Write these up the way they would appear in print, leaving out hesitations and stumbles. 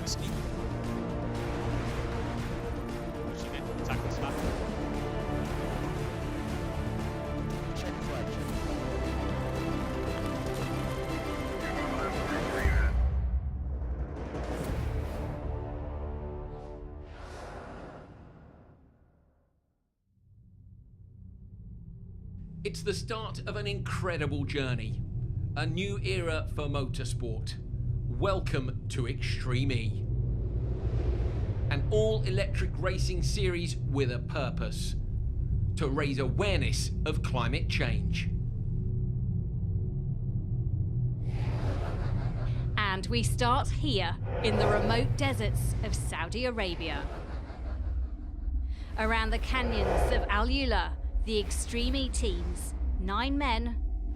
ski. Pushing it, tackle snap. Check flag. It's the start of an incredible journey, a new era for motorsport. Welcome to Extreme E, an all-electric racing series with a purpose: to raise awareness of climate change. And we start here in the remote deserts of Saudi Arabia. Around the canyons of Alula, the Extreme E teams, 9 men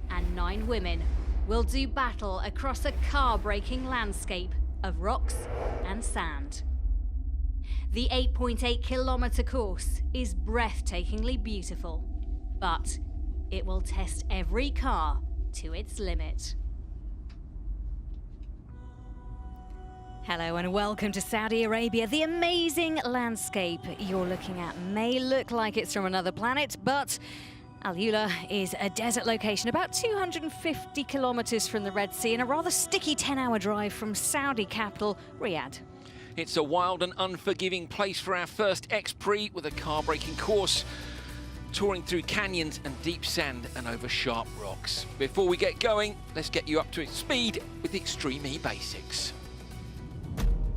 and 9 women, will do battle across a car-breaking landscape of rocks and sand. The 8.8-kilometre course is breathtakingly beautiful, but it will test every car to its limit. Hello and welcome to Saudi Arabia. The amazing landscape you're looking at may look like it's from another planet, but Alula is a desert location about 250 kilometers from the Red Sea and a rather sticky 10-hour drive from Saudi capital, Riyadh. It's a wild and unforgiving place for our first X Prix, with a car-breaking course, touring through canyons and deep sand and over sharp rocks. Before we get going, let's get you up to speed with the Extreme E basics.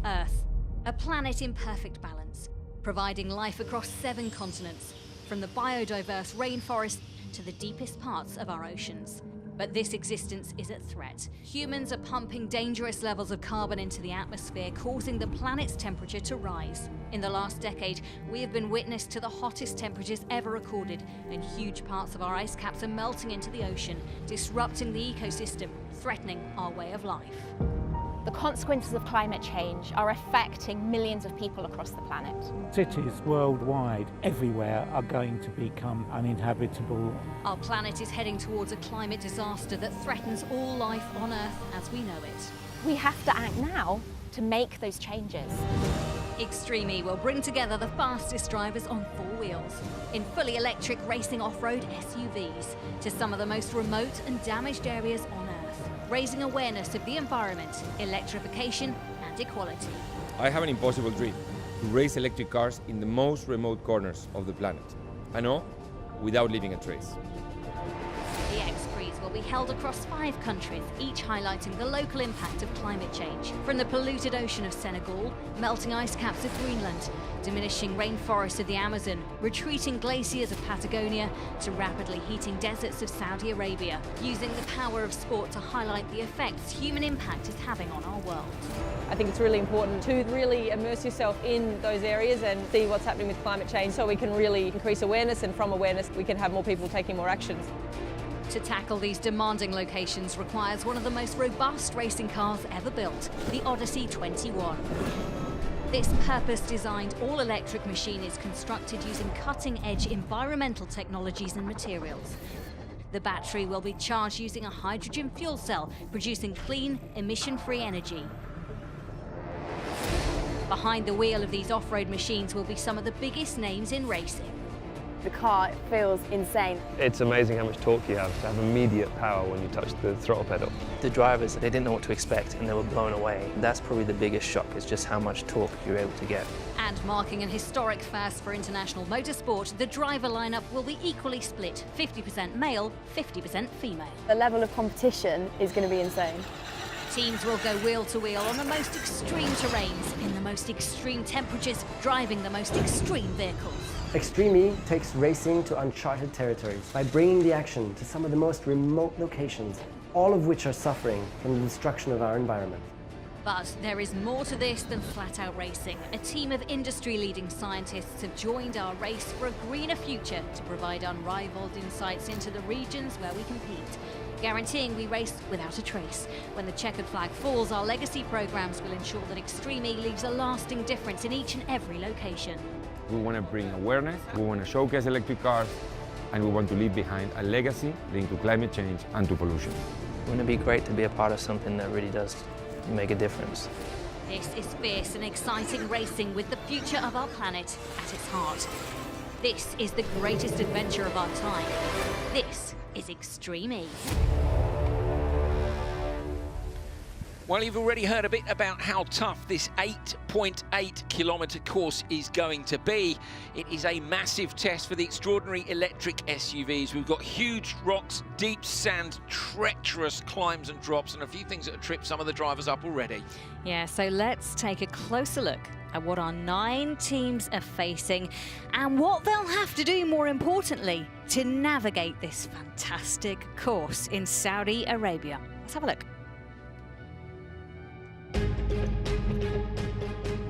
Earth, a planet in perfect balance, providing life across 7 continents, from the biodiverse rainforest to the deepest parts of our oceans. But this existence is at threat. Humans are pumping dangerous levels of carbon into the atmosphere, causing the planet's temperature to rise. In the last decade, we have been witness to the hottest temperatures ever recorded, and huge parts of our ice caps are melting into the ocean, disrupting the ecosystem, threatening our way of life. The consequences of climate change are affecting millions of people across the planet. Cities worldwide, everywhere, are going to become uninhabitable. Our planet is heading towards a climate disaster that threatens all life on Earth as we know it. We have to act now to make those changes. Extreme E will bring together the fastest drivers on 4 wheels, in fully electric racing off-road SUVs, to some of the most remote and damaged areas on Earth, raising awareness of the environment, electrification and equality. I have an impossible dream: to race electric cars in the most remote corners of the planet. And all without leaving a trace. The X Prix will be held across 5 countries, each highlighting the local impact of climate change. From the polluted ocean of Senegal, melting ice caps of Greenland, diminishing rainforests of the Amazon, retreating glaciers of Patagonia, to rapidly heating deserts of Saudi Arabia, using the power of sport to highlight the effects human impact is having on our world. I think it's really important to really immerse yourself in those areas and see what's happening with climate change, so we can really increase awareness, and from awareness we can have more people taking more actions. To tackle these demanding locations requires one of the most robust racing cars ever built, the Odyssey 21. This purpose-designed all-electric machine is constructed using cutting-edge environmental technologies and materials. The battery will be charged using a hydrogen fuel cell, producing clean, emission-free energy. Behind the wheel of these off-road machines will be some of the biggest names in racing. The car feels insane. It's amazing how much torque you have to have immediate power when you touch the throttle pedal. The drivers, they didn't know what to expect and they were blown away. That's probably the biggest shock, is just how much torque you're able to get. And marking an historic first for international motorsport, the driver lineup will be equally split, 50% male, 50% female. The level of competition is going to be insane. Teams will go wheel to wheel on the most extreme terrains, in the most extreme temperatures, driving the most extreme vehicles. Extreme E takes racing to uncharted territories by bringing the action to some of the most remote locations, all of which are suffering from the destruction of our environment. But there is more to this than flat-out racing. A team of industry-leading scientists have joined our race for a greener future to provide unrivaled insights into the regions where we compete, guaranteeing we race without a trace. When the checkered flag falls, our legacy programs will ensure that Extreme E leaves a lasting difference in each and every location. We want to bring awareness, we want to showcase electric cars, and we want to leave behind a legacy linked to climate change and to pollution. Wouldn't it be great to be a part of something that really does make a difference? This is fierce and exciting racing with the future of our planet at its heart. This is the greatest adventure of our time. This is Extreme E. Well, you've already heard a bit about how tough this 8.8 kilometre course is going to be. It is a massive test for the extraordinary electric SUVs. We've got huge rocks, deep sand, treacherous climbs and drops, and a few things that have tripped some of the drivers up already. Yeah, so let's take a closer look at what our 9 teams are facing and what they'll have to do, more importantly, to navigate this fantastic course in Saudi Arabia. Let's have a look.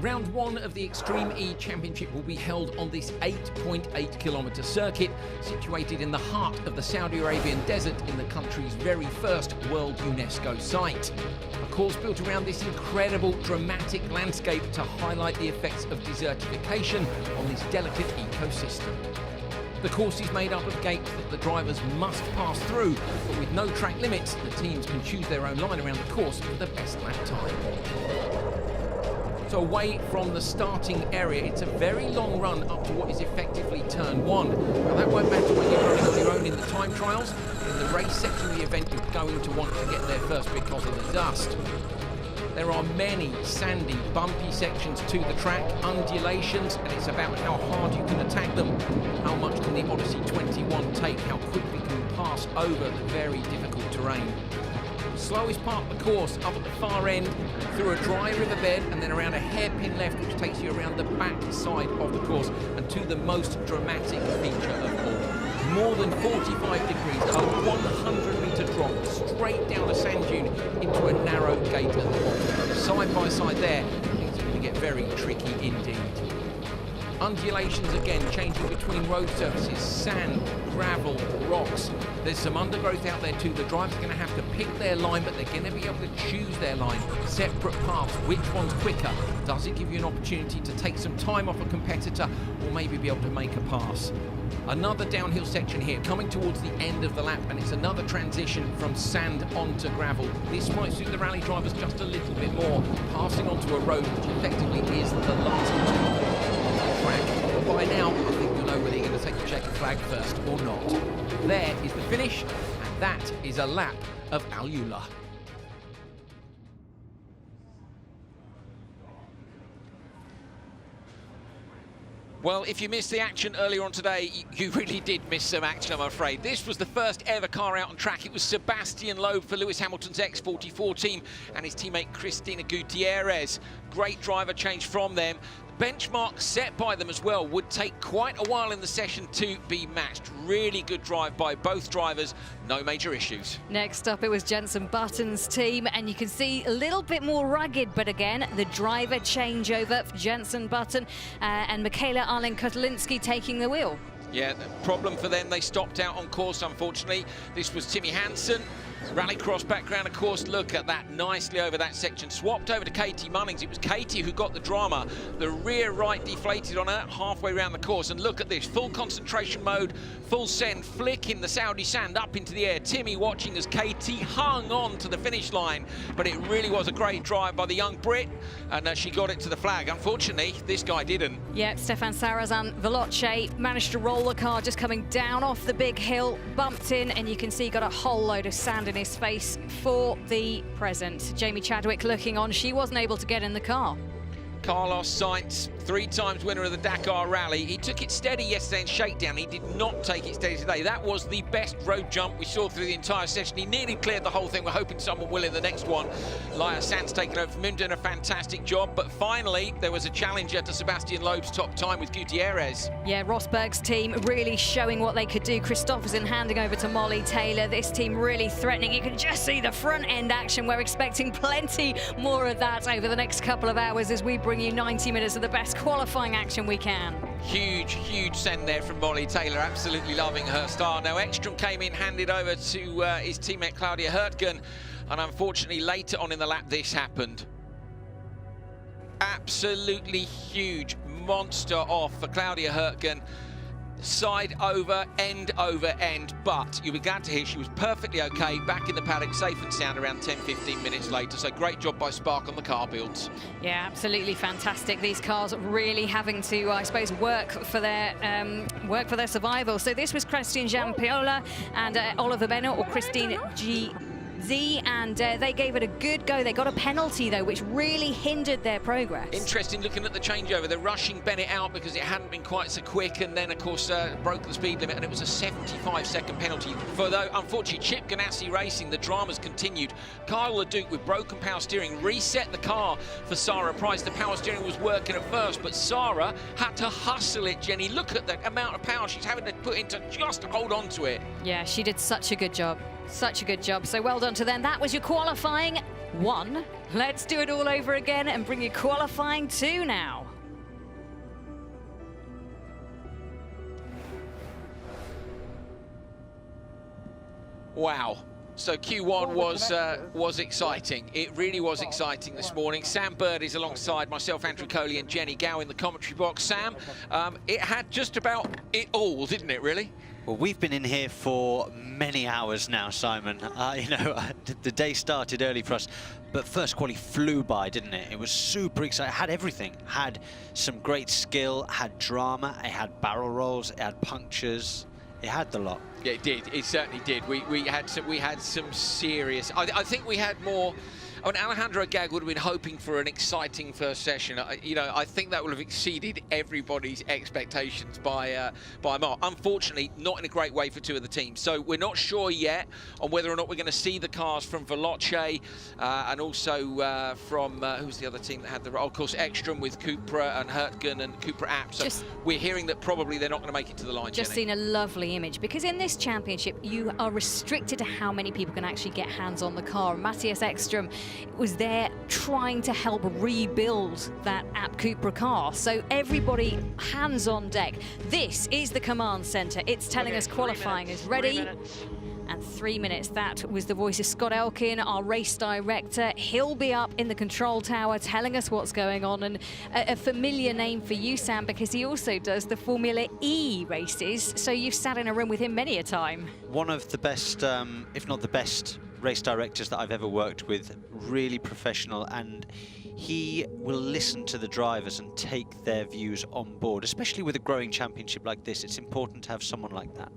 Round 1 of the Extreme E Championship will be held on this 8.8 kilometre circuit, situated in the heart of the Saudi Arabian desert in the country's very first World UNESCO site. A course built around this incredible, dramatic landscape to highlight the effects of desertification on this delicate ecosystem. The course is made up of gates that the drivers must pass through, but with no track limits, the teams can choose their own line around the course for the best lap time. So away from the starting area, it's a very long run up to what is effectively turn 1. Now that won't matter when you're running on your own in the time trials. In the race section of the event, you're going to want to get there first because of the dust. There are many sandy, bumpy sections to the track, undulations, and it's about how hard you can attack them. How much can the Odyssey 21 take? How quickly can you pass over the very difficult terrain? Slowest part of the course up at the far end, through a dry riverbed and then around a hairpin left, which takes you around the back side of the course and to the most dramatic feature of all. More than 45 degrees, a 100-metre drop straight down a sand dune into a narrow gate at the bottom. Side by side there, things are going to get very tricky indeed. Undulations again, changing between road surfaces, sand, gravel, rocks. There's some undergrowth out there too. The drivers are going to have to pick their line, but they're going to be able to choose their line. Separate paths, which one's quicker? Does it give you an opportunity to take some time off a competitor or maybe be able to make a pass? Another downhill section here, coming towards the end of the lap, and it's another transition from sand onto gravel. This might suit the rally drivers just a little bit more, passing onto a road which effectively is the last track. By now, I think you'll know whether you're going to take the checkered flag first or not. There is the finish, and that is a lap of Alula. Well, if you missed the action earlier on today, you really did miss some action, I'm afraid. This was the first ever car out on track. It was Sebastian Loeb for Lewis Hamilton's X44 team and his teammate Cristina Gutierrez. Great driver change from them. Benchmark set by them as well would take quite a while in the session to be matched. Really good drive by both drivers, no major issues. Next up, it was Jenson Button's team, and you can see a little bit more rugged, but again, the driver changeover for Jenson Button and Michaela Arlen-Kotlinski taking the wheel. Yeah, the problem for them, they stopped out on course, unfortunately. This was Timmy Hansen. Rallycross background, of course. Look at that, nicely over that section. Swapped over to Katie Munnings. It was Katie who got the drama. The rear right deflated on her halfway around the course. And look at this, full concentration mode, full send, flicking the Saudi sand up into the air. Timmy watching as Katie hung on to the finish line. But it really was a great drive by the young Brit, and she got it to the flag. Unfortunately, this guy didn't. Yeah, Stefan Sarazan Veloce managed to roll the car just coming down off the big hill, bumped in, and you can see he got a whole load of sand in his face for the present. Jamie Chadwick looking on, she wasn't able to get in the car. Carlos Sainz, 3 times winner of the Dakar Rally. He took it steady yesterday in shakedown. He did not take it steady today. That was the best road jump we saw through the entire session. He nearly cleared the whole thing. We're hoping someone will in the next one. Laya Sanz taking over from him, doing a fantastic job. But finally, there was a challenger to Sebastian Loeb's top time with Gutierrez. Yeah, Rosberg's team really showing what they could do. Christopherson handing over to Molly Taylor. This team really threatening. You can just see the front end action. We're expecting plenty more of that over the next couple of hours as we bring you 90 minutes of the best qualifying action we can. Huge send there from Molly Taylor, absolutely loving her style. Now Ekstrom came in, handed over to his teammate Claudia Hurtgen, and unfortunately later on in the lap this happened. Absolutely huge monster off for Claudia Hurtgen. side over end, but you'll be glad to hear she was perfectly okay, back in the paddock, safe and sound around 10-15 minutes later. So great job by Spark on the car builds. Yeah, absolutely fantastic. These cars really having to, I suppose, work for their survival. So this was Christian Giampiola and Oliver Bennett, or Christine Z, and they gave it a good go. They got a penalty, though, which really hindered their progress. Interesting looking at the changeover. They're rushing Bennett out because it hadn't been quite so quick, and then, of course, broke the speed limit, and it was a 75-second penalty. For, though, unfortunately, Chip Ganassi Racing, the dramas continued. Kyle LeDuc, with broken power steering, reset the car for Sarah Price. The power steering was working at first, but Sarah had to hustle it, Jenny. Look at the amount of power she's having to put into just to hold on to it. Yeah, she did such a good job. Such a good job. So well done to them. That was your qualifying 1. Let's do it all over again and bring you qualifying 2 now. Wow. So Q1 was exciting. It really was exciting this morning. Sam Bird is alongside myself, Andrew Coley, and Jenny Gow in the commentary box. Sam, it had just about it all, didn't it, really? Well, we've been in here for many hours now, Simon. You know, the day started early for us, but first quali flew by, didn't it? It was super exciting. It had everything. Had some great skill, had drama, it had barrel rolls, it had punctures. It had the lot. Yeah, it did. It certainly did. We had some serious. I think we had more. I mean, Alejandro Agag would have been hoping for an exciting first session. You know, I think that would have exceeded everybody's expectations by Mark. Unfortunately, not in a great way for 2 of the teams. So we're not sure yet on whether or not we're going to see the cars from Veloce and also from who's the other team that had the? Oh, of course, Ekstrom with Cupra and Hertgen and Cupra Apps. So we're hearing that probably they're not going to make it to the line. Just seen a lovely image, because in this championship you are restricted to how many people can actually get hands on the car. Matthias Ekstrom was there trying to help rebuild that App Cupra car. So everybody hands on deck. This is the command center. It's telling us qualifying is ready. And 3 minutes. That was the voice of Scott Elkin, our race director. He'll be up in the control tower telling us what's going on. And a familiar name for you, Sam, because he also does the Formula E races. So you've sat in a room with him many a time. One of the best, if not the best, race directors that I've ever worked with. Really professional, and he will listen to the drivers and take their views on board, especially with a growing championship like this. It's important to have someone like that.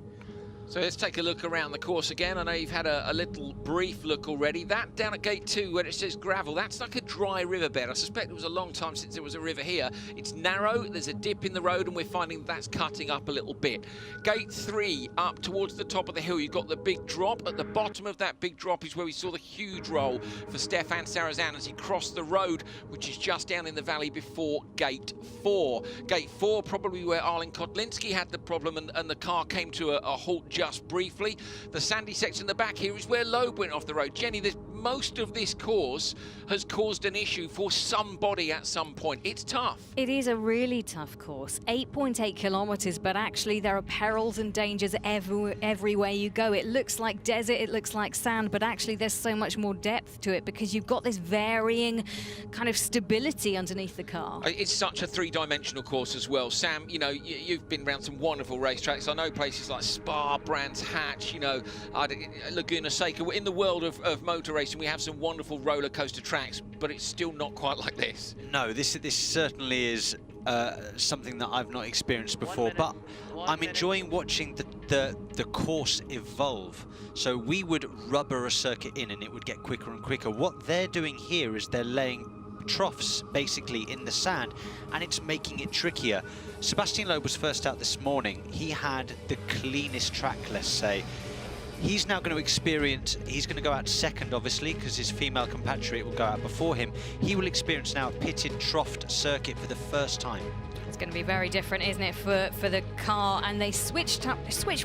So let's take a look around the course again. I know you've had a little brief look already. That down at gate 2 where it says gravel, that's like a dry riverbed. I suspect it was a long time since there was a river here. It's narrow, there's a dip in the road, and we're finding that's cutting up a little bit. Gate 3, up towards the top of the hill, you've got the big drop. At the bottom of that big drop is where we saw the huge roll for Stefan Sarazan as he crossed the road, which is just down in the valley before gate 4. Gate 4, probably where Arlen Kotlinski had the problem and the car came to a halt just briefly. The sandy section in the back here is where Loeb went off the road. Jenny, most of this course has caused an issue for somebody at some point. It's tough. It is a really tough course. 8.8 kilometers, but actually there are perils and dangers everywhere you go. It looks like desert, it looks like sand, but actually there's so much more depth to it because you've got this varying kind of stability underneath the car. It's such a three-dimensional course as well. Sam, you know, you've been around some wonderful racetracks. I know places like Spa, Brands Hatch, you know, Laguna Seca. In the world of motor racing, we have some wonderful roller coaster tracks, but it's still not quite like this. No, this certainly is something that I've not experienced before, but I'm enjoying watching the course evolve. So we would rubber a circuit in and it would get quicker and quicker. What they're doing here is they're laying troughs basically in the sand, and it's making it trickier. Sebastian Loeb was first out this morning. He had the cleanest track, let's say. He's now going to experience, he's going to go out second, obviously, because his female compatriot will go out before him. He will experience now a pitted, troughed circuit for the first time. It's going to be very different, isn't it, for the car? And they switched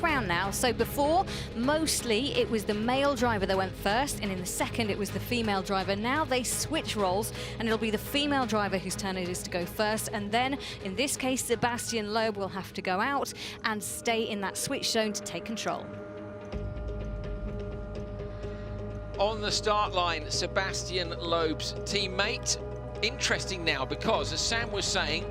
round now. So before, mostly it was the male driver that went first, and in the second it was the female driver. Now they switch roles, and it'll be the female driver whose turn it is to go first. And then, in this case, Sebastian Loeb will have to go out and stay in that switch zone to take control. On the start line, Sebastian Loeb's teammate. Interesting now, because as Sam was saying,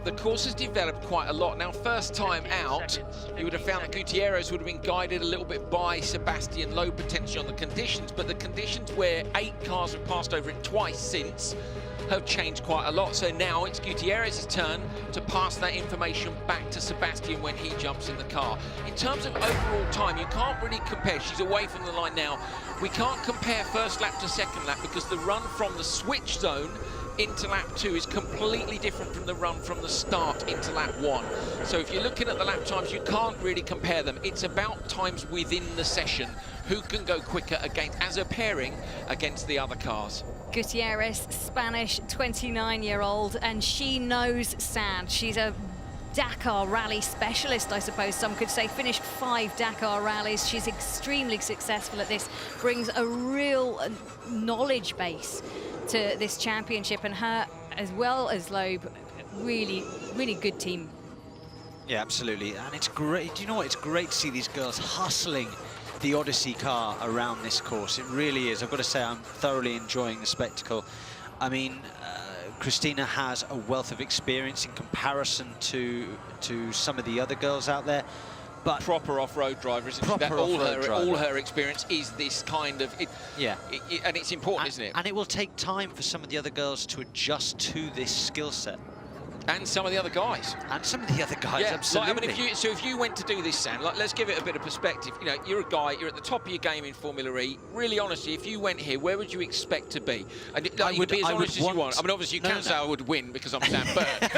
the course has developed quite a lot. Now, first time out, you would have found that Gutierrez would have been guided a little bit by Sebastian Loeb potentially on the conditions, but the conditions where 8 cars have passed over it twice since have changed quite a lot. So now it's Gutierrez's turn to pass that information back to Sebastian when he jumps in the car. In terms of overall time, you can't really compare. She's away from the line now. We can't compare first lap to second lap because the run from the switch zone into lap 2 is completely different from the run from the start into lap 1. So if you're looking at the lap times, you can't really compare them. It's about times within the session, who can go quicker against, as a pairing, against the other cars. Gutierrez, Spanish 29-year-old, and she knows sand. She's a Dakar rally specialist, I suppose some could say. Finished 5 Dakar rallies. She's extremely successful at this, brings a real knowledge base to this championship, and her, as well as Loeb, really, really good team. Yeah, absolutely, and it's great. Do you know what? It's great to see these girls hustling the Odyssey car around this course. It really is. I've got to say, I'm thoroughly enjoying the spectacle. I mean, Christina has a wealth of experience in comparison to some of the other girls out there. But proper off-road driver, isn't she? That all her experience is this kind of... and it's important, isn't it? And it will take time for some of the other girls to adjust to this skill set. And some of the other guys. And some of the other guys, yeah, absolutely. Like, I mean, if you went to do this, Sam, like, let's give it a bit of perspective. You know, you're a guy, you're at the top of your game in Formula E. Really, honestly, if you went here, where would you expect to be? And you would be as honest as you want. I mean, obviously, you can't say I would win because I'm Sam Burke.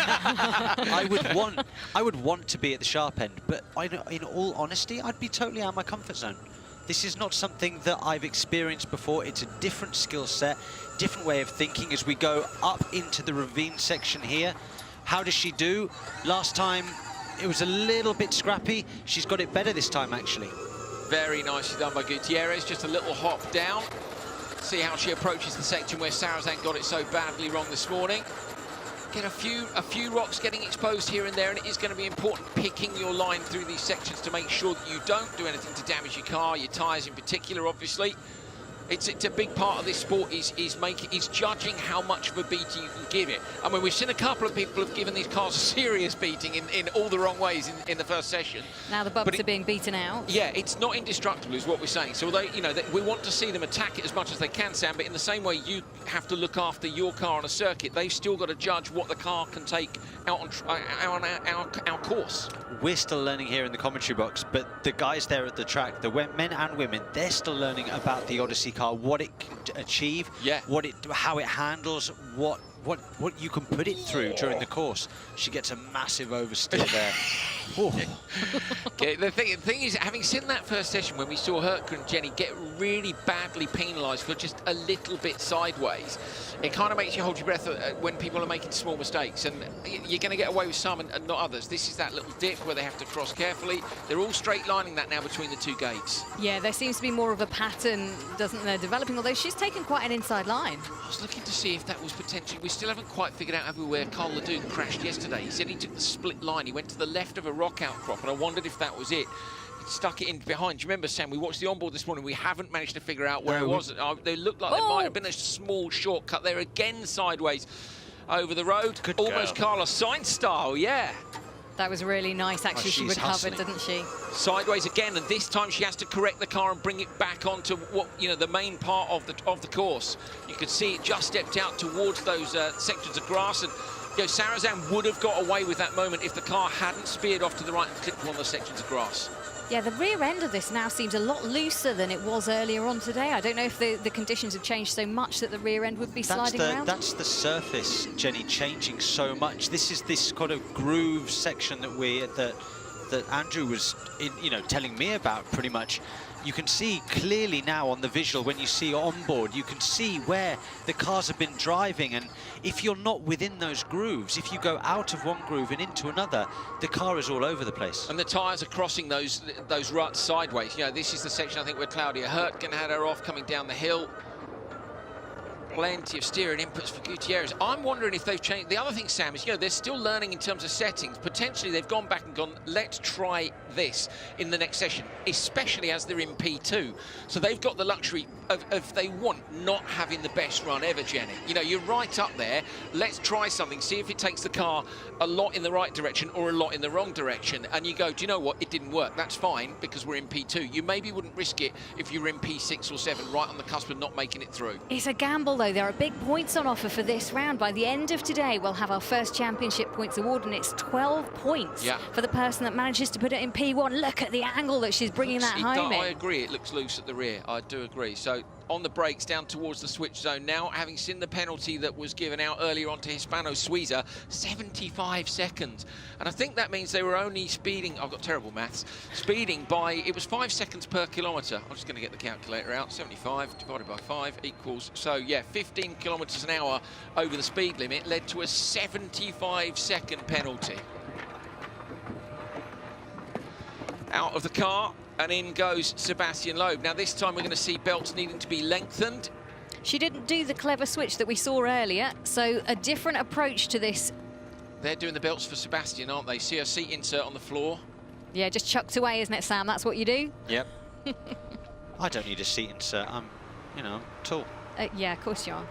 I would want to be at the sharp end, but in all honesty, I'd be totally out of my comfort zone. This is not something that I've experienced before. It's a different skill set, different way of thinking as we go up into the ravine section here. How does she do? Last time, it was a little bit scrappy. She's got it better this time, actually. Very nicely done by Gutierrez. Just a little hop down. See how she approaches the section where Sarazan got it so badly wrong this morning. Get a few rocks getting exposed here and there, and it is going to be important picking your line through these sections to make sure that you don't do anything to damage your car, your tyres in particular, obviously. It's a big part of this sport is judging how much of a beating you can give it. I mean, we've seen a couple of people have given these cars a serious beating in all the wrong ways in the first session. Now the bubs are being beaten out. Yeah, it's not indestructible is what we're saying. So although, you know, we want to see them attack it as much as they can, Sam, but in the same way you have to look after your car on a circuit, they've still got to judge what the car can take out on our course. We're still learning here in the commentary box, but the guys there at the track, the men and women, they're still learning about the Odyssey car, what it can achieve, how it handles, what you can put it through during the course. She gets a massive oversteer there. Okay, the thing is, having seen that first session when we saw Hertka and Jenny get really badly penalised for just a little bit sideways, it kind of makes you hold your breath when people are making small mistakes, and you're going to get away with some and not others. This is that little dip where they have to cross carefully. They're all straight lining that now between the 2 gates. Yeah, there seems to be more of a pattern, doesn't there, developing, although she's taken quite an inside line. I was looking to see if that was potentially... We still haven't quite figured out where Carl Leduc crashed yesterday. He said he took the split line. He went to the left of a rock outcrop, and I wondered if that was it. He stuck it in behind. Do you remember, Sam? We watched the onboard this morning. We haven't managed to figure out where it was. They looked like there might have been a small shortcut there again sideways over the road. Good Almost girl. Carlos Sainz style, yeah. That was really nice, actually. She recovered, hustling. didn't she? Sideways again, and this time she has to correct the car and bring it back onto what, you know, the main part of the course. You could see it just stepped out towards those sections of grass, and you know, Sarazan would have got away with that moment if the car hadn't speared off to the right and clipped one of the sections of grass. Yeah, the rear end of this now seems a lot looser than it was earlier on today. I don't know if the conditions have changed so much that the rear end would be sliding around. That's the surface, Jenny, changing so much. This is this kind of groove section that Andrew was telling me about pretty much. You can see clearly now on the visual when you see on board, you can see where the cars have been driving, and if you're not within those grooves, if you go out of one groove and into another, the car is all over the place. And the tyres are crossing those ruts sideways. You know, this is the section I think where Claudia Hertka had her off coming down the hill. Plenty of steering inputs for Gutierrez. I'm wondering if they've changed. The other thing, Sam, is, you know, they're still learning in terms of settings. Potentially they've gone back and gone, let's try this in the next session, especially as they're in P2. So they've got the luxury of, if they want, not having the best run ever, Jenny. You know, you're right up there. Let's try something, see if it takes the car a lot in the right direction or a lot in the wrong direction. And you go, do you know what? It didn't work. That's fine, because we're in P2. You maybe wouldn't risk it if you're in P6 or 7, right on the cusp of not making it through. It's a gamble, though. There are big points on offer for this round. By the end of today, we'll have our first championship points award, and it's 12 points for the person that manages to put it in P1. Look at the angle that she's bringing that home in. I agree, it looks loose at the rear. I do agree. So on the brakes, down towards the switch zone now, having seen the penalty that was given out earlier on to Hispano Suiza, 75 seconds. And I think that means they were only speeding, I've got terrible maths, speeding by, it was 5 seconds per kilometre. I'm just going to get the calculator out. 75 divided by 5 equals, so yeah, 15 kilometres an hour over the speed limit led to a 75-second penalty. Out of the car, and in goes Sebastian Loeb. Now this time we're going to see belts needing to be lengthened. She didn't do the clever switch that we saw earlier, so a different approach to this. They're doing the belts for Sebastian, aren't they? See her seat insert on the floor. Yeah, just chucked away, isn't it, Sam? That's what you do? Yep. I don't need a seat insert. I'm, you know, tall. Yeah, of course you are.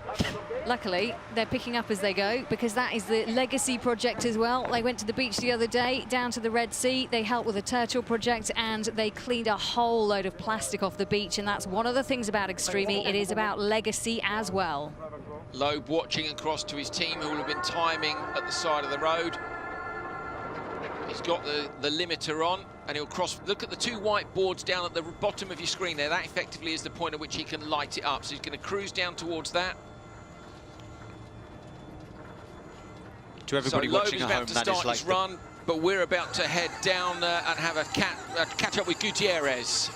Luckily, they're picking up as they go, because that is the Legacy project as well. They went to the beach the other day, down to the Red Sea. They helped with the Turtle project, and they cleaned a whole load of plastic off the beach. And that's one of the things about Extreme E. It is about legacy as well. Loeb watching across to his team, who will have been timing at the side of the road. He's got the limiter on, and he'll cross. Look at the two white boards down at the bottom of your screen there. That effectively is the point at which he can light it up. So he's going to cruise down towards that. To everybody watching at home, that is like his run, but we're about to head down and have a catch up with Gutierrez.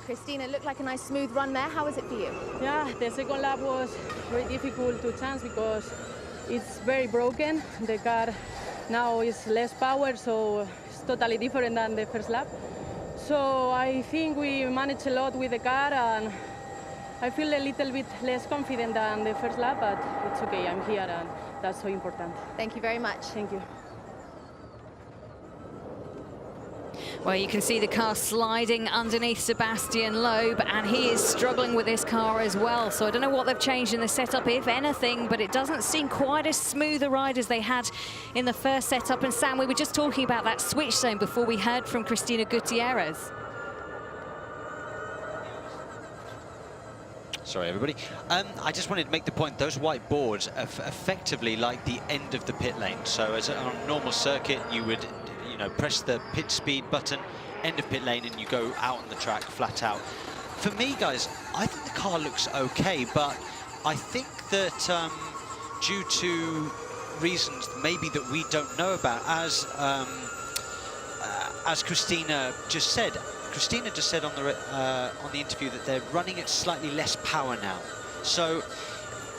Christina, it looked like a nice smooth run there. How was it for you? Yeah, the second lap was very difficult to chance because it's very broken. The car now is less power, so it's totally different than the first lap. So I think we managed a lot with the car, and I feel a little bit less confident than the first lap, but it's okay. I'm here, and that's so important. Thank you very much. Thank you. Well, you can see the car sliding underneath Sebastian Loeb, and he is struggling with this car as well. So I don't know what they've changed in the setup, if anything, but it doesn't seem quite as smooth a ride as they had in the first setup. And Sam, we were just talking about that switch zone before we heard from Cristina Gutierrez. Sorry, everybody. I just wanted to make the point, those white boards are effectively like the end of the pit lane. So as on a normal circuit, you would, you know, press the pit speed button, end of pit lane, and you go out on the track flat out. For me, guys, I think the car looks okay, but I think that due to reasons maybe that we don't know about, as Christina just said on the interview that they're running at slightly less power now. So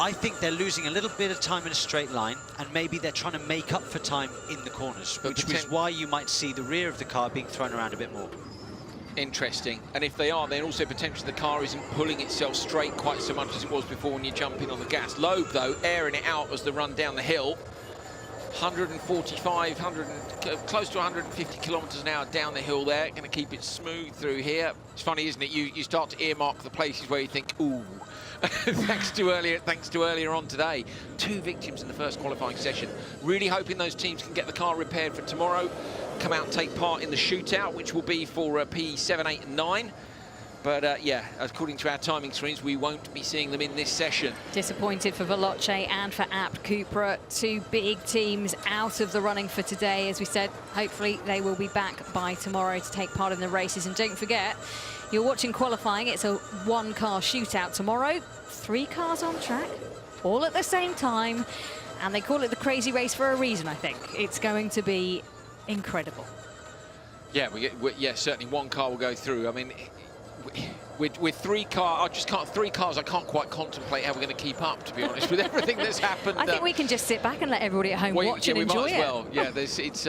I think they're losing a little bit of time in a straight line, and maybe they're trying to make up for time in the corners, which is why you might see the rear of the car being thrown around a bit more. Interesting. And if they are, then also potentially the car isn't pulling itself straight quite so much as it was before when you jump in on the gas. Loeb, though, airing it out as the run down the hill. 145, close to 150 kilometres an hour down the hill there. Going to keep it smooth through here. It's funny, isn't it? You start to earmark the places where you think, ooh, thanks to earlier on today. 2 victims in the first qualifying session. Really hoping those teams can get the car repaired for tomorrow. Come out and take part in the shootout, which will be for P7, 8 and 9. But yeah, according to our timing screens, we won't be seeing them in this session. Disappointed for Veloce and for Abt Cupra, 2 big teams out of the running for today. As we said, hopefully they will be back by tomorrow to take part in the races. And don't forget, you're watching qualifying. It's a 1-car shootout tomorrow. 3 cars on track, all at the same time. And they call it the crazy race for a reason, I think. It's going to be incredible. Yeah, yeah, certainly 1 car will go through. I mean, with 3 cars, I can't quite contemplate how we're going to keep up, to be honest, with everything that's happened. I think we can just sit back and let everybody at home watch and enjoy it. We might as well. Yeah, it's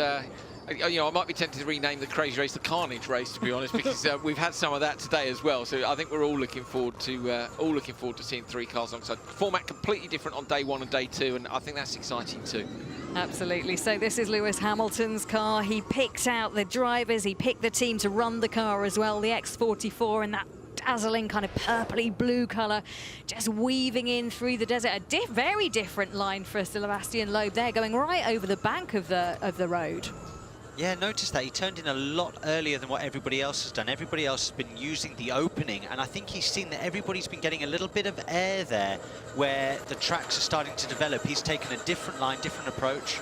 You know, I might be tempted to rename the Crazy Race the Carnage Race, to be honest, because we've had some of that today as well. So I think we're all looking forward to seeing 3 cars alongside. Format completely different on day 1 and day 2, and I think that's exciting too. Absolutely. So this is Lewis Hamilton's car. He picked out the drivers, he picked the team to run the car as well, the X44 in that dazzling kind of purpley blue colour, just weaving in through the desert. A very different line for Sebastian Loeb there, going right over the bank of the road. Yeah, notice that he turned in a lot earlier than what everybody else has done. Everybody else has been using the opening, and I think he's seen that everybody's been getting a little bit of air there where the tracks are starting to develop. He's taken a different line, different approach.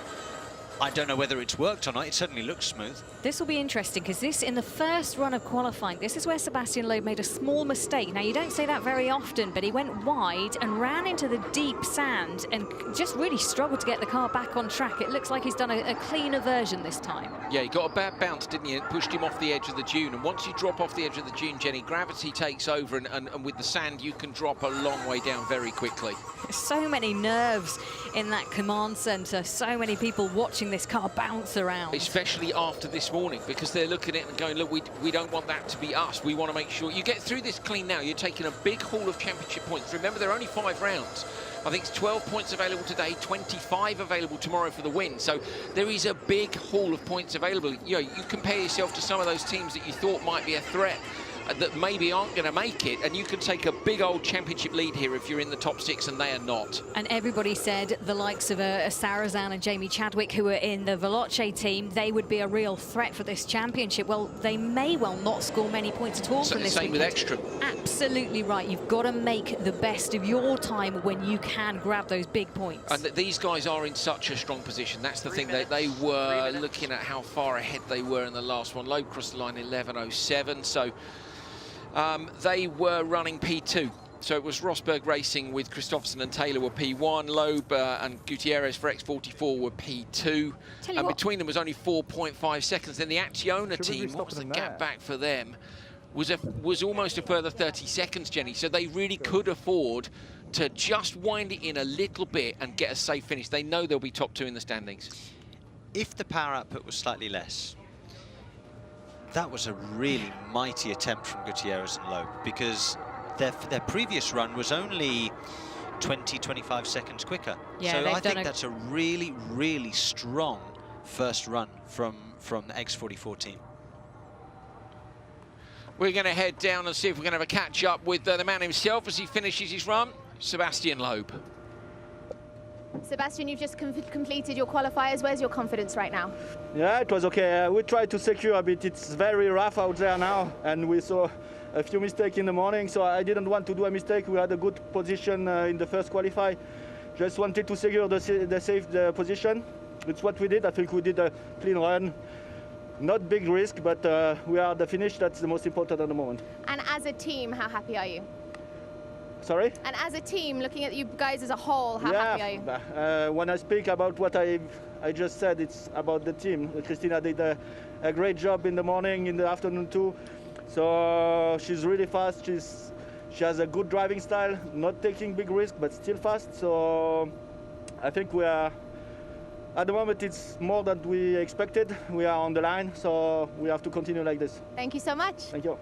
I don't know whether it's worked or not. It certainly looks smooth. This will be interesting because this, in the first run of qualifying, this is where Sebastian Loeb made a small mistake. Now, you don't say that very often, but he went wide and ran into the deep sand and just really struggled to get the car back on track. It looks like he's done a cleaner version this time. Yeah, he got a bad bounce, didn't he? It pushed him off the edge of the dune. And once you drop off the edge of the dune, Jenny, gravity takes over, and with the sand, you can drop a long way down very quickly. So many nerves in that command centre. So many people watching this car bounce around. Especially after this morning, because they're looking at it and going, look, we don't want that to be us. We want to make sure you get through this clean now. You're taking a big haul of championship points. Remember, there are only 5 rounds. I think it's 12 points available today, 25 available tomorrow for the win. So there is a big haul of points available. You know, you compare yourself to some of those teams that you thought might be a threat, that maybe aren't going to make it, and you can take a big old championship lead here if you're in the top 6, and they are not. And everybody said the likes of Sarazan and Jamie Chadwick, who were in the Veloce team, they would be a real threat for this championship. Well, they may well not score many points at all from this Same weekend. with Extra. Absolutely right. You've got to make the best of your time when you can grab those big points. And these guys are in such a strong position. That's the thing. They were looking at how far ahead they were in the last one. Loeb crossed the line 11.07, so they were running P2. So it was Rosberg Racing with Christopherson and Taylor were P1, Loeb and Gutierrez for X44 were P2. And between them was only 4.5 seconds. Then the Acciona team, what was the gap back for them? Was almost a further 30 seconds, Jenny. So they really could afford to just wind it in a little bit and get a safe finish. They know they'll be top 2 in the standings. If the power output was slightly less, that was a really mighty attempt from Gutierrez and Loeb, because their previous run was only 20-25 seconds quicker. Yeah, so I think that's a really, really strong first run from the X44 team. We're going to head down and see if we're going to have a catch-up with the man himself as he finishes his run, Sebastian Loeb. Sebastian, you've just completed your qualifiers. Where's your confidence right now? Yeah, it was okay. We tried to secure a bit. It's very rough out there now, and we saw a few mistakes in the morning, so I didn't want to do a mistake. We had a good position in the first qualify. Just wanted to secure the safe position. It's what we did. I think we did a clean run. Not big risk, but we are at the finish. That's the most important at the moment. And as a team, how happy are you? Sorry? And as a team, looking at you guys as a whole, how happy are you? When I speak about what I just said, it's about the team. Christina did a great job in the morning, in the afternoon too. So she's really fast. She has a good driving style, not taking big risks, but still fast. So I think we are, at the moment, it's more than we expected. We are on the line, so we have to continue like this. Thank you so much. Thank you.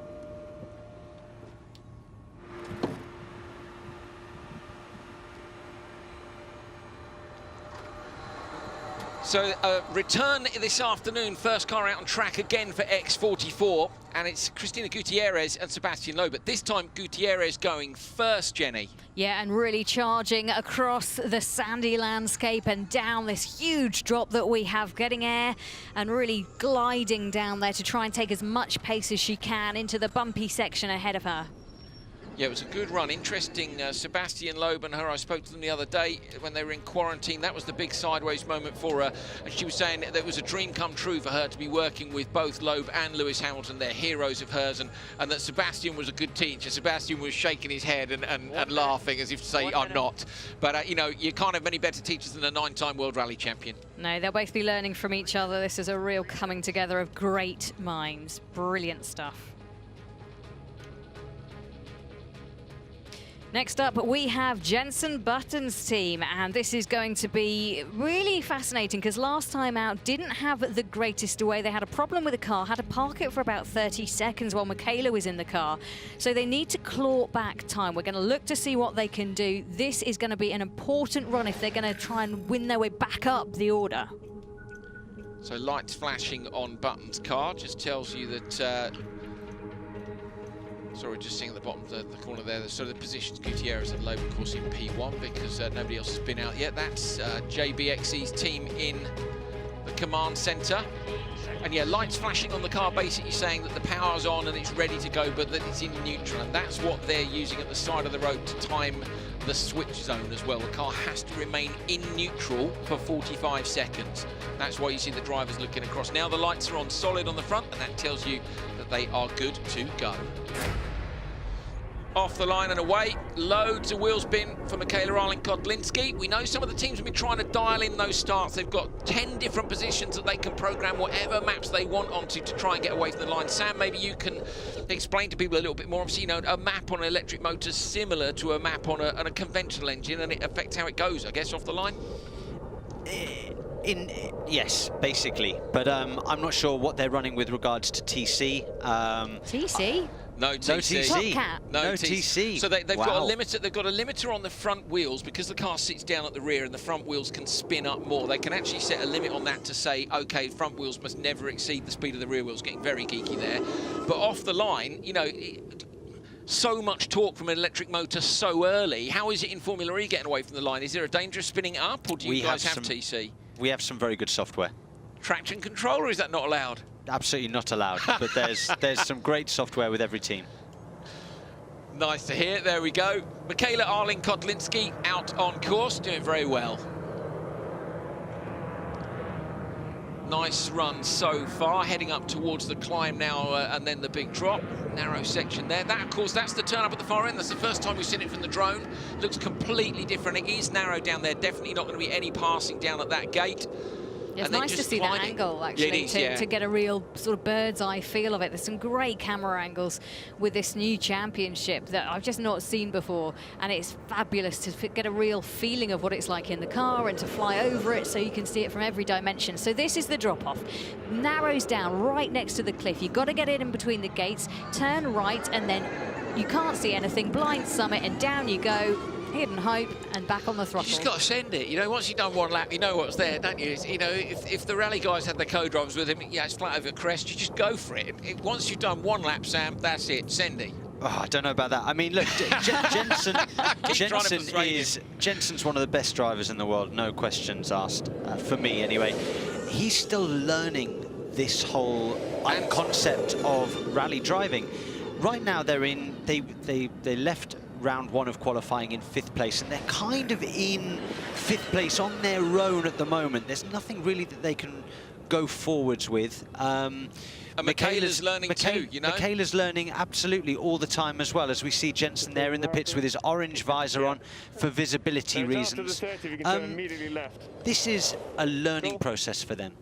So return this afternoon, first car out on track again for X44, and it's Cristina Gutierrez and Sebastian Loeb, but this time Gutierrez going first, Jenny. Yeah, and really charging across the sandy landscape and down this huge drop that we have, getting air and really gliding down there to try and take as much pace as she can into the bumpy section ahead of her. Yeah, it was a good run. Interesting, Sebastian Loeb and her, I spoke to them the other day when they were in quarantine. That was the big sideways moment for her. And she was saying that it was a dream come true for her to be working with both Loeb and Lewis Hamilton. They're heroes of hers, and that Sebastian was a good teacher. Sebastian was shaking his head and laughing as if to say, I'm not. But, you know, you can't have many better teachers than a 9-time World Rally champion. No, they'll both be learning from each other. This is a real coming together of great minds. Brilliant stuff. Next up, we have Jenson Button's team, and this is going to be really fascinating because last time out didn't have the greatest away. They had a problem with the car, had to park it for about 30 seconds while Michaela was in the car. So they need to claw back time. We're going to look to see what they can do. This is going to be an important run if they're going to try and win their way back up the order. So lights flashing on Button's car just tells you that sorry, just seeing at the bottom of the corner there, so the positions Gutierrez and Loeb, of course, in P1 because nobody else has been out yet. That's JBXE's team in the command centre. And yeah, lights flashing on the car, basically saying that the power's on and it's ready to go, but that it's in neutral. And that's what they're using at the side of the road to time the switch zone as well. The car has to remain in neutral for 45 seconds. That's why you see the drivers looking across. Now the lights are on solid on the front, and that tells you that they are good to go. Off the line and away, loads of wheel spin for Michaela Arling-Kotlinski. We know some of the teams have been trying to dial in those starts. They've got 10 different positions that they can program whatever maps they want onto to try and get away from the line. Sam, maybe you can explain to people a little bit more. Obviously, you know, a map on an electric motor is similar to a map on a conventional engine, and it affects how it goes, I guess, off the line. Yes, basically, but I'm not sure what they're running with regards to TC. TC? No TC. No TC. So they've got a limiter. They've got a limiter on the front wheels because the car sits down at the rear and the front wheels can spin up more. They can actually set a limit on that to say, okay, front wheels must never exceed the speed of the rear wheels. Getting very geeky there, but off the line, you know. So much torque from an electric motor so early. How is it in Formula E getting away from the line? Is there a danger of spinning it up, or do you guys have TC? We have some very good software. Traction control, or is that not allowed? Absolutely not allowed, but there's some great software with every team. Nice to hear. There we go. Michaela Arling-Kotlinski out on course, doing very well. Nice run so far, heading up towards the climb now and then the big drop. Narrow section there. That, of course, that's the turn up at the far end. That's the first time we've seen it from the drone. Looks completely different. It is narrow down there. Definitely not going to be any passing down at that gate. It's nice to see that angle, actually, to get a real sort of bird's eye feel of it. There's some great camera angles with this new championship that I've just not seen before, and it's fabulous to get a real feeling of what it's like in the car and to fly over it so you can see it from every dimension. So this is the drop-off. Narrows down right next to the cliff. You've got to get in between the gates, turn right, and then you can't see anything, blind summit, and down you go. Hidden hope, and back on the throttle. You just got to send it. You know, once you've done one lap, you know what's there, don't you? It's, you know, if the rally guys had the co-drivers with him, yeah, it's flat over crest, you just go for it. Once you've done one lap, Sam, that's it, sending. Oh, I don't know about that. I mean, look, Jenson's one of the best drivers in the world, no questions asked, for me anyway. He's still learning this whole concept of rally driving. Right now, they left round one of qualifying in 5th place, and they're kind of in 5th place on their own at the moment. There's nothing really that they can go forwards with. And Michaela's learning too, you know? Michaela's learning absolutely all the time as well, as we see Jenson there in the pits with his orange visor on for visibility reasons. This is a learning process for them.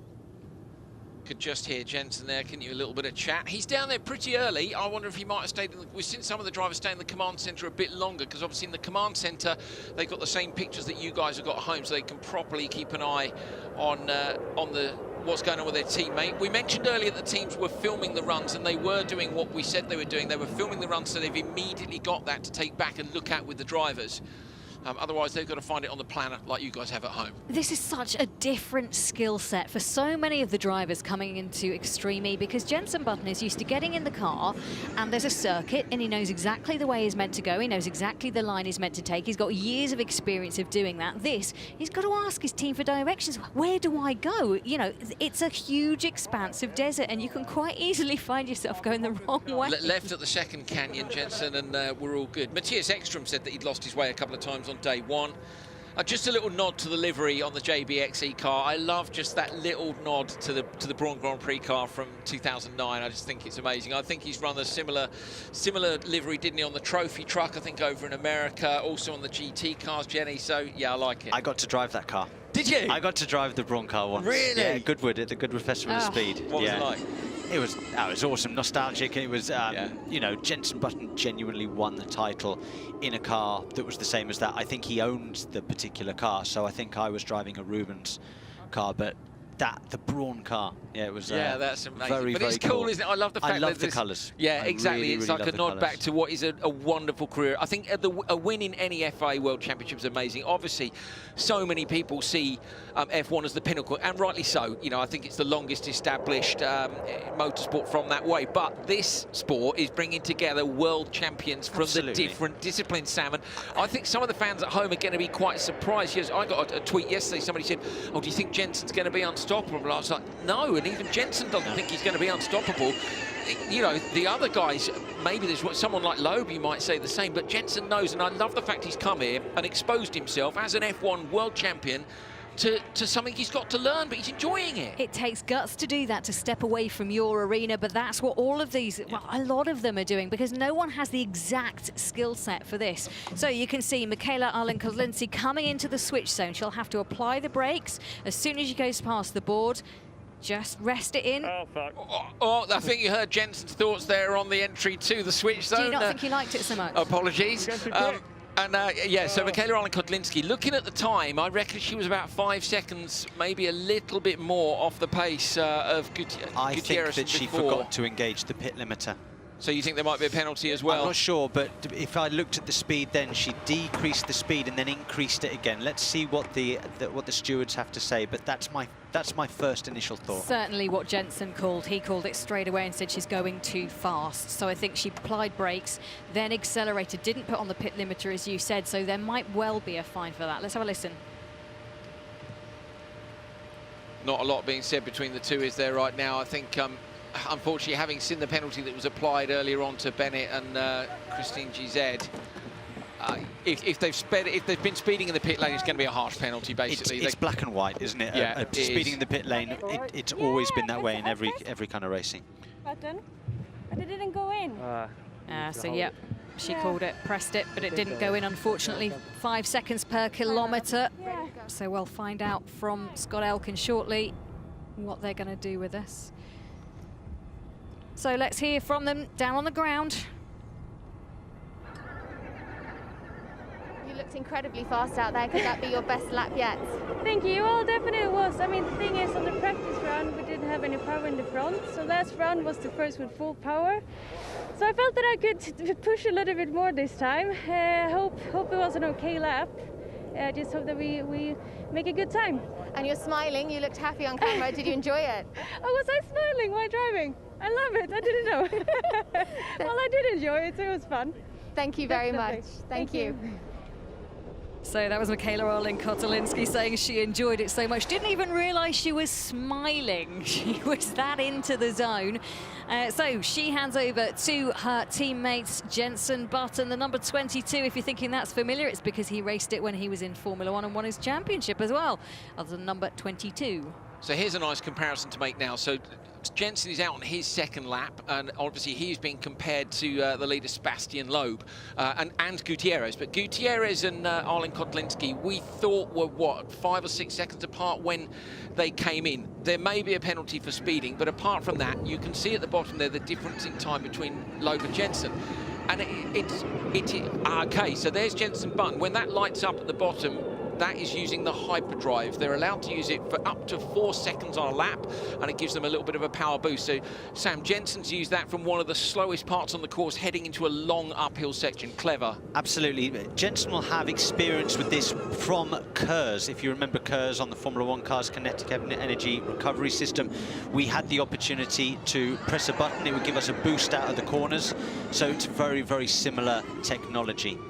Could just hear Jenson there, can you, a little bit of chat. He's down there pretty early. I wonder if he might have stayed in the, we've seen some of the drivers stay in the command centre a bit longer, because obviously in the command centre they've got the same pictures that you guys have got at home, so they can properly keep an eye on what's going on with their teammate. We mentioned earlier that teams were filming the runs, and they were doing what we said they were doing. They were filming the runs, so they've immediately got that to take back and look at with the drivers. Otherwise, they've got to find it on the planner like you guys have at home. This is such a different skill set for so many of the drivers coming into Extreme E, because Jenson Button is used to getting in the car and there's a circuit and he knows exactly the way he's meant to go. He knows exactly the line he's meant to take. He's got years of experience of doing that. He's got to ask his team for directions. Where do I go? You know, it's a huge expanse of desert and you can quite easily find yourself going the wrong way. Left at the second canyon, Jenson, and we're all good. Matthias Ekstrom said that he'd lost his way a couple of times on day one. Just a little nod to the livery on the JBXE car. I love just that little nod to the Braun Grand Prix car from 2009. I just think it's amazing. I think he's run a similar livery, didn't he, on the trophy truck, I think over in America, also on the GT cars, Jenny. So yeah, I like it. I got to drive that car. Did you? I got to drive the Braun car once. Really? Yeah, Goodwood, at the Goodwood Festival of Speed. What was it like? It was awesome, nostalgic. It was, you know, Jenson Button genuinely won the title in a car that was the same as that. I think he owned the particular car, so I think I was driving a Rubens car, but the Brawn car, yeah, it was that's amazing. very, but very it's cool, isn't it? I love the fact I love that the colours. Yeah, exactly. Really, it's really like a love the nod colours. back to what is a wonderful career. I think a win in any FIA World Championship is amazing. Obviously, so many people see F1 as the pinnacle, and rightly so. You know, I think it's the longest established motorsport from that way. But this sport is bringing together world champions from the different disciplines, Sam. And I think some of the fans at home are going to be quite surprised. Yes, I got a tweet yesterday. Somebody said, "Oh, do you think Jenson's going to be unstoppable?" And I was like, no, and even Jenson doesn't think he's going to be unstoppable. You know, the other guys, maybe there's someone like Loeb, you might say the same, but Jenson knows, and I love the fact he's come here and exposed himself as an F1 world champion to something he's got to learn, but he's enjoying it. It takes guts to do that, to step away from your arena, but that's what all of these, well, a lot of them are doing, because no one has the exact skill set for this. So you can see Michaela Arlen-Kozlinski coming into the switch zone. She'll have to apply the brakes as soon as she goes past the board. Just rest it in. Oh, fuck. Oh, I think you heard Jenson's thoughts there on the entry to the switch zone. Do you not think you liked it so much? Apologies. Yeah, so Michaela Arlen-Kozlinski, looking at the time, I reckon she was about 5 seconds, maybe a little bit more off the pace of Gutierrez. I think that she forgot to engage the pit limiter. So you think there might be a penalty as well? I'm not sure, but if I looked at the speed then, she decreased the speed and then increased it again. Let's see what the stewards have to say, but that's my first initial thought. Certainly what Jenson called. He called it straight away and said she's going too fast. So I think she applied brakes, then accelerated, didn't put on the pit limiter, as you said, so there might well be a fine for that. Let's have a listen. Not a lot being said between the two, is there, right now? I think, unfortunately, having seen the penalty that was applied earlier on to Bennett and Christine GZ, if they've been speeding in the pit lane, it's going to be a harsh penalty. Basically, it's black and white, isn't it? Yeah, speeding in the pit lane, it's always been that way in every kind of racing. Button, but it didn't go in. So yeah, she called it, pressed it, but it didn't go in, unfortunately. 5 seconds per kilometre. So we'll find out from Scott Elkin shortly what they're going to do with this. So let's hear from them down on the ground. You looked incredibly fast out there. Could that be your best lap yet? Thank you. Well, definitely it was. I mean, the thing is, on the practice round, we didn't have any power in the front. So last round was the first with full power. So I felt that I could push a little bit more this time. Hope it was an okay lap. Just hope that we make a good time. And you're smiling. You looked happy on camera. Did you enjoy it? Oh, was I smiling while driving? I love it. I didn't know. Well, I did enjoy it. So it was fun. Thank you very much. Thank you. So that was Michaela Arlen-Kozlinski saying she enjoyed it so much. Didn't even realise she was smiling. She was that into the zone. So she hands over to her teammates, Jenson Button, the number 22. If you're thinking that's familiar, it's because he raced it when he was in Formula 1 and won his championship as well, other than number 22. So here's a nice comparison to make now. So Jenson is out on his second lap, and obviously he's being compared to the leader Sebastian Loeb and Gutierrez. But Gutierrez and Arlen-Kozlinski, we thought were, what, 5 or 6 seconds apart when they came in. There may be a penalty for speeding, but apart from that, you can see at the bottom there the difference in time between Loeb and Jenson. And okay, so there's Jenson Button. When that lights up at the bottom, that is using the hyperdrive. They're allowed to use it for up to 4 seconds on a lap, and it gives them a little bit of a power boost. So Sam, Jenson's used that from one of the slowest parts on the course, heading into a long uphill section. Clever. Absolutely. Jenson will have experience with this from KERS. If you remember KERS on the Formula 1 cars, Kinetic Energy Recovery System, we had the opportunity to press a button. It would give us a boost out of the corners. So it's very, very similar technology.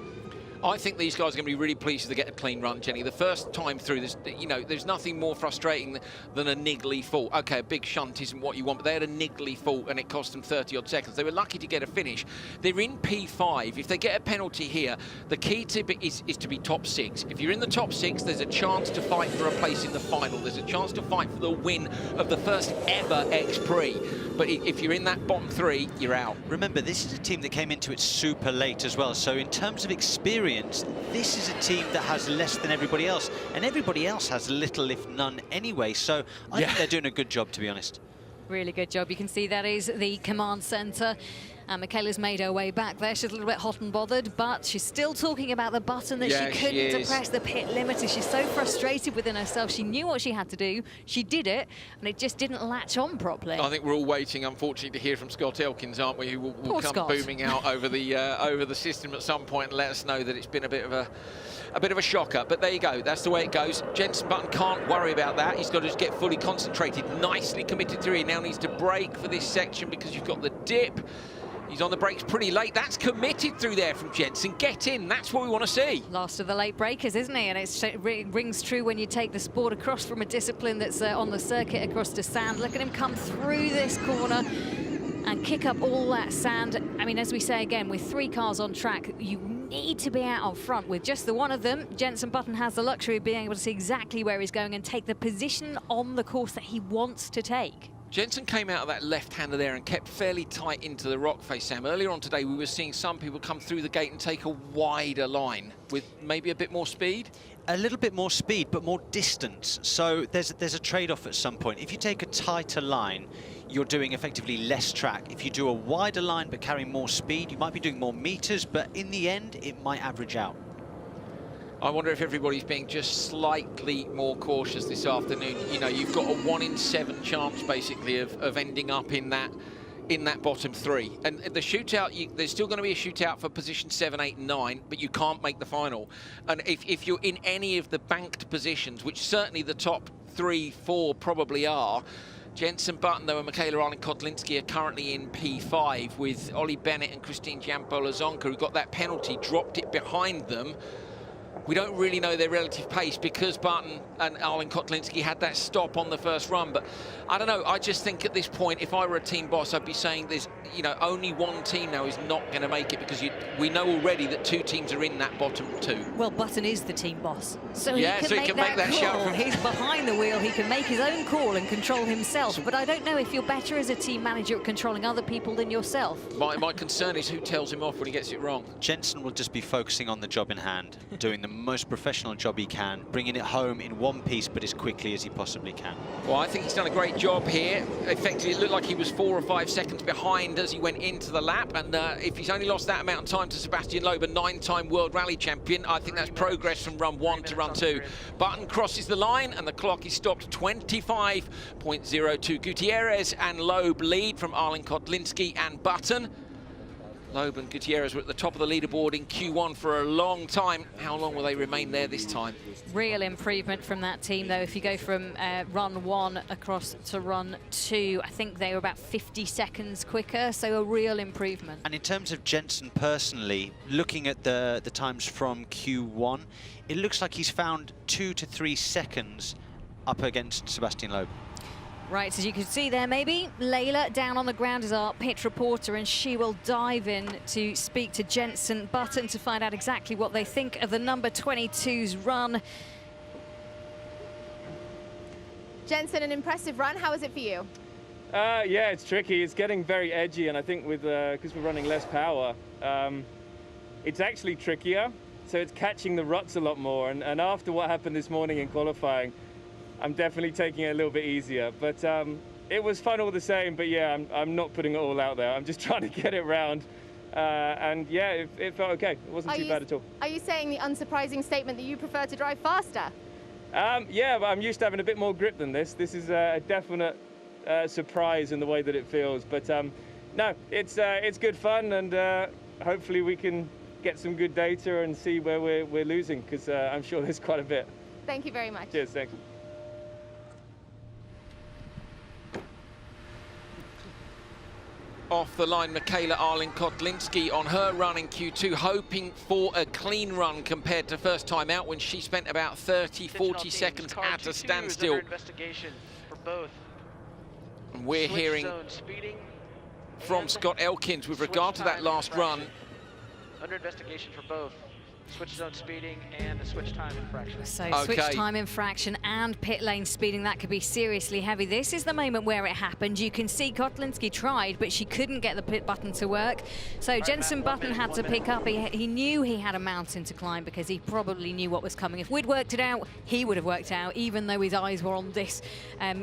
I think these guys are going to be really pleased to get a clean run, Jenny. The first time through, there's nothing more frustrating than a niggly fault. Okay, a big shunt isn't what you want, but they had a niggly fault and it cost them 30-odd seconds. They were lucky to get a finish. They're in P5. If they get a penalty here, the key is to be top 6. If you're in the top 6, there's a chance to fight for a place in the final. There's a chance to fight for the win of the first ever X Prix. But if you're in that bottom 3, you're out. Remember, this is a team that came into it super late as well. So in terms of experience, this is a team that has less than everybody else, and everybody else has little, if none, anyway. So I think they're doing a good job, to be honest. Really good job. You can see that is the command centre. And Michaela's made her way back there. She's a little bit hot and bothered, but she's still talking about the button that she couldn't depress, the pit limiter. She's so frustrated within herself. She knew what she had to do. She did it, and it just didn't latch on properly. I think we're all waiting, unfortunately, to hear from Scott Elkins, aren't we? Who will come booming out over the system at some point and let us know that it's been a bit of a shocker. But there you go. That's the way it goes. Jenson Button can't worry about that. He's got to just get fully concentrated. Nicely committed through. He now needs to brake for this section because you've got the dip. He's on the brakes pretty late. That's committed through there from Jenson. Get in. That's what we want to see. Last of the late breakers, isn't he? And it rings true when you take the sport across from a discipline that's on the circuit across to sand. Look at him come through this corner and kick up all that sand. I mean, as we say again, with 3 cars on track, you need to be out on front. With just the one of them, Jenson Button has the luxury of being able to see exactly where he's going and take the position on the course that he wants to take. Jenson came out of that left-hander there and kept fairly tight into the rock face, Sam. Earlier on today, we were seeing some people come through the gate and take a wider line with maybe a bit more speed. A little bit more speed, but more distance. So there's a trade-off at some point. If you take a tighter line, you're doing effectively less track. If you do a wider line but carry more speed, you might be doing more meters, but in the end, it might average out. I wonder if everybody's being just slightly more cautious this afternoon. You know, you've got a 1 in 7 chance, basically, of ending up in that bottom 3. And the shootout, there's still going to be a shootout for position 7, 8, and 9, but you can't make the final. And if you're in any of the banked positions, which certainly the top 3, 4 probably are, Jenson Button, though, and Michaela Arlen-Kotlinski are currently in P5 with Ollie Bennett and Christine Giampolo-Zonka, who got that penalty, dropped it behind them. We don't really know their relative pace because Button and Arlen-Kotlinski had that stop on the first run. But I don't know, I just think at this point, if I were a team boss, I'd be saying there's, you know, only one team now is not going to make it because we know already that 2 teams are in that bottom 2. Well, Button is the team boss. So yeah, he can make that call. He's behind the wheel. He can make his own call and control himself. But I don't know if you're better as a team manager at controlling other people than yourself. My concern is who tells him off when he gets it wrong. Jenson will just be focusing on the job in hand, doing the most professional job he can, bringing it home in one piece but as quickly as he possibly can. Well, I think he's done a great job here. Effectively, it looked like he was 4 or 5 seconds behind as he went into the lap, and if he's only lost that amount of time to Sebastian Loeb, a 9-time World Rally Champion, I think that's progress from run 1 to run 2. Button crosses the line and the clock is stopped 25.02. Gutierrez and Loeb lead from Arlen-Kotlinski and Button. Loeb and Gutierrez were at the top of the leaderboard in Q1 for a long time. How long will they remain there this time? Real improvement from that team, though. If you go from run 1 across to run 2, I think they were about 50 seconds quicker, so a real improvement. And in terms of Jenson personally, looking at the times from Q1, it looks like he's found 2 to 3 seconds up against Sebastian Loeb. Right, as you can see there, maybe Layla down on the ground is our pit reporter, and she will dive in to speak to Jenson Button to find out exactly what they think of the number 22's run. Jenson, an impressive run. How was it for you? Yeah, it's tricky. It's getting very edgy, and I think with because we're running less power, it's actually trickier. So it's catching the ruts a lot more. And after what happened this morning in qualifying, I'm definitely taking it a little bit easier, but it was fun all the same. But yeah, I'm not putting it all out there. I'm just trying to get it round, and yeah, it felt okay. It wasn't too bad at all. Are you saying the unsurprising statement that you prefer to drive faster? Yeah, but I'm used to having a bit more grip than this. This is a definite surprise in the way that it feels. But no, it's good fun, and hopefully we can get some good data and see where we're losing, because I'm sure there's quite a bit. Thank you very much. Cheers, thanks. Off the line, Michaela Arlen-Kotlinski on her run in Q2, hoping for a clean run compared to first time out when she spent about 30-40 seconds at a standstill. For both. And we're hearing from Scott Elkins with regard to that last run. Under investigation for both. switch zone speeding, and the switch time infraction. So switch time infraction and pit lane speeding, that could be seriously heavy. This is the moment where it happened. You can see Kotlinski tried, but she couldn't get the pit button to work. So Jensen Button had to pick up. He knew he had a mountain to climb because he probably knew what was coming. If we'd worked it out, he would have worked out, even though his eyes were on this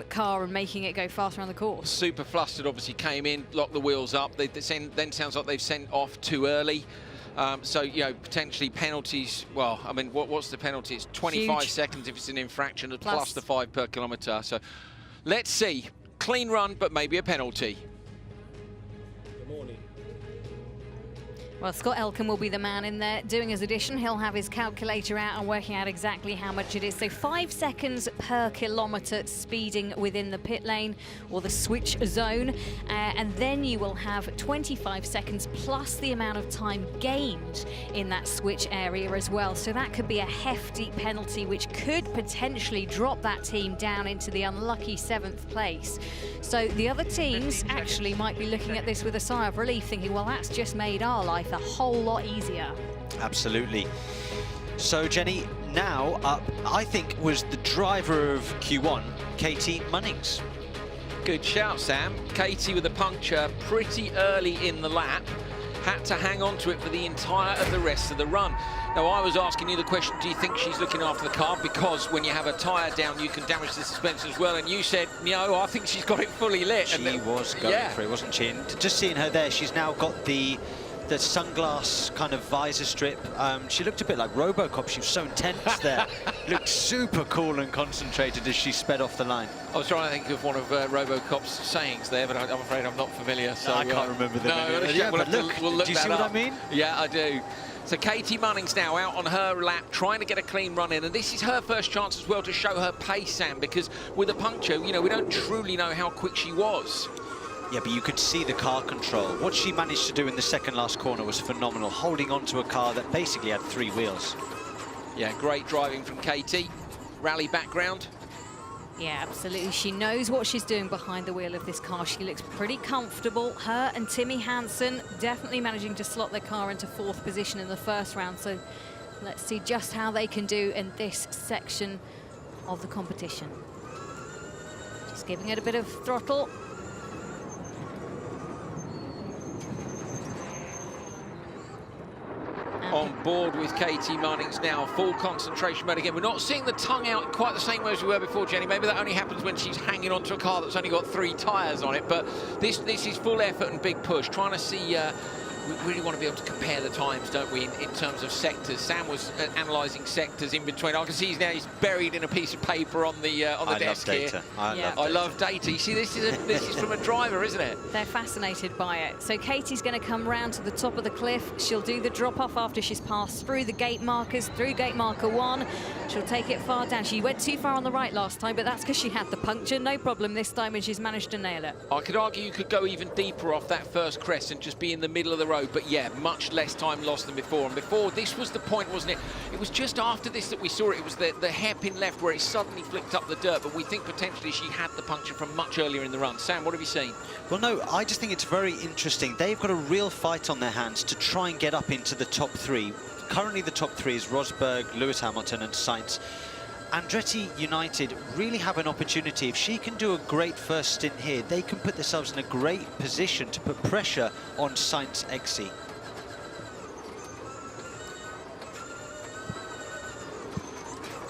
car and making it go fast around the course. Super flustered, obviously came in, locked the wheels up. Then sounds like they've sent off too early. So, you know, potentially penalties. Well, I mean, what's the penalty? It's 25 seconds if it's an infraction, plus the 5 per kilometre. So let's see. Clean run, but maybe a penalty. Good morning. Well, Scott Elkin will be the man in there doing his addition. He'll have his calculator out and working out exactly how much it is. So 5 seconds per kilometre speeding within the pit lane or the switch zone. And then you will have 25 seconds plus the amount of time gained in that switch area as well. So that could be a hefty penalty, which could potentially drop that team down into the unlucky 7th place. So the other teams actually might be looking at this with a sigh of relief, thinking, well, that's just made our life a whole lot easier. Absolutely. So Jenny, now up, I think, was the driver of Q1, Katie Munnings. Good shout, Sam. Katie with a puncture pretty early in the lap. Had to hang on to it for the entire of the rest of the run. Now, I was asking you the question, do you think she's looking after the car? Because when you have a tyre down, you can damage the suspension as well. And you said, no, I think she's got it fully lit. She was going for it, wasn't she? And just seeing her there, she's now got the sunglass kind of visor strip. She looked a bit like RoboCop. She was so intense there. Looked super cool and concentrated as she sped off the line. I was trying to think of one of RoboCop's sayings there, but I'm afraid I'm not familiar. So I can't remember the name. Yeah, but we'll look do you see what I mean? Yeah, I do. So Katie Munnings now out on her lap, trying to get a clean run in, and this is her first chance as well to show her pace, Sam, because with a puncture, you know, we don't truly know how quick she was. Yeah, but you could see the car control. What she managed to do in the second last corner was phenomenal, holding onto a car that basically had 3 wheels. Yeah, great driving from Katie. Rally background. Yeah, absolutely. She knows what she's doing behind the wheel of this car. She looks pretty comfortable. Her and Timmy Hansen definitely managing to slot their car into 4th position in the first round. So let's see just how they can do in this section of the competition. Just giving it a bit of throttle. On board with Katie Munnings now, full concentration mode again. We're not seeing the tongue out quite the same way as we were before, Jenny. Maybe that only happens when she's hanging onto a car that's only got 3 tyres on it, but this is full effort and big push. Trying to see, we really want to be able to compare the times, don't we, in terms of sectors. Sam was analysing sectors in between. I can see he's buried in a piece of paper on the desk here. I love data. You see, this is from a driver, isn't it? They're fascinated by it. So Katie's going to come round to the top of the cliff. She'll do the drop-off after she's passed through the gate markers, through gate marker 1. She'll take it far down. She went too far on the right last time, but that's because she had the puncture. No problem this time, and she's managed to nail it. I could argue you could go even deeper off that first crest and just be in the middle of the road, but yeah, much less time lost than before. And before, this was the point, wasn't it? It was just after this that we saw it. It was the hairpin left where it suddenly flicked up the dirt, but we think potentially she had the puncture from much earlier in the run. Sam, what have you seen? Well, no, I just think it's very interesting. They've got a real fight on their hands to try and get up into the top 3. Currently, the top 3 is Rosberg, Lewis Hamilton and Sainz. Andretti United really have an opportunity. If she can do a great first stint here, they can put themselves in a great position to put pressure on Sainz XC.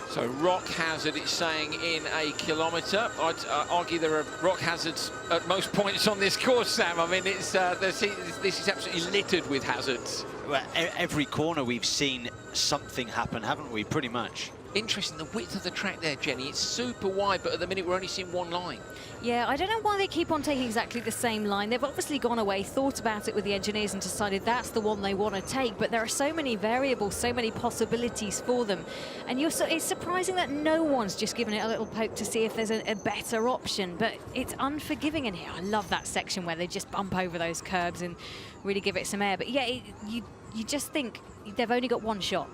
So rock hazard, it's saying in a kilometre. I'd argue there are rock hazards at most points on this course, Sam. I mean, it's this is absolutely littered with hazards. Well, every corner we've seen something happen, haven't we, pretty much? Interesting, the width of the track there, Jenny. It's super wide, but at the minute we're only seeing one line. Yeah, I don't know why they keep on taking exactly the same line. They've obviously gone away, thought about it with the engineers and decided that's the one they want to take, but there are so many variables, so many possibilities for them. And it's surprising that no one's just given it a little poke to see if there's a better option, but it's unforgiving in here. I love that section where they just bump over those curbs and really give it some air. But yeah, you just think they've only got one shot.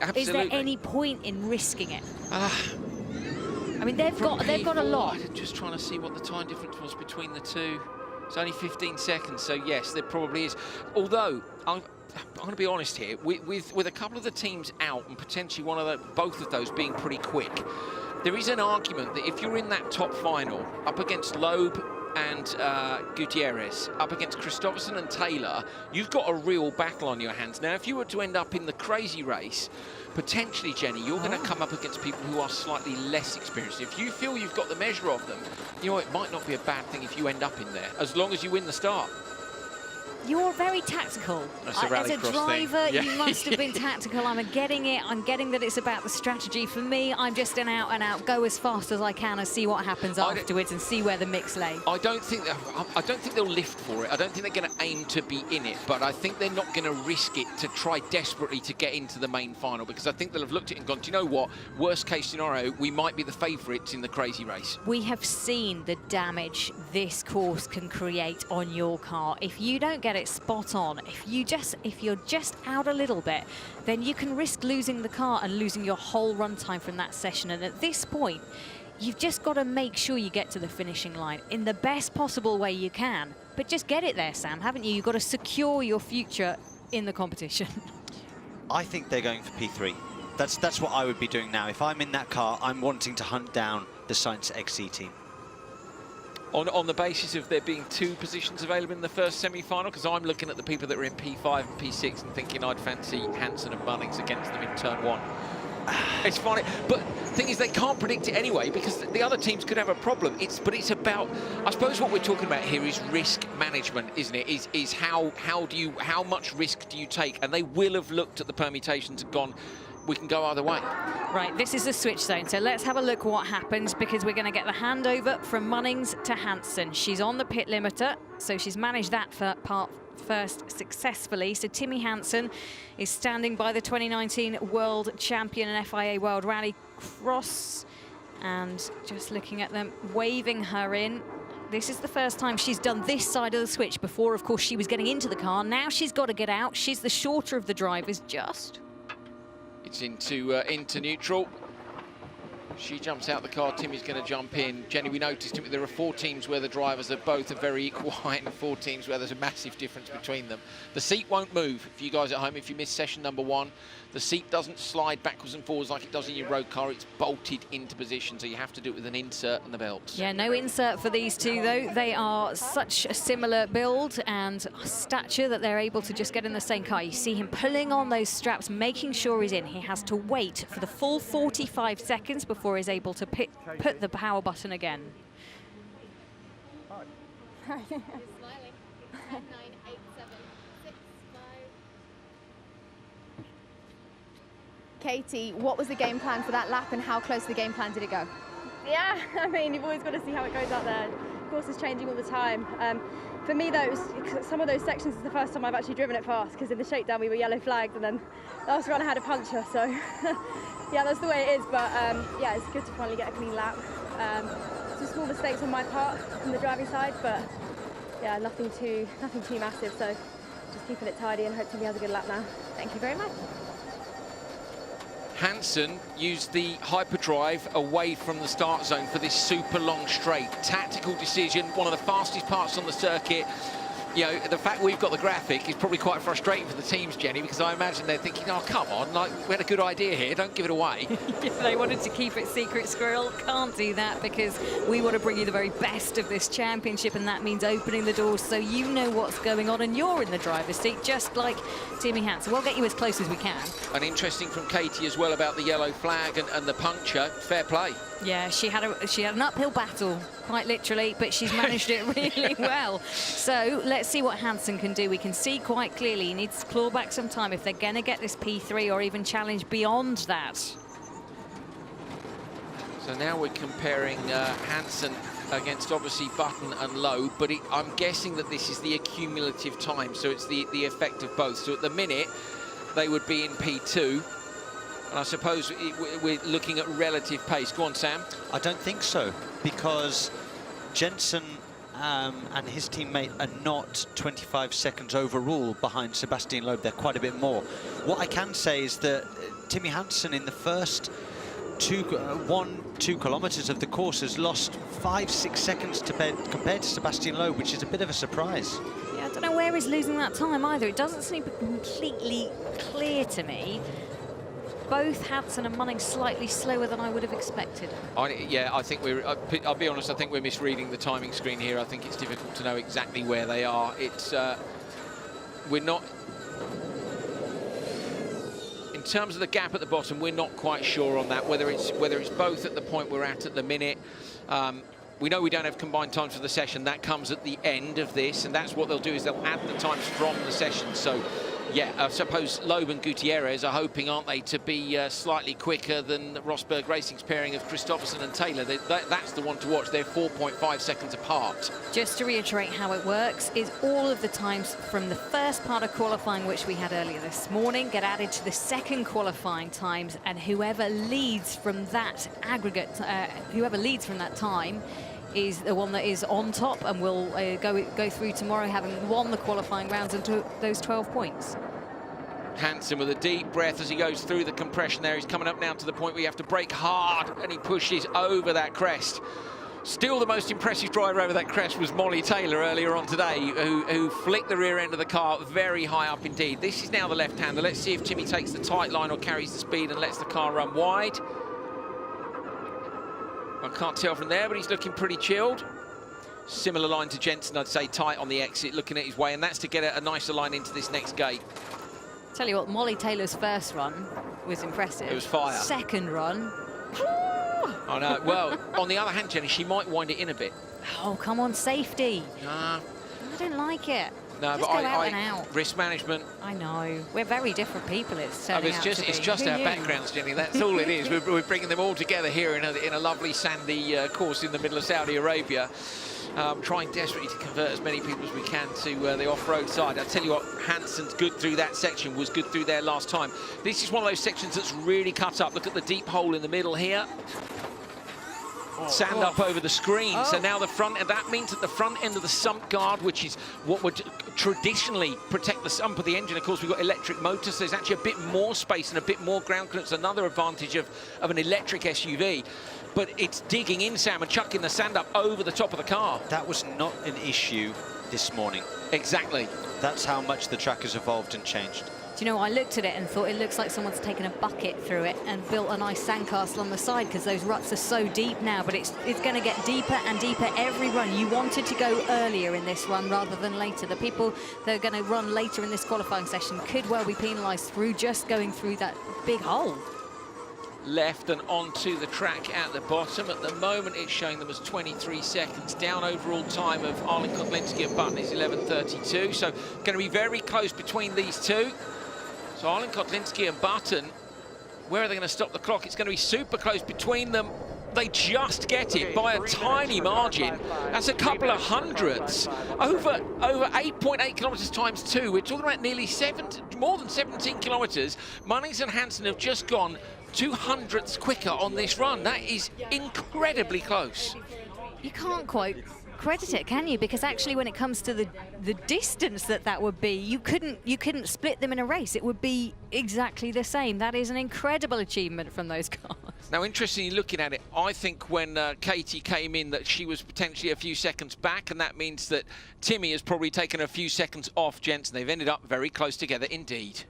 Absolutely. Is there any point in risking it? I mean, they've got a lot. I'm just trying to see what the time difference was between the two. It's only 15 seconds, so yes, there probably is. Although, going to be honest here, with a couple of the teams out and potentially both of those being pretty quick, there is an argument that if you're in that top final, up against Loeb and Gutierrez, up against Christopherson and Taylor, you've got a real battle on your hands. Now, if you were to end up in the crazy race, potentially, Jenny, you're going to come up against people who are slightly less experienced. If you feel you've got the measure of them, you know, it might not be a bad thing if you end up in there, as long as you win the start. You're very tactical. That's a As a driver, thing. Yeah. you must have been tactical. I'm getting it. I'm getting that it's about the strategy. For me, I'm just an out-and-out, go as fast as I can and see what happens afterwards and see where the mix lay. I don't think they'll lift for it. I don't think they're going to aim to be in it, but I think they're not going to risk it to try desperately to get into the main final, because I think they'll have looked at it and gone, do you know what? Worst case scenario, we might be the favourites in the crazy race. We have seen the damage this course can create on your car. If you don't get it spot on, if you're just out a little bit, then you can risk losing the car and losing your whole run time from that session. And at this point, you've just got to make sure you get to the finishing line in the best possible way you can. But just get it there, Sam, haven't you? You've got to secure your future in the competition. I think they're going for P3. That's what I would be doing now. If I'm in that car, I'm wanting to hunt down the Science XC team. On the basis of there being 2 positions available in the first semi-final, because I'm looking at the people that are in P5 and P6 and thinking I'd fancy Hansen and Bunnings against them in turn 1. It's funny, but the thing is they can't predict it anyway, because the other teams could have a problem. But it's about, I suppose what we're talking about here is risk management, isn't it? Is how much risk do you take? And they will have looked at the permutations and gone, we can go either way. Right, this is the switch zone, so let's have a look what happens, because we're going to get the handover from Munnings to Hansen. She's on the pit limiter, so she's managed that part first successfully. So Timmy Hansen is standing by the 2019 world champion and FIA World Rally Cross, and just looking at them, waving her in. This is the first time she's done this side of the switch. Before, of course, she was getting into the car. Now she's got to get out. She's the shorter of the drivers, just. It's into neutral. She jumps out the car, Timmy's going to jump in. Jenny, we noticed there are 4 teams where the drivers are both very equal height and 4 teams where there's a massive difference between them. The seat won't move. For you guys at home, if you missed session number 1, the seat doesn't slide backwards and forwards like it does in your road car. It's bolted into position, so you have to do it with an insert and the belts. Yeah, no insert for these two, though. They are such a similar build and stature that they're able to just get in the same car. You see him pulling on those straps, making sure he's in. He has to wait for the full 45 seconds before he's able to put the power button again. Smiling. 10, 9, 8, 7, 6, 5. Katie, what was the game plan for that lap and how close to the game plan did it go? Yeah, I mean, you've always got to see how it goes out there. Of course, it's changing all the time. For me, though, some of those sections is the first time I've actually driven it fast, because in the shakedown we were yellow flagged, and then last run I had a puncture, so yeah, that's the way it is. But yeah, it's good to finally get a clean lap. Some small mistakes on my part from the driving side, but yeah, nothing too massive. So just keeping it tidy and hopefully he has a good lap now. Thank you very much. Hansen used the hyperdrive away from the start zone for this super long straight. Tactical decision, one of the fastest parts on the circuit. You know, the fact we've got the graphic is probably quite frustrating for the teams, Jenny, because I imagine they're thinking, oh, come on, like, we had a good idea here, don't give it away. Yeah, they wanted to keep it secret, Squirrel. Can't do that, because we want to bring you the very best of this championship, and that means opening the doors so you know what's going on and you're in the driver's seat, just like Timmy Hansen. We'll get you as close as we can. And interesting from Katie as well about the yellow flag and the puncture. Fair play. Yeah, she had an uphill battle, quite literally, but she's managed it really well. So let's see what Hansen can do. We can see quite clearly he needs to claw back some time if they're going to get this P3 or even challenge beyond that. So now we're comparing Hansen against obviously Button and Lowe, but I'm guessing that this is the accumulative time, so it's the effect of both. So at the minute, they would be in P2. And I suppose we're looking at relative pace. Go on, Sam. I don't think so, because Jensen and his teammate are not 25 seconds overall behind Sebastian Loeb. They're quite a bit more. What I can say is that Timmy Hansen in the first 2 kilometres of the course has lost 5-6 seconds compared to Sebastian Loeb, which is a bit of a surprise. Yeah, I don't know where he's losing that time either. It doesn't seem completely clear to me. Both Hansen and Munning slightly slower than I would have expected. Yeah, I think I'll be honest, I think we're misreading the timing screen here. I think it's difficult to know exactly where they are. It's, we're not... In terms of the gap at the bottom, we're not quite sure on that, whether it's both at the point we're at the minute. We know we don't have combined times for the session. That comes at the end of this, and that's what they'll do, is they'll add the times from the session. So, yeah, I suppose Loeb and Gutierrez are hoping, aren't they, to be slightly quicker than Rosberg Racing's pairing of Christopherson and Taylor. That's the one to watch. They're 4.5 seconds apart. Just to reiterate how it works, is all of the times from the first part of qualifying, which we had earlier this morning, get added to the second qualifying times, and whoever leads from that aggregate, whoever leads from that time, is the one that is on top and will go through tomorrow having won the qualifying rounds and took those 12 points. Hansen with a deep breath as he goes through the compression there. He's coming up now to the point where you have to brake hard, and he pushes over that crest. Still the most impressive driver over that crest was Molly Taylor earlier on today, who flicked the rear end of the car very high up indeed. This is now the left-hander. Let's see if Timmy takes the tight line or carries the speed and lets the car run wide. I can't tell from there, but he's looking pretty chilled. Similar line to Jensen, I'd say, tight on the exit, looking at his way, and that's to get a nicer line into this next gate. Tell you what, Molly Taylor's first run was impressive. It was fire. Second run. I know. Well, on the other hand, Jenny, she might wind it in a bit. Oh, come on, safety. Nah. I don't like it. No, just but go out and out. Risk management. I know. We're very different people. It's just our backgrounds, Jenny. That's all it is. We're bringing them all together here in a lovely sandy course in the middle of Saudi Arabia. Trying desperately to convert as many people as we can to the off-road side. I'll tell you what, Hansen's good through that section, was good through there last time. This is one of those sections that's really cut up. Look at the deep hole in the middle here. Sand up over the screen. So now the front, and that means that the front end of the sump guard, which is what would traditionally protect the sump of the engine, of course, we've got electric motors, so there's actually a bit more space and a bit more ground clearance. Another advantage of an electric SUV. But it's digging in, Sam, and chucking the sand up over the top of the car. That was not an issue this morning. Exactly. That's how much the track has evolved and changed. Do you know, I looked at it and thought it looks like someone's taken a bucket through it and built a nice sandcastle on the side, because those ruts are so deep now, but it's going to get deeper and deeper every run. You wanted to go earlier in this run rather than later. The people that are going to run later in this qualifying session could well be penalised through just going through that big hole. Left and onto the track at the bottom. At the moment, it's showing them as 23 seconds down. Overall time of Arlen Kotlinski and Button is 11:32. So going to be very close between these two. So Arlen Kotlinski and Button, where are they going to stop the clock? It's going to be super close between them. They just get it by a tiny margin. That's a couple of hundredths. Over 8.8 kilometres times 2. We're talking about nearly more than 17 kilometres. Munnings and Hansen have just gone 2 hundredths quicker on this run. That is incredibly close. You can't quite credit it, can you? Because actually, when it comes to the distance that would be, you couldn't split them in a race. It would be exactly the same. That is an incredible achievement from those cars. Now, interestingly, looking at it, I think when Katie came in that she was potentially a few seconds back, and that means that Timmy has probably taken a few seconds off Jensen. They've ended up very close together indeed.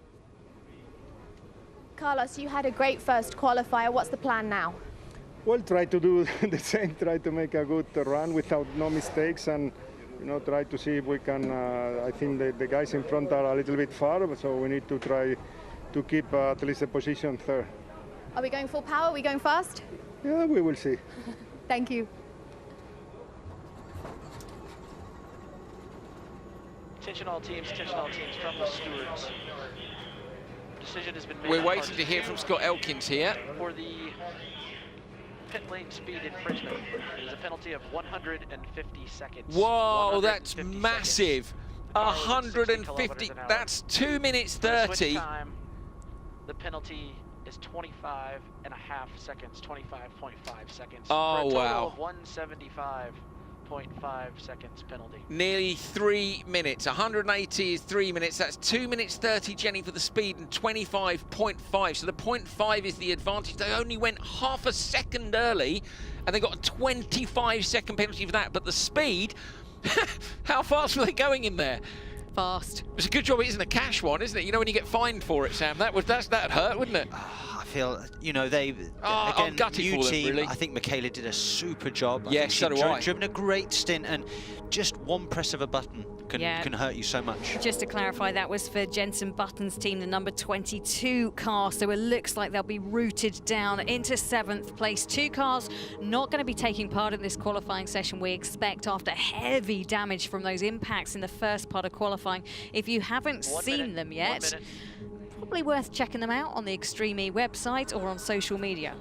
Carlos, you had a great first qualifier. What's the plan now? Well, try to do the same, try to make a good run without no mistakes, and try to see if we can. I think the guys in front are a little bit far, so we need to try to keep at least a position third. Are we going full power? Are we going fast? Yeah, we will see. Thank you. Attention all teams from the stewards. Decision has been made. We're waiting to hear from Scott Elkins here. For the pit lane speed infringement, it is a penalty of 150 seconds. Whoa, that's massive. 150, that's 2 minutes 30. Time, the penalty is 25.5 seconds, 25.5 seconds. Oh, for a total wow. of 175 0.5 seconds penalty. Nearly 3 minutes. 180 is 3 minutes. That's 2 minutes 30, Jenny, for the speed, and 25.5. So the 0.5 is the advantage. They only went half a second early, and they got a 25-second penalty for that. But the speed, how fast were they going in there? Fast. It's a good job it isn't a cash one, isn't it? You know when you get fined for it, Sam. That'd hurt, wouldn't it? I feel, you know, they I'm again, gutted new for them, team. really. I think Michaela did a super job. Yes, so do I. Driven a great stint, and just one press of a button can hurt you so much. Just to clarify, that was for Jensen Button's team, the number 22 car. So it looks like they'll be routed down into 7th place. 2 cars not going to be taking part in this qualifying session, we expect, after heavy damage from those impacts in the first part of qualifying. If you haven't seen them yet, probably worth checking them out on the Extreme E website or on social media.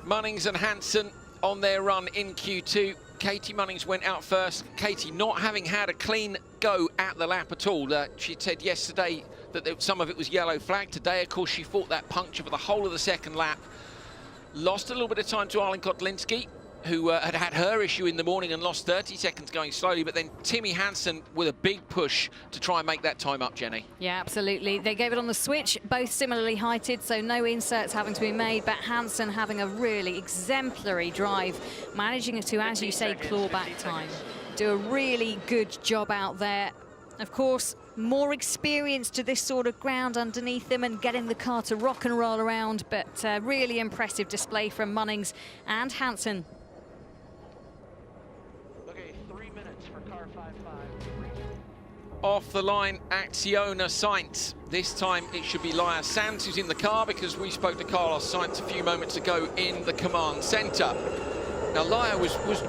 Munnings and Hansen on their run in Q2. Katie Munnings went out first. Katie not having had a clean go at the lap at all. She said yesterday that some of it was yellow flag. Today, of course, she fought that puncture for the whole of the second lap. Lost a little bit of time to Arlen Kotlinski, who had her issue in the morning and lost 30 seconds going slowly, but then Timmy Hansen with a big push to try and make that time up, Jenny. Yeah, absolutely. They gave it on the switch, both similarly heighted, so no inserts having to be made, but Hansen having a really exemplary drive, managing to, as you say, claw back time. Do a really good job out there. Of course, more experience to this sort of ground underneath them and getting the car to rock and roll around, but really impressive display from Munnings and Hansen. Off the line, Acciona Sainz. This time it should be Laia Sanz who's in the car, because we spoke to Carlos Sainz a few moments ago in the command centre. Now Laia was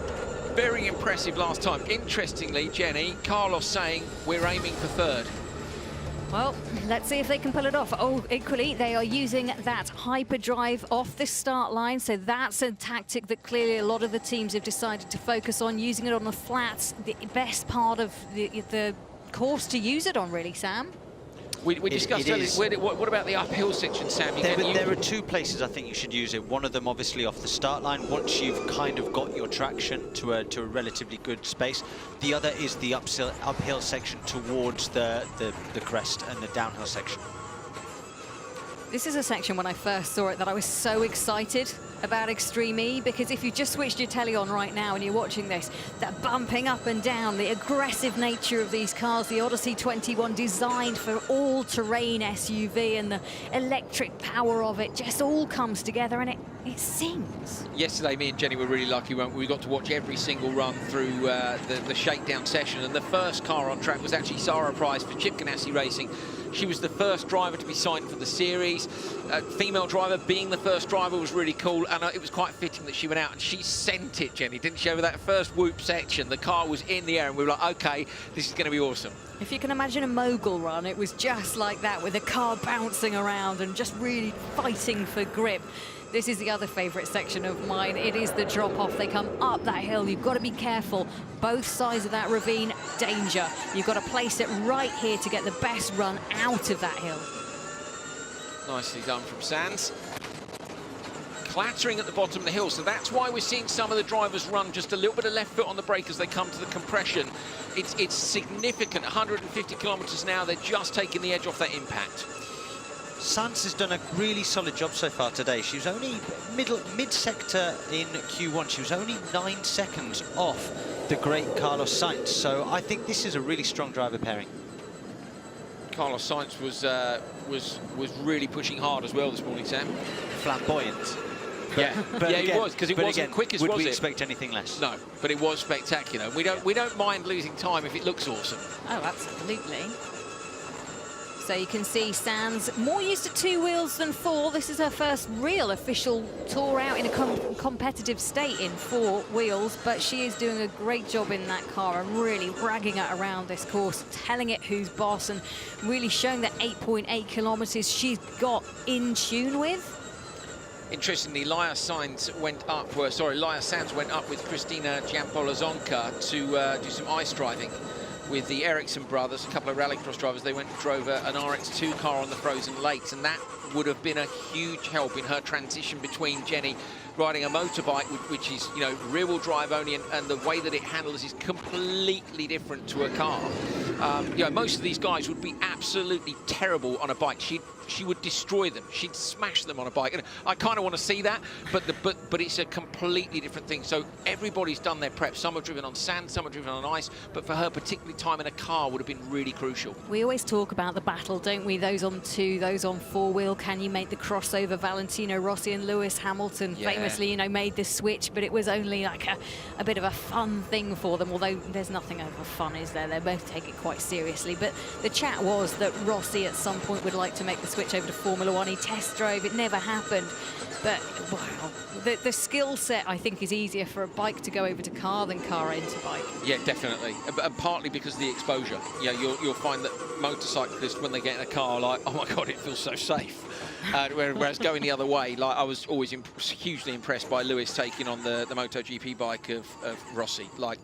very impressive last time. Interestingly, Jenny, Carlos saying we're aiming for 3rd. Well, let's see if they can pull it off. Oh, equally, they are using that hyperdrive off the start line, so that's a tactic that clearly a lot of the teams have decided to focus on, using it on the flats, the best part of the course to use it on, really, Sam. We discussed earlier, what about the uphill section, Sam? There are 2 places I think you should use it. One of them, obviously, off the start line, once you've kind of got your traction to a relatively good space. The other is the uphill section towards the crest and the downhill section. This is a section, when I first saw it, that I was so excited about Extreme E, because if you just switched your telly on right now and you're watching this, that bumping up and down, the aggressive nature of these cars, the Odyssey 21 designed for all-terrain SUV, and the electric power of it just all comes together, and it sings. Yesterday, me and Jenny were really lucky. We got to watch every single run through the shakedown session, and the first car on track was actually Sarah Price for Chip Ganassi Racing. She was the first driver to be signed for the series. Female driver being the first driver was really cool, and it was quite fitting that she went out and she sent it, Jenny, didn't she? Over that first whoop section, the car was in the air, and we were like, okay, this is going to be awesome. If you can imagine a mogul run, it was just like that, with the car bouncing around and just really fighting for grip. This is the other favourite section of mine. It is the drop-off. They come up that hill. You've got to be careful. Both sides of that ravine, danger. You've got to place it right here to get the best run out of that hill. Nicely done from Sands. Clattering at the bottom of the hill, so that's why we're seeing some of the drivers run just a little bit of left foot on the brake as they come to the compression. It's significant, 150 kilometres an hour. They're just taking the edge off that impact. Sanz has done a really solid job so far today. She was only mid-sector in Q1. She was only 9 seconds off the great Carlos Sainz. So I think this is a really strong driver pairing. Carlos Sainz was really pushing hard as well this morning, Sam. Flamboyant. Yeah, he was, because it wasn't quick as was it. Would we expect anything less? No, but it was spectacular. We don't mind losing time if it looks awesome. Oh, absolutely. So you can see Sands more used to 2 wheels than 4. This is her first real official tour out in a competitive state in 4 wheels, but she is doing a great job in that car and really dragging it around this course, telling it who's boss, and really showing that 8.8 kilometres she's got in tune with. Interestingly, Laia Sanz went up with Christina Giampolazonca to do some ice driving with the Ericsson brothers, a couple of rallycross drivers. They went and drove an RX2 car on the frozen lakes, and that would have been a huge help in her transition between Jenny riding a motorbike, which is, you know, rear-wheel drive only, and the way that it handles is completely different to a car. You know, most of these guys would be absolutely terrible on a bike. She would destroy them. She'd smash them on a bike. And I kind of want to see that, but it's a completely different thing. So everybody's done their prep. Some have driven on sand, some have driven on ice, but for her, particularly time in a car would have been really crucial. We always talk about the battle, don't we? Those on two, those on four-wheel. Can you make the crossover? Valentino Rossi and Lewis Hamilton famously, you know, made the switch, but it was only like a bit of a fun thing for them, although there's nothing over fun, is there? They both take it quite seriously. But the chat was that Rossi at some point would like to make the switch over to Formula One. He test drove, it never happened. But wow, the skill set, I think, is easier for a bike to go over to car than car into bike. Yeah, definitely, and partly because of the exposure. Yeah, you'll find that motorcyclists, when they get in a car, like, oh my God, it feels so safe. Whereas going the other way, like, I was always hugely impressed by Lewis taking on the MotoGP bike of Rossi. Like,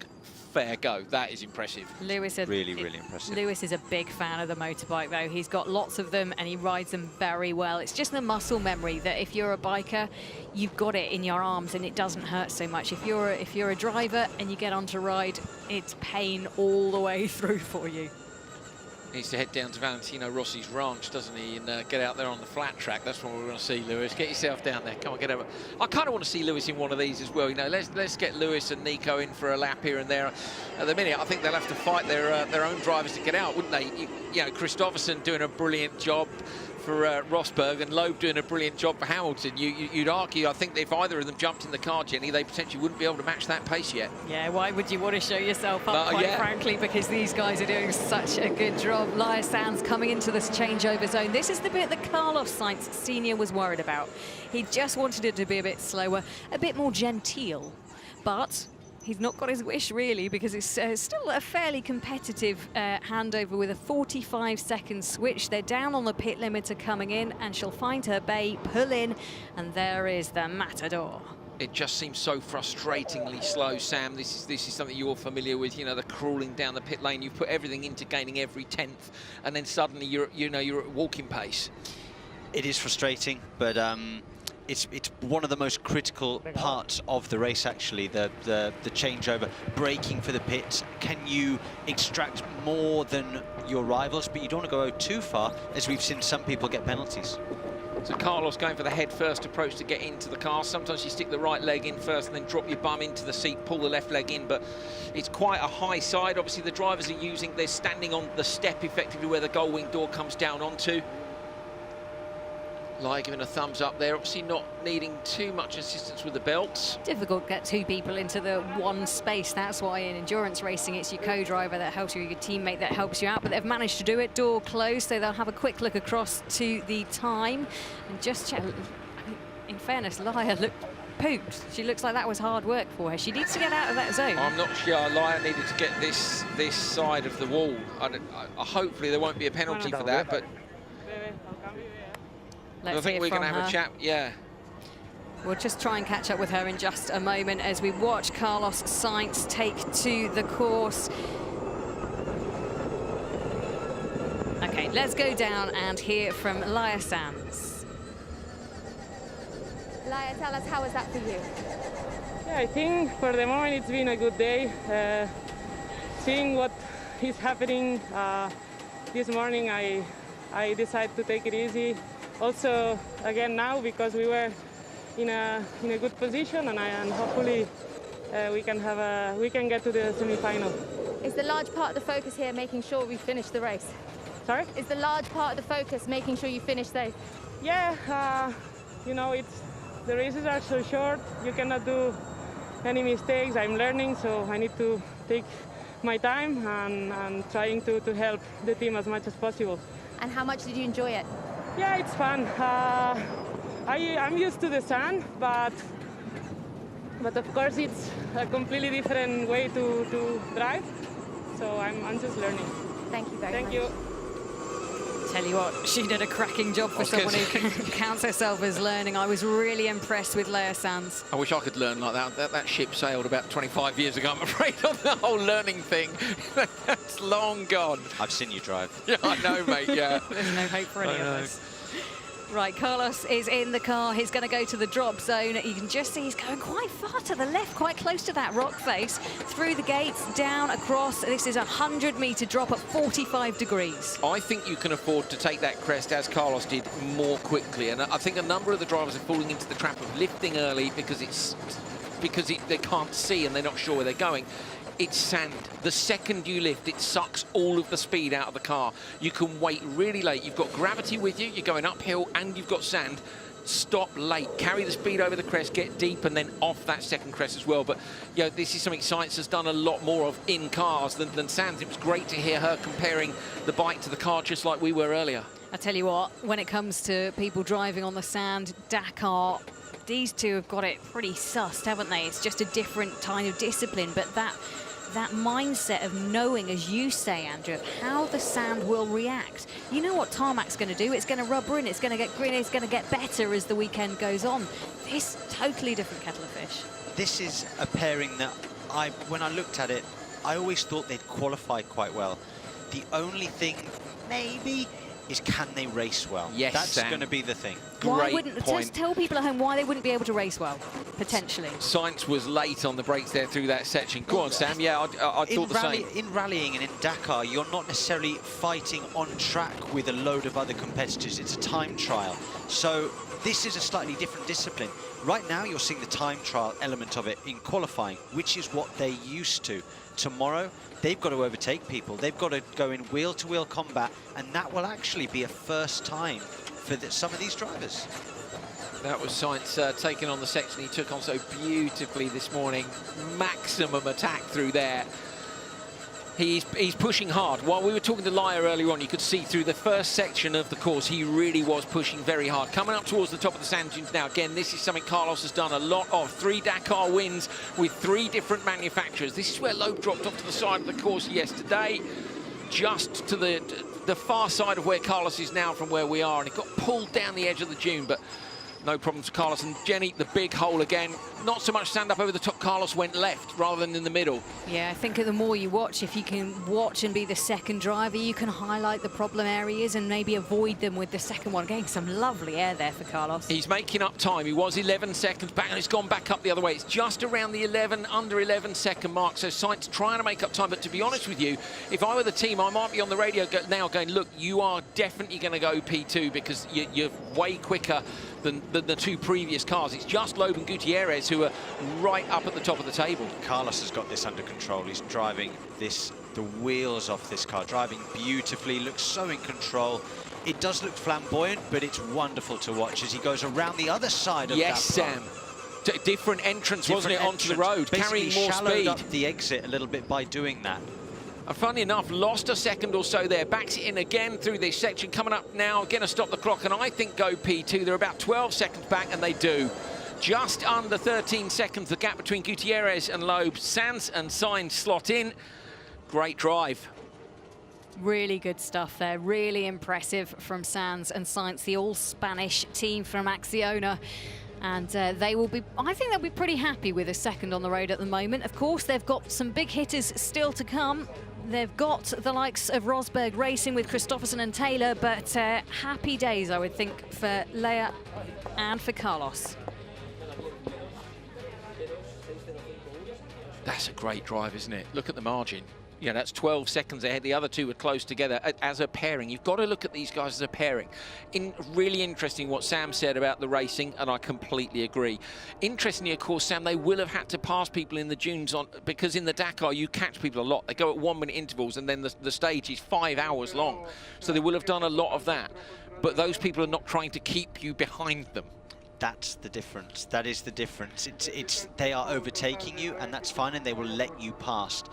fair go. That is impressive. Lewis, really impressive. Lewis is a big fan of the motorbike, though. He's got lots of them and he rides them very well. It's just the muscle memory that if you're a biker, you've got it in your arms and it doesn't hurt so much. If you're a driver and you get on to ride, it's pain all the way through for you. Needs to head down to Valentino Rossi's ranch, doesn't he, and get out there on the flat track. That's what we're going to see, Lewis. Get yourself down there. Come on, get over. I kind of want to see Lewis in one of these as well. You know, let's get Lewis and Nico in for a lap here and there. At the minute, I think they'll have to fight their own drivers to get out, wouldn't they? You know, Kristoffersen doing a brilliant job for Rosberg, and Loeb doing a brilliant job for Hamilton. You'd argue, I think, if either of them jumped in the car, Jenny, they potentially wouldn't be able to match that pace yet. Yeah, why would you want to show yourself up, quite frankly, because these guys are doing such a good job. Laya Sanz coming into this changeover zone. This is the bit that Carlos Sainz Sr. was worried about. He just wanted it to be a bit slower, a bit more genteel, but he's not got his wish, really, because it's still a fairly competitive handover with a 45-second switch. They're down on the pit limiter coming in, and she'll find her bay, pull in, and there is the Matador. It just seems so frustratingly slow, Sam. This is something you're familiar with, you know, the crawling down the pit lane. You've put everything into gaining every 10th, and then suddenly you're at walking pace. It is frustrating, but it's one of the most critical parts of the race, actually, the changeover, braking for the pits. Can you extract more than your rivals, but you don't want to go too far, as we've seen some people get penalties. So Carlos going for the head-first approach to get into the car. Sometimes you stick the right leg in first and then drop your bum into the seat, pull the left leg in, but it's quite a high side. Obviously, the drivers are they're standing on the step, effectively, where the gull-wing door comes down onto. Laya giving a thumbs up there, obviously not needing too much assistance with the belts. Difficult to get two people into the one space. That's why in endurance racing it's your co-driver that helps you, your teammate that helps you out, but they've managed to do it. Door closed, so they'll have a quick look across to the time and just check. I mean, in fairness, Laya looked pooped. She looks like that was hard work for her. She needs to get out of that zone. I'm not sure. Laya needed to get this side of the wall. Hopefully there won't be a penalty for that, but I think we're going to have a chat, yeah. We'll just try and catch up with her in just a moment as we watch Carlos Sainz take to the course. Okay, let's go down and hear from Laya Sanz. Laya, tell us, how was that for you? Yeah, I think for the moment it's been a good day. Seeing what is happening this morning, I decided to take it easy. Also, again now, because we were in a good position, and hopefully we can get to the semi-final. Is the large part of the focus here making sure we finish the race? Sorry? Is the large part of the focus making sure you finish safe? Yeah, you know, the races are so short. You cannot do any mistakes. I'm learning, so I need to take my time and trying to help the team as much as possible. And how much did you enjoy it? Yeah, it's fun. I'm used to the sun, but of course it's a completely different way to drive. So I'm just learning. Thank you very much. Thank you. Tell you what, she did a cracking job for someone who counts herself as learning. I was really impressed with Leia Sands. I wish I could learn like that. That ship sailed about 25 years ago, I'm afraid, on the whole learning thing. That's long gone. I've seen you drive. Yeah, I know, mate, yeah. There's no hope for any of us. Right, Carlos is in the car. He's going to go to the drop zone. You can just see he's going quite far to the left, quite close to that rock face. Through the gates, down, across. This is a 100-metre drop at 45 degrees. I think you can afford to take that crest, as Carlos did, more quickly. And I think a number of the drivers are falling into the trap of lifting early because they can't see and they're not sure where they're going. It's sand. The second you lift, it sucks all of the speed out of the car. You can wait really late. You've got gravity with you, you're going uphill, and you've got sand. Stop late, carry the speed over the crest, get deep, and then off that second crest as well. But, you know, this is something science has done a lot more of in cars than Sands. It was great to hear her comparing the bike to the car, just like we were earlier. I tell you what, when it comes to people driving on the sand, Dakar, these two have got it pretty sussed, haven't they? It's just a different kind of discipline, but that mindset of knowing, as you say, Andrew, how the sand will react. You know what tarmac's going to do. It's going to rubber in, it's going to get greener, it's going to get better as the weekend goes on. This totally different kettle of fish. This is a pairing that when I looked at it, I always thought they'd qualified quite well. The only thing, maybe, is can they race well? Yes, that's Sam. going to be the thing. Why wouldn't, just tell people at home why they wouldn't be able to race well, potentially. Science was late on the brakes there through that section. Go on, Sam. Yeah, I thought the same. In rallying and in Dakar, you're not necessarily fighting on track with a load of other competitors. It's a time trial. So this is a slightly different discipline. Right now, you're seeing the time trial element of it in qualifying, which is what they're used to. Tomorrow, they've got to overtake people. They've got to go in wheel-to-wheel combat, and that will actually be a first time for some of these drivers. That was Science taking on the section he took on so beautifully this morning. Maximum attack through there. He's pushing hard. While we were talking to Leia earlier on, you could see through the first section of the course, he really was pushing very hard. Coming up towards the top of the sand dunes now. Again, this is something Carlos has done a lot of. 3 Dakar wins with 3 different manufacturers. This is where Loeb dropped off to the side of the course yesterday, just to the far side of where Carlos is now from where we are, and it got pulled down the edge of the dune, but no problems for Carlos. And Jenny, the big hole again. Not so much stand up over the top. Carlos went left rather than in the middle. Yeah, I think the more you watch, if you can watch and be the second driver, you can highlight the problem areas and maybe avoid them with the second one. Getting some lovely air there for Carlos. He's making up time. He was 11 seconds back and it's gone back up the other way. It's just around the under 11 second mark. So Sainz trying to make up time. But to be honest with you, if I were the team, I might be on the radio now going, look, you are definitely going to go P2 because you're way quicker than the 2 previous cars. It's just Loeb and Gutierrez who are right up at the top of the table. Carlos has got this under control. He's driving the wheels off this car, driving beautifully, looks so in control. It does look flamboyant, but it's wonderful to watch as he goes around the other side of that Sam. Different entrance, wasn't it, onto the road, carrying more speed. Up the exit a little bit by doing that. And funny enough, lost a second or so there, backs it in again through this section, coming up now, going to stop the clock, and I think go P2. They're about 12 seconds back, and they do. Just under 13 seconds, the gap between Gutierrez and Loeb. Sands and Sainz slot in. Great drive. Really good stuff there. Really impressive from Sands and Sainz, the all-Spanish team from Acciona. And they will be, I think they'll be pretty happy with a second on the road at the moment. Of course, they've got some big hitters still to come. They've got the likes of Rosberg racing with Christopherson and Taylor, but happy days, I would think, for Leia and for Carlos. That's a great drive, isn't it? Look at the margin. Yeah, that's 12 seconds ahead. The other 2 were close together as a pairing. You've got to look at these guys as a pairing. Really interesting what Sam said about the racing, and I completely agree. Interestingly, of course, Sam, they will have had to pass people in the dunes because in the Dakar, you catch people a lot. They go at 1-minute intervals, and then the stage is 5 hours long. So they will have done a lot of that. But those people are not trying to keep you behind them. That's the difference. That is the difference. They are overtaking you, and that's fine, and they will let you past.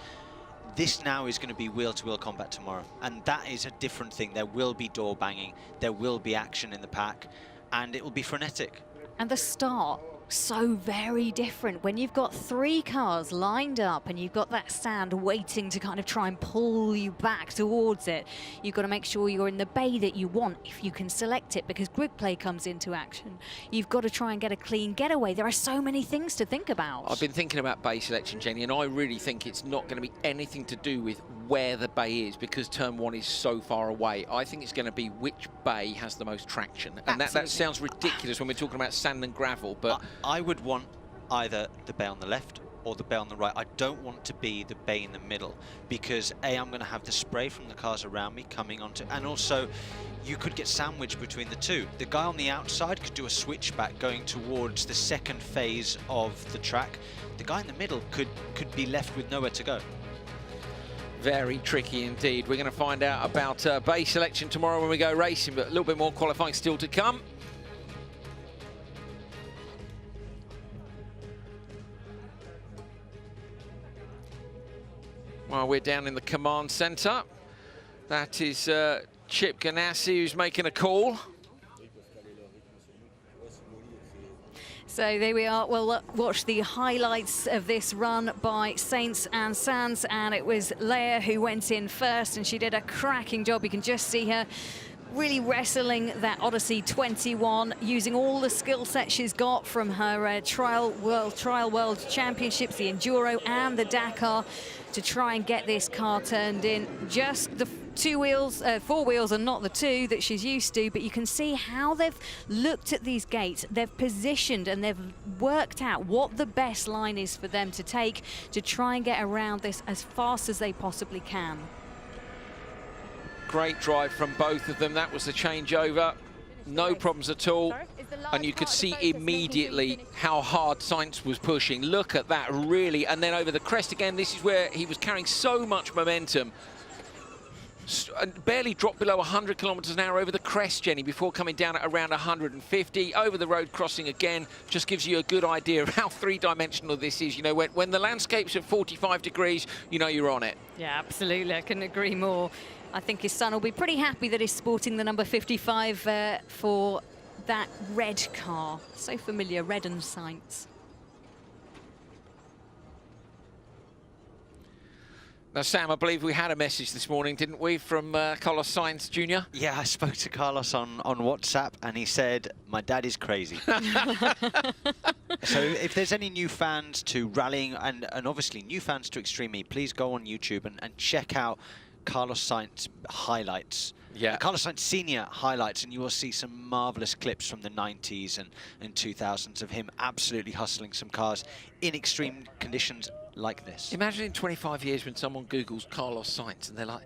This now is going to be wheel-to-wheel combat tomorrow, and that is a different thing. There will be door banging, there will be action in the pack, and it will be frenetic. And the start so very different. When you've got 3 cars lined up and you've got that sand waiting to kind of try and pull you back towards it, you've got to make sure you're in the bay that you want if you can select it, because grid play comes into action. You've got to try and get a clean getaway. There are so many things to think about. I've been thinking about bay selection, Jenny, and I really think it's not going to be anything to do with where the bay is, because turn 1 is so far away. I think it's going to be which bay has the most traction. And that sounds ridiculous when we're talking about sand and gravel, but I would want either the bay on the left or the bay on the right. I don't want to be the bay in the middle, because A, I'm going to have the spray from the cars around me coming onto, and also you could get sandwiched between the two. The guy on the outside could do a switchback going towards the second phase of the track. The guy in the middle could be left with nowhere to go. very tricky indeed. We're going to find out about bay selection tomorrow when we go racing, but a little bit more qualifying still to come. Well, we're down in the command centre. That is Chip Ganassi who's making a call. So there we are. We'll watch the highlights of this run by Sainz and Sanz, and it was Leia who went in first, and she did a cracking job. You can just see her really wrestling that Odyssey 21, using all the skill set she's got from her Trial World Championships, the Enduro and the Dakar, to try and get this car turned in. Just the 4 wheels and not the 2 that she's used to, but you can see how they've looked at these gates, they've positioned and they've worked out what the best line is for them to take to try and get around this as fast as they possibly can. Great drive from both of them. That was the changeover. No problems at all. And you could see immediately how hard Sainz was pushing. Look at that, really. And then over the crest again, this is where he was carrying so much momentum. And barely dropped below 100 kilometers an hour over the crest, Jenny, before coming down at around 150. Over the road crossing again, just gives you a good idea of how three-dimensional this is. You know, when the landscape's at 45 degrees, you know you're on it. Yeah, absolutely. I couldn't agree more. I think his son will be pretty happy that he's sporting the number 55 for that red car. So familiar, red and Sainz. Now, Sam, I believe we had a message this morning, didn't we, from Carlos Sainz Jr.? Yeah, I spoke to Carlos on WhatsApp, and he said, my dad is crazy. So if there's any new fans to rallying, and obviously new fans to Extreme E, please go on YouTube and check out Carlos Sainz highlights. Yeah, Carlos Sainz Senior highlights, and you will see some marvellous clips from the 90s and 2000s of him absolutely hustling some cars in extreme conditions like this. Imagine in 25 years when someone Googles Carlos Sainz and they're like,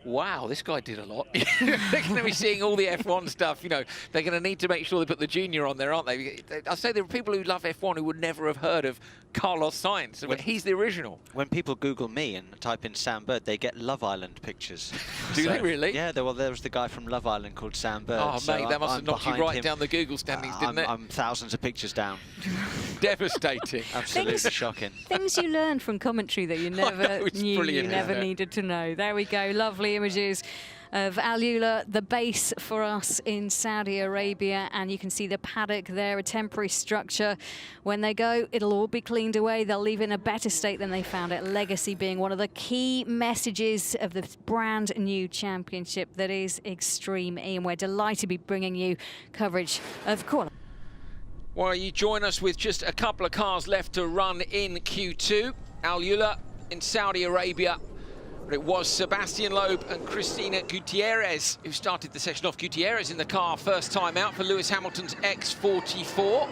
wow, this guy did a lot. They're going to be seeing all the F1 stuff. You know, they're going to need to make sure they put the junior on there, aren't they? I say there are people who love F1 who would never have heard of Carlos Sainz. But he's the original. When people Google me and type in Sam Bird, they get Love Island pictures. Do they really? Yeah, well, there was the guy from Love Island called Sam Bird. Oh, so mate, that must have knocked you right down the Google standings, didn't it? I'm thousands of pictures down. Devastating. Absolutely shocking. Things you learn from commentary that you never knew you never needed to know. There we go, lovely images of Alula, the base for us in Saudi Arabia, and you can see the paddock there, a temporary structure. When they go, it'll all be cleaned away. They'll leave in a better state than they found it. Legacy being one of the key messages of the brand new championship that is Extreme E, and we're delighted to be bringing you coverage of qualifying. Well, you join us with just a couple of cars left to run in Q2. Alula in Saudi Arabia. But it was Sebastian Loeb and Cristina Gutierrez who started the session off. Gutierrez in the car, first time out for Lewis Hamilton's X44.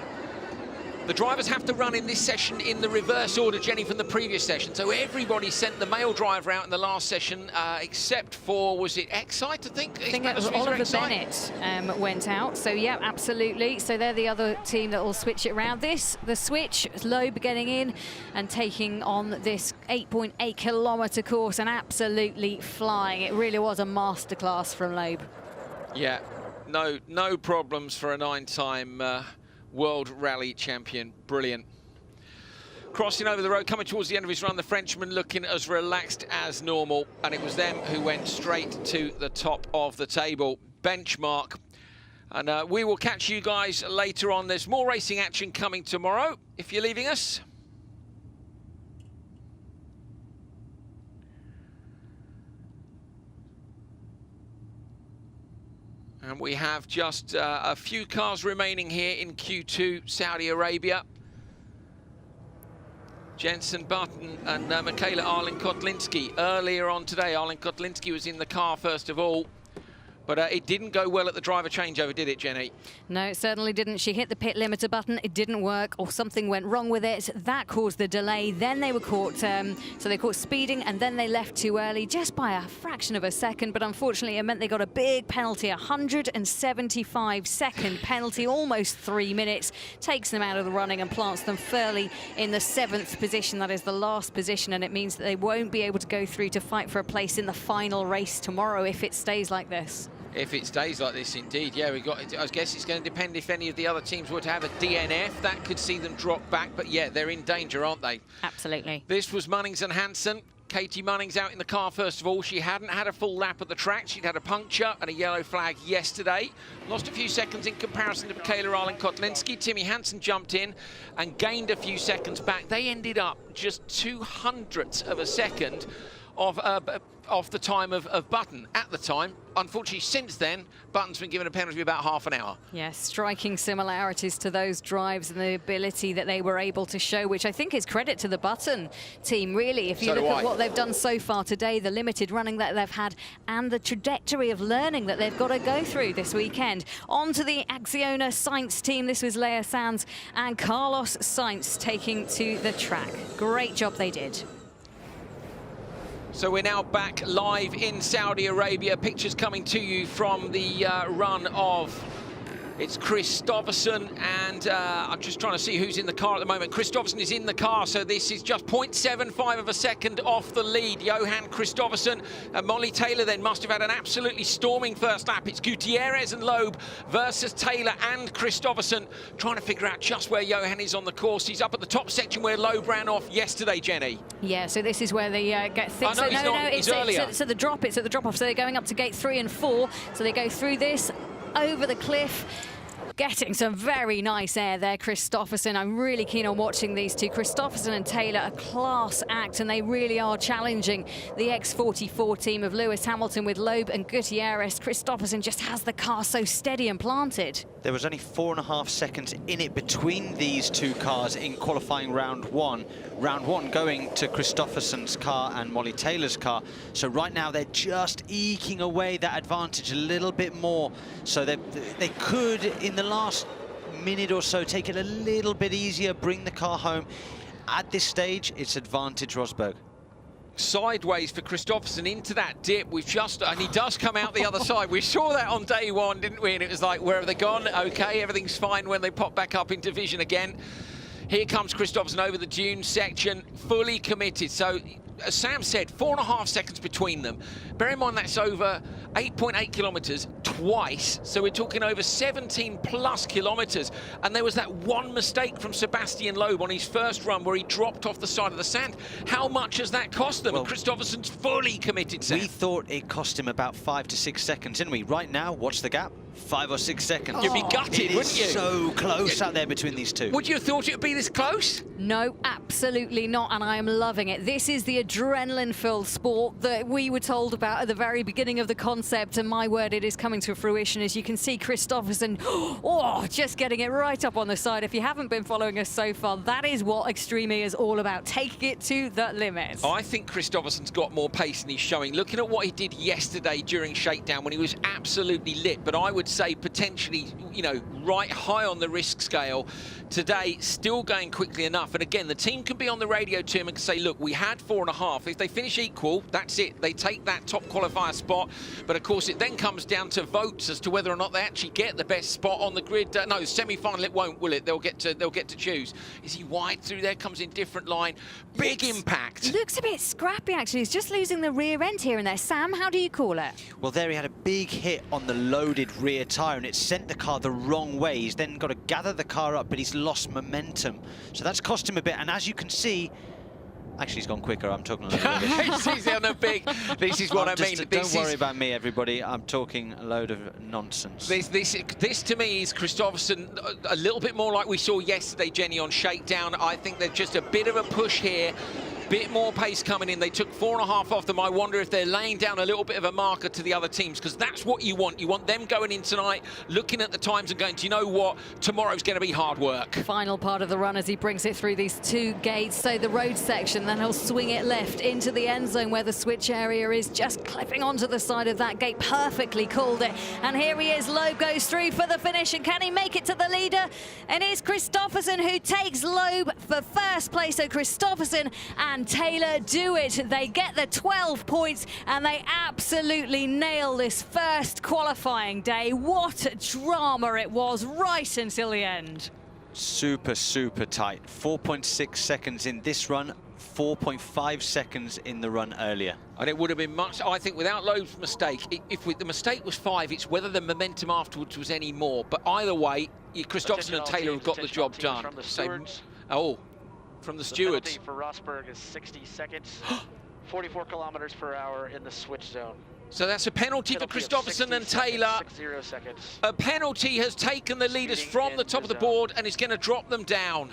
The drivers have to run in this session in the reverse order, Jenny, from the previous session. So everybody sent the male driver out in the last session, except for, was it Excite, I think? I think it was Oliver Bennett went out. So, yeah, absolutely. So they're the other team that will switch it around. The switch, Loeb getting in and taking on this 8.8 kilometre course and absolutely flying. It really was a masterclass from Loeb. Yeah, no problems for a 9-time World Rally champion. Brilliant. Crossing over the road, coming towards the end of his run, the Frenchman looking as relaxed as normal, and it was them who went straight to the top of the table. Benchmark And we will catch you guys later on. There's more racing action coming tomorrow, if you're leaving us. And we have just a few cars remaining here in Q2, Saudi Arabia. Jensen Button and Michaela Arlen-Kotlinski. Earlier on today, Arlen-Kotlinski was in the car first of all. But it didn't go well at the driver changeover, did it, Jenny? No, it certainly didn't. She hit the pit limiter button. It didn't work, or something went wrong with it. That caused the delay. Then they were caught, so they caught speeding, and then they left too early, just by a fraction of a second. But unfortunately, it meant they got a big penalty, 175-second penalty, almost 3 minutes. Takes them out of the running and plants them fairly in the 7th position. That is the last position, and it means that they won't be able to go through to fight for a place in the final race tomorrow if it stays like this. If it stays like this, indeed, yeah, I guess it's going to depend if any of the other teams were to have a DNF. That could see them drop back, but yeah, they're in danger, aren't they? Absolutely. This was Munnings and Hansen. Katie Munnings out in the car first of all. She hadn't had a full lap of the track. She'd had a puncture and a yellow flag yesterday. Lost a few seconds in comparison to Michaela Arlen-Kotlinski. Timmy Hansen jumped in and gained a few seconds back. They ended up just 0.02 of a second off the time of Button at the time. Unfortunately, since then, Button's been given a penalty of about half an hour. Yes, striking similarities to those drives and the ability that they were able to show, which I think is credit to the Button team, really. If you look at what they've done so far today, the limited running that they've had, and the trajectory of learning that they've got to go through this weekend. On to the Acciona Sainz team. This was Leia Sanz and Carlos Sainz taking to the track. Great job they did. So we're now back live in Saudi Arabia. Pictures coming to you from the run of, it's Kristoffersen, and I'm just trying to see who's in the car at the moment. Kristoffersen is in the car, so this is just 0.75 of a second off the lead. Johan Kristoffersen and Molly Taylor then must have had an absolutely storming first lap. It's Gutierrez and Loeb versus Taylor and Kristoffersen, trying to figure out just where Johan is on the course. He's up at the top section where Loeb ran off yesterday, Jenny. Yeah, so this is where they get thick. Oh, no, he's earlier. It's at the drop. It's at the drop-off. So they're going up to gate 3 and 4. So they go through this, over the cliff, getting some very nice air there, Kristoffersen. I'm really keen on watching these two. Kristoffersen and Taylor, a class act, and they really are challenging the X44 team of Lewis Hamilton with Loeb and Gutierrez. Kristoffersen just has the car so steady and planted. There was only 4.5 seconds in it between these two cars in qualifying round one. Round one going to Kristoffersen's car and Molly Taylor's car. So right now they're just eking away that advantage a little bit more. So they could, in the last minute or so, take it a little bit easier, bring the car home. At this stage, it's advantage Rosberg. Sideways for Kristoffersen into that dip. And he does come out the other side. We saw that on day one, didn't we? And it was like, where have they gone? Okay, everything's fine when they pop back up into vision again. Here comes Kristoffersen over the dune section, fully committed. So, as Sam said, 4.5 seconds between them. Bear in mind that's over 8.8 kilometres twice, so we're talking over 17 plus kilometres. And there was that one mistake from Sebastian Loeb on his first run where he dropped off the side of the sand. How much has that cost them? Well, Kristoffersen's fully committed, Sam. We thought it cost him about 5 to 6 seconds, didn't we? Right now, what's the gap? 5 or 6 seconds. You'd be gutted, wouldn't you? So close out there between these two. Would you have thought it would be this close? No, absolutely not, and I am loving it. This is the adrenaline-filled sport that we were told about at the very beginning of the concept, and my word, it is coming to fruition. As you can see, Kristoffersen, just getting it right up on the side. If you haven't been following us so far, that is what Extreme E is all about, taking it to the limit. I think Kristoffersen's got more pace than he's showing. Looking at what he did yesterday during shakedown when he was absolutely lit, but I would say potentially, right high on the risk scale. Today, still going quickly enough. And again, the team can be on the radio to him and say, look, we had 4.5. If they finish equal, that's it. They take that top qualifier spot. But of course, it then comes down to votes as to whether or not they actually get the best spot on the grid. No, semi-final it won't, will it? They'll get to choose. Is he wide through there? Comes in different line. Big impact. Looks a bit scrappy, actually. He's just losing the rear end here and there. Sam, how do you call it? Well, there he had a big hit on the loaded rear tyre, and it sent the car the wrong way. He's then got to gather the car up, but he's lost momentum. So that's cost him a bit. And as you can see, Actually, he's gone quicker. I'm talking a little bit. He's on a big. This is what I mean. Don't worry about me, everybody. I'm talking a load of nonsense. This to me is Kristoffersen a little bit more like we saw yesterday, Jenny, on Shakedown. I think there's just a bit of a push here. Bit more pace coming in. They took 4.5 off them. I wonder if they're laying down a little bit of a marker to the other teams, because that's what you want. You want them going in tonight, looking at the times and going, do you know what? Tomorrow's going to be hard work. Final part of the run as he brings it through these 2 gates. So the road section, then he'll swing it left into the end zone where the switch area is, just clipping onto the side of that gate. Perfectly called it. And here he is. Loeb goes through for the finish. And can he make it to the leader? And it's Kristoffersen who takes Loeb for first place. So Kristoffersen and Taylor do it. They get the 12 points and they absolutely nail this first qualifying day. What drama it was right until the end. Super, super tight. 4.6 seconds in this run, 4.5 seconds in the run earlier. And it would have been much, I think, without Loeb's mistake. If the mistake was 5, it's whether the momentum afterwards was any more. But either way, Kristoffersen and Taylor have got the job done. From the stewards. From the stewards. The penalty for Rosberg is 60 seconds, 44 kilometers per hour in the switch zone. So that's a penalty for Kristoffersen and Taylor. 60 seconds. A penalty has taken the leaders from the top of the board and is going to drop them down.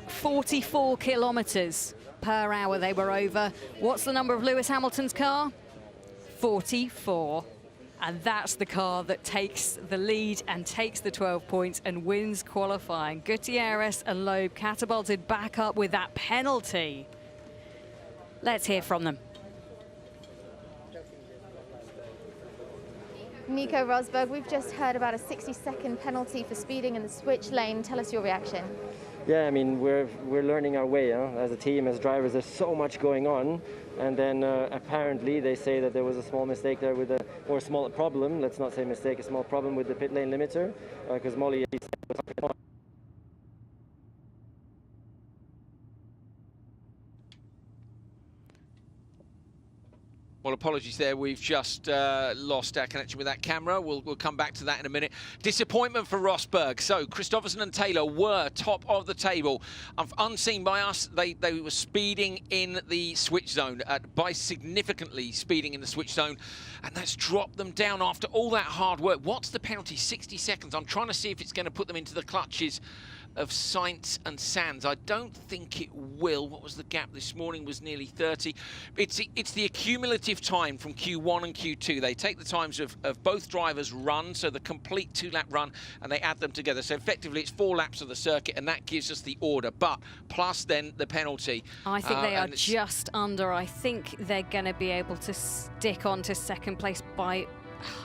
44 kilometers per hour they were over. What's the number of Lewis Hamilton's car? 44. And that's the car that takes the lead and takes the 12 points and wins qualifying. Gutierrez and Loeb catapulted back up with that penalty. Let's hear from them. Nico Rosberg, we've just heard about a 60-second penalty for speeding in the switch lane. Tell us your reaction. Yeah, I mean, we're learning our way, as a team, as drivers. There's so much going on, and then apparently they say that there was a small mistake there with or a small problem. Let's not say mistake, a small problem with the pit lane limiter, because Molly was Well, apologies there. We've just lost our connection with that camera. We'll come back to that in a minute. Disappointment for Rosberg. So Kristoffersen and Taylor were top of the table. Unseen by us, they were speeding in the switch zone, by significantly speeding in the switch zone. And that's dropped them down after all that hard work. What's the penalty? 60 seconds. I'm trying to see if it's going to put them into the clutches of Sainz and Sands. I don't think it will. What was the gap this morning? Was nearly 30. It's the accumulative time from Q1 and Q2. They take the times of both drivers' run, so the complete 2-lap run, and they add them together. So effectively it's 4 laps of the circuit, and that gives us the order. But plus then the penalty. I think they are just under. I think they're going to be able to stick on to second place by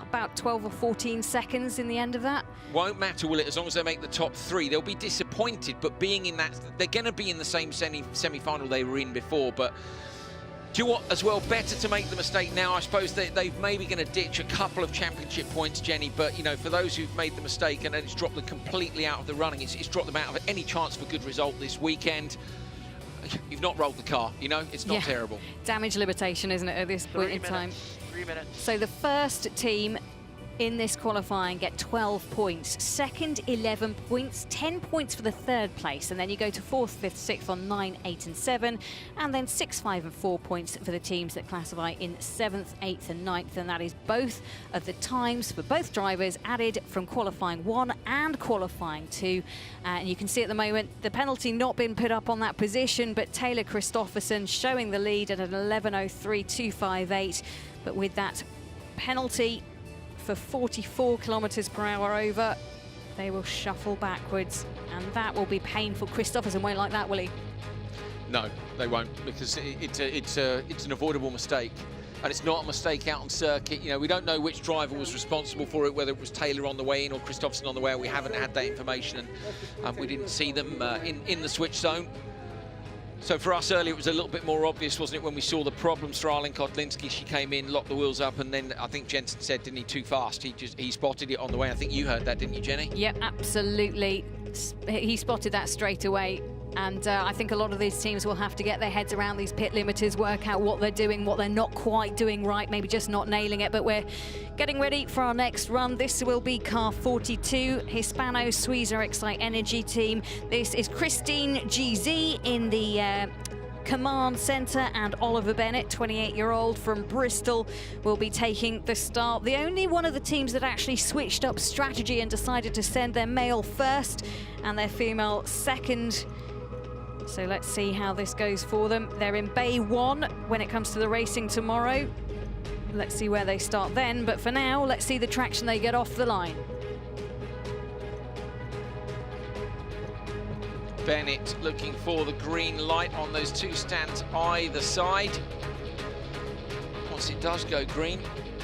about 12 or 14 seconds in the end of that. Won't matter, will it? As long as they make the top 3. They'll be disappointed, but being in that, they're going to be in the same semi-final they were in before. But do you know what, as well, better to make the mistake now. I suppose they're maybe going to ditch a couple of championship points, Jenny, but, you know, for those who've made the mistake and it's dropped them completely out of the running, it's dropped them out of any chance for good result this weekend. You've not rolled the car, you know, it's not terrible. Damage limitation, isn't it, at this point in time? 3 minutes. So the first team in this qualifying get 12 points. Second, 11 points. 10 points for the third place. And then you go to 4th, 5th, 6th on 9, 8 and 7. And then 6, 5 and 4 points for the teams that classify in 7th, 8th and 9th. And that is both of the times for both drivers added from qualifying 1 and qualifying 2. And you can see at the moment the penalty not been put up on that position, but Taylor Kristoffersen showing the lead at an 11:03.258. But with that penalty for 44 kilometers per hour over, they will shuffle backwards, and that will be painful. Kristoffersen won't like that, will he? No, they won't, because it's an avoidable mistake. And it's not a mistake out on circuit. You know, we don't know which driver was responsible for it, whether it was Taylor on the way in or Kristoffersen on the way out. We haven't had that information, and we didn't see them in the switch zone. So for us earlier, it was a little bit more obvious, wasn't it, when we saw the problems for Arlen Kotlinski. She came in, locked the wheels up, and then I think Jensen said, didn't he, too fast. He spotted it on the way. I think you heard that, didn't you, Jenny? Yep, absolutely. He spotted that straight away. And I think a lot of these teams will have to get their heads around these pit limiters, work out what they're doing, what they're not quite doing right, maybe just not nailing it. But we're getting ready for our next run. This will be car 42, Hispano-Suiza Excite Energy team. This is Christine GZ in the command centre, and Oliver Bennett, 28-year-old from Bristol, will be taking the start. The only one of the teams that actually switched up strategy and decided to send their male first and their female second. So let's see how this goes for them. They're in Bay 1 when it comes to the racing tomorrow. Let's see where they start then, but for now, let's see the traction they get off the line. Bennett looking for the green light on those two stands either side. Once it does go green,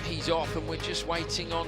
he's off, and we're just waiting on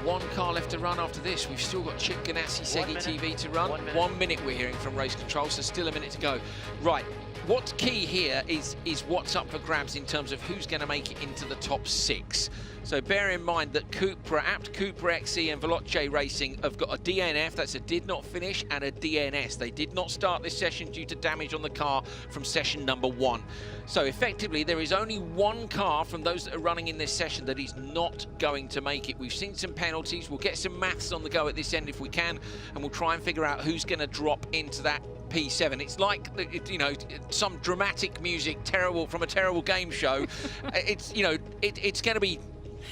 one car left to run after this. We've still got Chip Ganassi, Segi TV to run. 1 minute we're hearing from race control, so still a minute to go. Right, what's key here is what's up for grabs in terms of who's going to make it into the top 6. So bear in mind that Cupra, Apt Cupra XE and Veloce Racing have got a DNF, that's a did not finish, and a DNS. They did not start this session due to damage on the car from session number 1. So effectively, there is only one car from those that are running in this session that is not going to make it. We've seen some penalties. We'll get some maths on the go at this end if we can, and we'll try and figure out who's going to drop into that P7. It's like, you know, some dramatic music, terrible from a terrible game show. It's, you know, it's going to be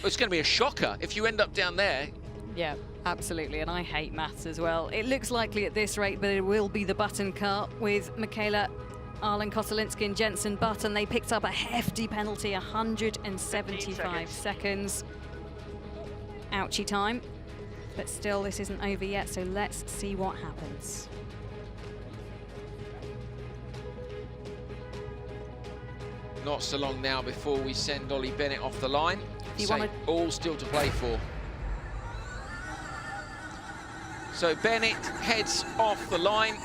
a shocker if you end up down there. Yeah, absolutely, and I hate maths as well. It looks likely at this rate, but it will be the Button car with Michaela Arlen Kotelinski and Jensen Button. They picked up a hefty penalty, 175 seconds. Ouchie time, but still this isn't over yet, so let's see what happens. Not so long now before we send Ollie Bennett off the line. So all still to play for. So Bennett heads off the line.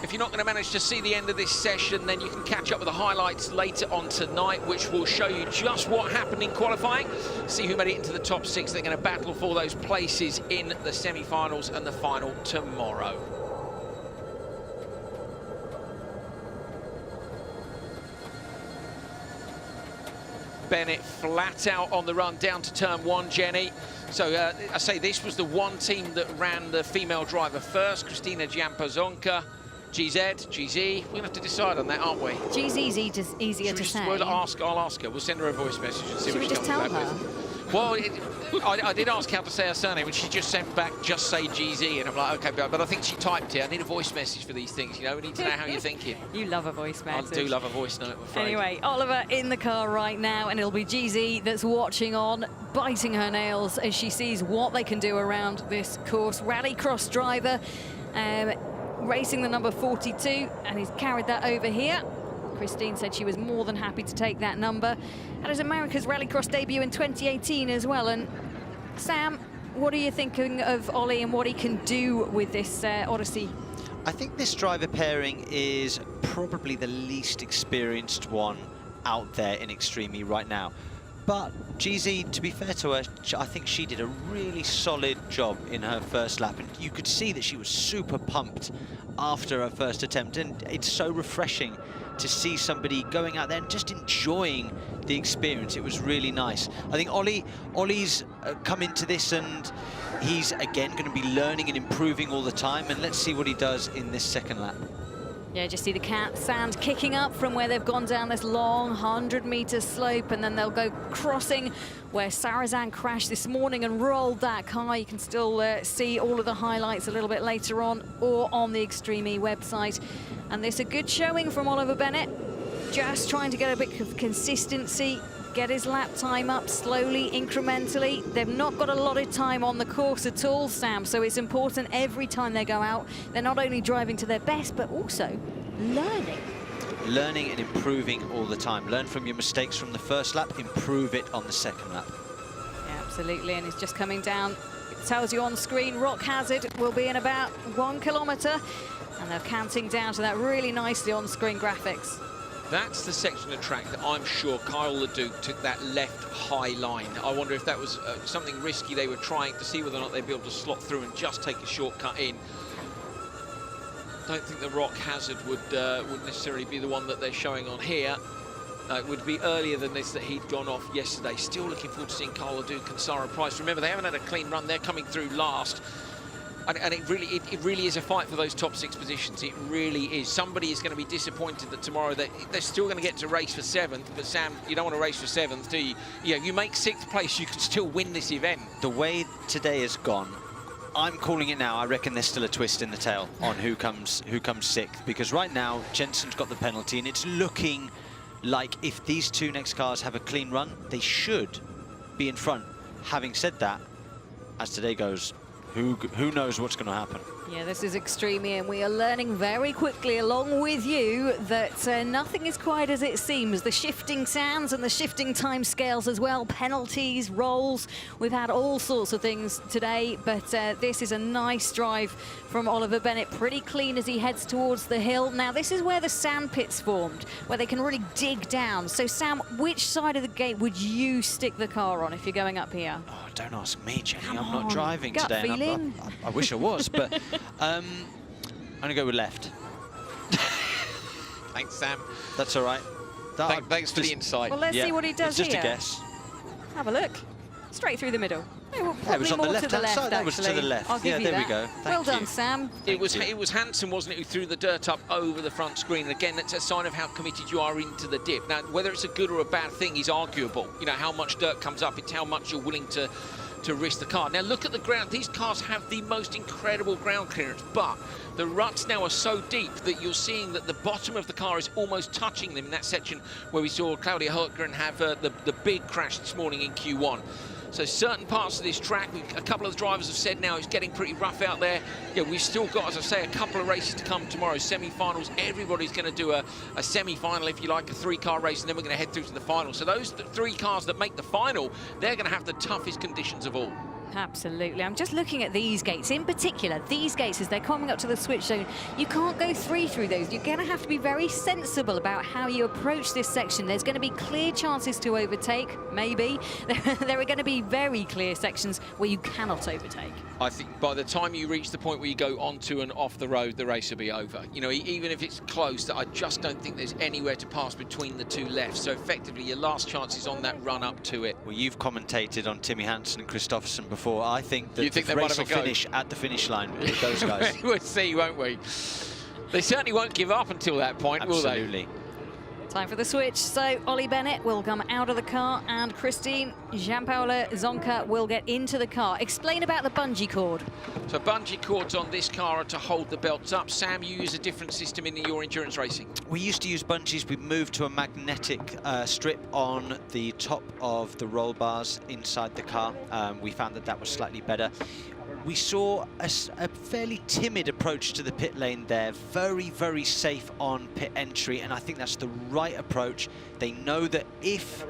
If you're not going to manage to see the end of this session, then you can catch up with the highlights later on tonight, which will show you just what happened in qualifying, see who made it into the top 6. They're going to battle for those places in the semi-finals and the final tomorrow. Bennett flat out on the run down to turn 1, Jenny. So I say this was the one team that ran the female driver first, Christina Giampazonka. GZ, we're gonna have to decide on that, aren't we? GZ's easier to say. I'll ask her. We'll send her a voice message and see what she comes back with. Well, I did ask how to say her surname, and she just sent back, just say GZ, and I'm like, okay, but I think she typed it. I need a voice message for these things, you know, we need to know how you're thinking. You love a voice message. I do love a voice note, I'm afraid. Anyway, Oliver in the car right now, and it'll be GZ that's watching on, biting her nails as she sees what they can do around this course. Rallycross driver, racing the number 42, and he's carried that over here. Christine said she was more than happy to take that number. And it's America's Rallycross debut in 2018 as well. And Sam, what are you thinking of Ollie and what he can do with this Odyssey? I think this driver pairing is probably the least experienced one out there in Extreme E right now. But GZ, to be fair to her, I think she did a really solid job in her first lap. And you could see that she was super pumped after her first attempt. And it's so refreshing to see somebody going out there and just enjoying the experience. It was really nice. I think Ollie's come into this, and he's again going to be learning and improving all the time. And let's see what he does in this second lap. Yeah, just see the sand kicking up from where they've gone down this long 100-meter slope, and then they'll go crossing where Sarazan crashed this morning and rolled that car. You can still see all of the highlights a little bit later on or on the Extreme E website. And this a good showing from Oliver Bennett, just trying to get a bit of consistency, get his lap time up slowly, incrementally. They've not got a lot of time on the course at all, Sam, so it's important every time they go out, they're not only driving to their best, but also learning. Learning and improving all the time. Learn from your mistakes from the first lap, improve it on the second lap. Yeah, absolutely, and he's just coming down. It tells you on screen, Rock Hazard will be in about 1 kilometre, and they're counting down to that really nicely on-screen graphics. That's the section of track that I'm sure Kyle Leduc took that left high line. I wonder if that was something risky they were trying to see whether or not they'd be able to slot through and just take a shortcut in. Don't think the Rock Hazard would necessarily be the one that they're showing on here. It would be earlier than this that he'd gone off yesterday. Still looking forward to seeing Kyle Leduc and Sarah Price. Remember, they haven't had a clean run. They're coming through last. And it really is a fight for those top 6 positions. It really is. Somebody is going to be disappointed that tomorrow they're still going to get to race for 7th. But Sam, you don't want to race for 7th, do you? Yeah, you make 6th place, you can still win this event. The way today has gone, I'm calling it now. I reckon there's still a twist in the tail on who comes 6th, because right now Jensen's got the penalty, and it's looking like if these 2 next cars have a clean run, they should be in front. Having said that, as today goes, who knows what's going to happen? Yeah, this is Extremely, and we are learning very quickly along with you that nothing is quite as it seems. The shifting sands and the shifting time scales as well, penalties, rolls. We've had all sorts of things today, but this is a nice drive from Oliver Bennett, pretty clean as he heads towards the hill. Now, this is where the sand pit's formed, where they can really dig down. So, Sam, which side of the gate would you stick the car on if you're going up here? Oh, don't ask me, Jenny. I'm not driving Gut today. feeling. I wish I was, but I'm going to go with left. Thanks, Sam. That's all right. Thanks for the insight. Well, let's see what he does it's just here. a guess. Have a look. Straight through the middle. That was on the left-hand side. That was to the left. I'll give you there that. we go. Well done, Sam. It was Hansen, wasn't it, who threw the dirt up over the front screen? And again, that's a sign of how committed you are into the dip. Now, whether it's a good or a bad thing is arguable. You know, how much dirt comes up, it's how much you're willing to risk the car. Now, look at the ground. These cars have the most incredible ground clearance, but the ruts now are so deep that you're seeing that the bottom of the car is almost touching them in that section where we saw Claudia Hultgren have the big crash this morning in Q1. So certain parts of this track, a couple of the drivers have said now it's getting pretty rough out there. Yeah, we've still got, as I say, a couple of races to come tomorrow, semi-finals. Everybody's going to do a semi-final, if you like, a 3-car race, and then we're going to head through to the final. So those 3 cars that make the final, they're going to have the toughest conditions of all. Absolutely. I'm just looking at these gates. In particular, these gates, as they're coming up to the switch zone, you can't go 3 through those. You're going to have to be very sensible about how you approach this section. There's going to be clear chances to overtake, maybe. There are going to be very clear sections where you cannot overtake. I think by the time you reach the point where you go onto and off the road, the race will be over. You know, even if it's close, I just don't think there's anywhere to pass between the 2 lefts. So effectively, your last chance is on that run up to it. Well, you've commentated on Timmy Hansen and Christopherson before. I think that the race will finish at the finish line with those guys. We'll see, won't we? They certainly won't give up until that point, will they? Absolutely. Time for the switch. So Ollie Bennett will come out of the car and Christine Giampaola Zonca will get into the car. Explain about the bungee cord. So bungee cords on this car are to hold the belts up. Sam, you use a different system in your endurance racing. We used to use bungees. We moved to a magnetic strip on the top of the roll bars inside the car. We found that was slightly better. We saw a fairly timid approach to the pit lane there, very, very safe on pit entry, and I think that's the right approach. They know that if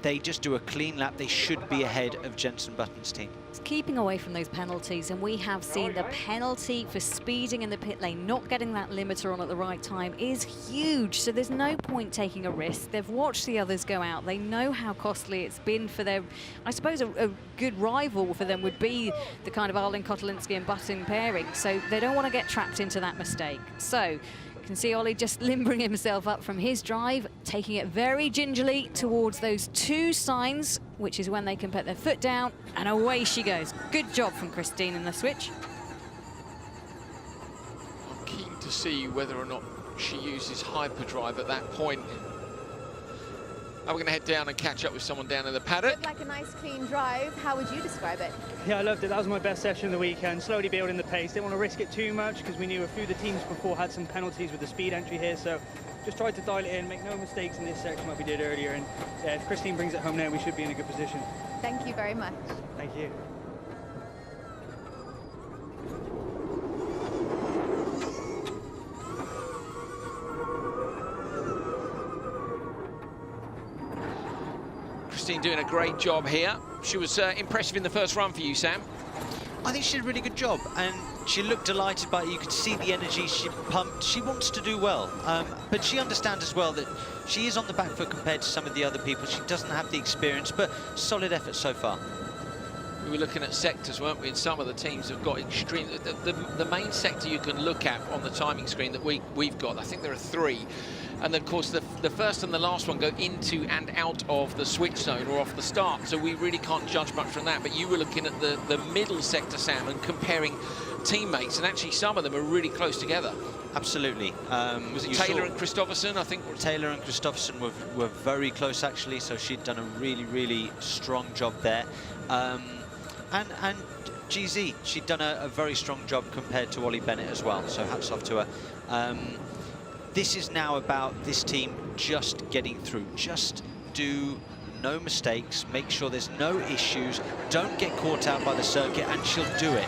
they just do a clean lap, they should be ahead of Jenson Button's team. It's keeping away from those penalties, and we have seen the penalty for speeding in the pit lane, not getting that limiter on at the right time, is huge. So there's no point taking a risk. They've watched the others go out. They know how costly it's been for their, I suppose a good rival for them would be the kind of Arlen Kotolinsky and Button pairing. So they don't want to get trapped into that mistake. So you can see Ollie just limbering himself up from his drive, taking it very gingerly towards those 2 signs, which is when they can put their foot down, and away she goes. Good job from Christine in the switch. I'm keen to see whether or not she uses hyperdrive at that point. We're going to head down and catch up with someone down in the paddock. Looked like a nice clean drive. How would you describe it? Yeah, I loved it. That was my best session of the weekend. Slowly building the pace. Didn't want to risk it too much because we knew a few of the teams before had some penalties with the speed entry here. So just tried to dial it in, make no mistakes in this section like we did earlier. And if Christine brings it home now, we should be in a good position. Thank you very much. Thank you. Christine doing a great job here. She was impressive in the first run for you, Sam. I think she did a really good job, and she looked delighted by it. You could see the energy she pumped. She wants to do well, but she understands as well that she is on the back foot compared to some of the other people. She doesn't have the experience, but solid effort so far. We were looking at sectors, weren't we? And some of the teams have got extreme. The main sector you can look at on the timing screen that we've got, I think there are 3. And then, of course, the first and the last one go into and out of the switch zone or off the start. So we really can't judge much from that. But you were looking at the middle sector, Sam, and comparing teammates, and actually some of them are really close together. Absolutely. Was it Taylor and Kristoffersen, I think? Taylor and Kristoffersen were very close, actually, so she'd done a really, really strong job there. And GZ, she'd done a very strong job compared to Ollie Bennett as well, so hats off to her. This is now about this team just getting through. Just do no mistakes, make sure there's no issues, don't get caught out by the circuit, and she'll do it.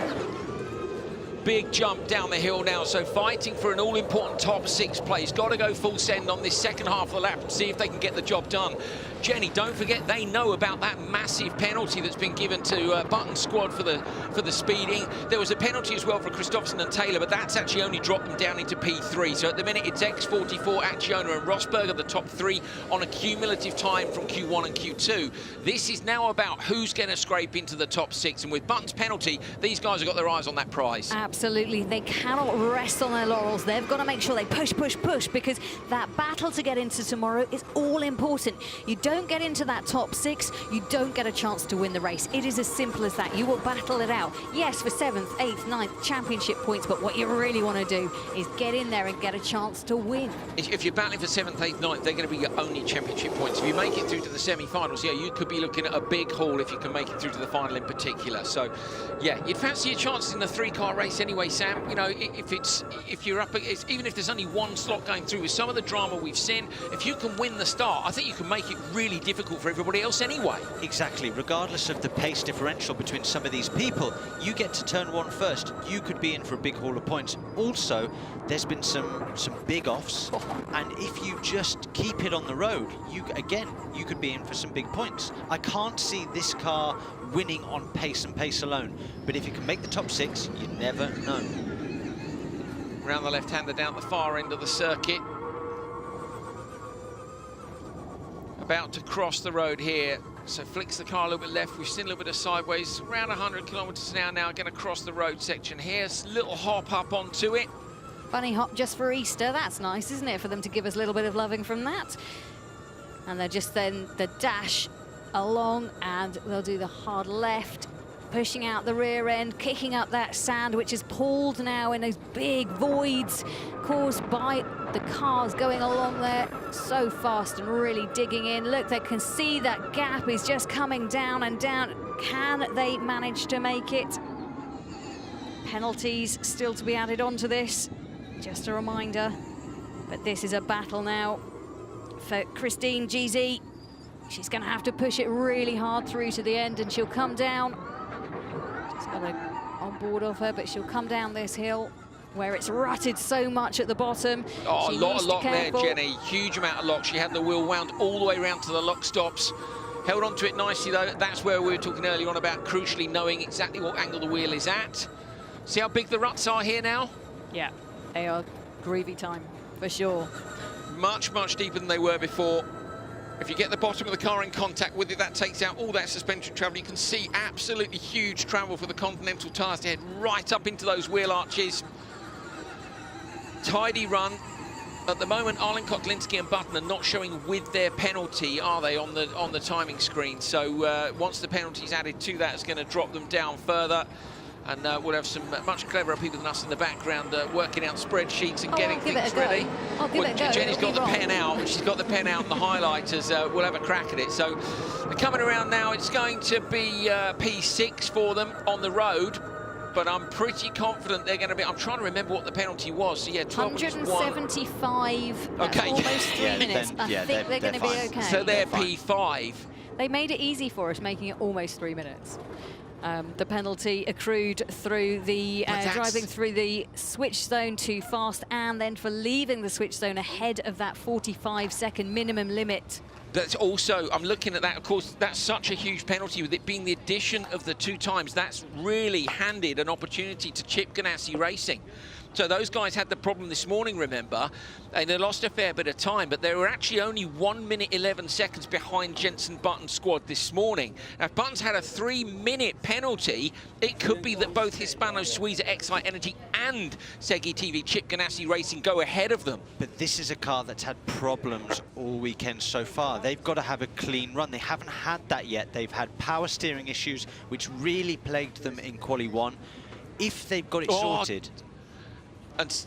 Big jump down the hill now, so fighting for an all-important top 6 place. Got to go full send on this second half of the lap and see if they can get the job done. Jenny, don't forget they know about that massive penalty that's been given to Button's squad for the speeding. There was a penalty as well for Kristoffersen and Taylor, but that's actually only dropped them down into P3. So at the minute it's X44, Acciona and Rosberg are the top 3 on a cumulative time from Q1 and Q2. This is now about who's going to scrape into the top 6, and with Button's penalty, these guys have got their eyes on that prize. Absolutely, they cannot rest on their laurels. They've got to make sure they push, push, push, because that battle to get into tomorrow is all important. You don't get into that top 6, you don't get a chance to win the race. It is as simple as that. You will battle it out. Yes, for 7th, 8th, 9th championship points, but what you really want to do is get in there and get a chance to win. If you're battling for 7th, 8th, 9th, they're going to be your only championship points. If you make it through to the semi-finals, yeah, you could be looking at a big haul if you can make it through to the final in particular. So, yeah, you'd fancy your chances in the 3-car race anyway, Sam. You know, if you're up, even if there's only one slot going through, with some of the drama we've seen, if you can win the start, I think you can make it really difficult for everybody else anyway. Exactly. Regardless of the pace differential between some of these people, you get to turn 1 first, you could be in for a big haul of points. Also, there's been some big offs, and if you just keep it on the road, you could be in for some big points. I can't see this car winning on pace and pace alone, but if you can make the top 6, you never know. Round the left-hander down the far end of the circuit. About to cross the road here, so flicks the car a little bit left. We've seen a little bit of sideways, around 100 kilometers an hour now, going to cross the road section here. Little hop up onto it. Bunny hop just for Easter. That's nice, isn't it, for them to give us a little bit of loving from that. And they're just then the dash along, and they'll do the hard left, pushing out the rear end, kicking up that sand, which is pulled now in those big voids caused by the cars going along there so fast and really digging in. Look, they can see that gap is just coming down and down. Can they manage to make it? Penalties still to be added onto this. Just a reminder. But this is a battle now for Christine GZ. She's going to have to push it really hard through to the end, and she'll come down. Just got to on board of her, but she'll come down this hill where it's rutted so much at the bottom. Oh, a lot of lock there, Jenny. Huge amount of lock. She had the wheel wound all the way around to the lock stops. Held onto it nicely, though. That's where we were talking earlier on about crucially knowing exactly what angle the wheel is at. See how big the ruts are here now? Yeah, they are groovy time, for sure. Much, much deeper than they were before. If you get the bottom of the car in contact with it, that takes out all that suspension travel. You can see absolutely huge travel for the Continental tyres to head right up into those wheel arches. Tidy run. At the moment, Arlen Kotlinski and Button are not showing with their penalty, are they, on the timing screen? So once the penalty's added to that, it's going to drop them down further. And we'll have some much cleverer people than us in the background working out spreadsheets and getting things ready. Jenny's got the pen out. She's got the pen out and the highlighters. We'll have a crack at it. So they're coming around now. It's going to be P6 for them on the road. But I'm pretty confident they're going to be. I'm trying to remember what the penalty was. So yeah, 175. Okay. Almost 3 minutes. I think they're going to be okay. So they're P5. They made it easy for us, making it almost 3 minutes. The penalty accrued through the driving through the switch zone too fast, and then for leaving the switch zone ahead of that 45-second minimum limit. That's also, I'm looking at that, of course, that's such a huge penalty with it being the addition of the 2 times. That's really handed an opportunity to Chip Ganassi Racing. So those guys had the problem this morning, remember, and they lost a fair bit of time, but they were actually only 1 minute 11 seconds behind Jenson Button's squad this morning. Now, if Button's had a 3-minute penalty, it could be that both Hispano Suiza Excite Energy and Segi TV Chip Ganassi Racing go ahead of them. But this is a car that's had problems all weekend so far. They've got to have a clean run. They haven't had that yet. They've had power steering issues, which really plagued them in Quali 1. if they've got it sorted. And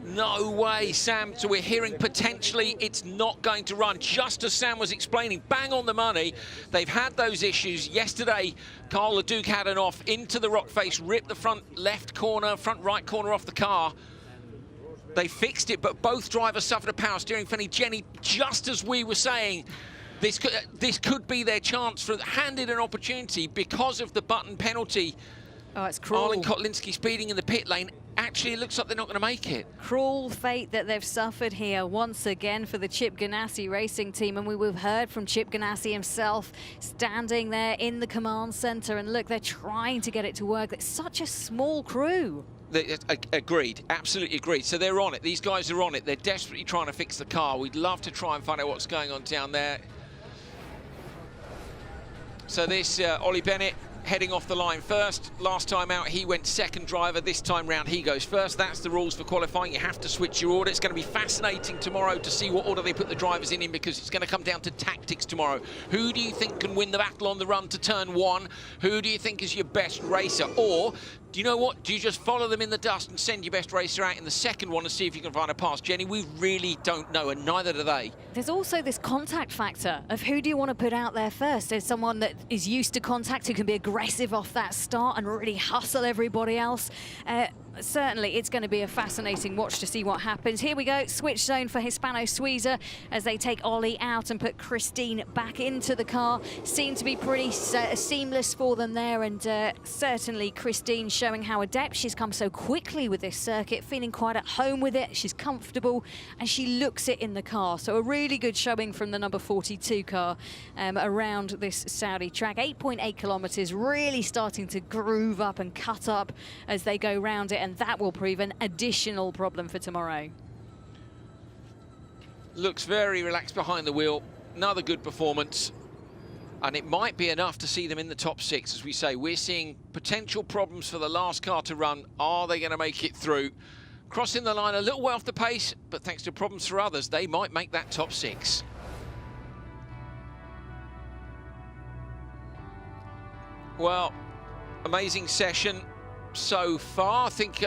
no way, Sam. So we're hearing potentially it's not going to run. Just as Sam was explaining, bang on the money. They've had those issues. Yesterday, Carl Leduc had an off into the rock face, ripped the front left corner, front right corner off the car. They fixed it, but both drivers suffered a power steering failure. Jenny, just as we were saying, this could be their chance for handed an opportunity because of the button penalty. Oh, it's cruel. Arlen Kotlinski speeding in the pit lane. Actually, it looks like they're not going to make it. Cruel fate that they've suffered here once again for the Chip Ganassi racing team. And we've heard from Chip Ganassi himself standing there in the command center. And look, they're trying to get it to work. It's such a small crew. Agreed, absolutely agreed. So they're on it. These guys are on it. They're desperately trying to fix the car. We'd love to try and find out what's going on down there. So this Ollie Bennett heading off the line first. Last time out, he went second driver. This time round, he goes first. That's the rules for qualifying. You have to switch your order. It's going to be fascinating tomorrow to see what order they put the drivers in because it's going to come down to tactics tomorrow. Who do you think can win the battle on the run to turn one? Who do you think is your best racer? Or do you know what? Do you just follow them in the dust and send your best racer out in the second one and see if you can find a pass? Jenny, we really don't know, and neither do they. There's also this contact factor of who do you want to put out there first. There's someone that is used to contact who can be aggressive off that start and really hustle everybody else. Certainly, it's going to be a fascinating watch to see what happens. Here we go, switch zone for Hispano-Suiza as they take Ollie out and put Christine back into the car. Seemed to be pretty seamless for them there, and certainly Christine showing how adept she's come so quickly with this circuit, feeling quite at home with it. She's comfortable and she looks it in the car. So a really good showing from the number 42 car around this Saudi track. 8.8 kilometers, really starting to groove up and cut up as they go round it, and that will prove an additional problem for tomorrow. Looks very relaxed behind the wheel. Another good performance. And it might be enough to see them in the top six. As we say, we're seeing potential problems for the last car to run. Are they going to make it through? Crossing the line a little way off the pace, but thanks to problems for others, they might make that top six. Well, amazing session so far. I think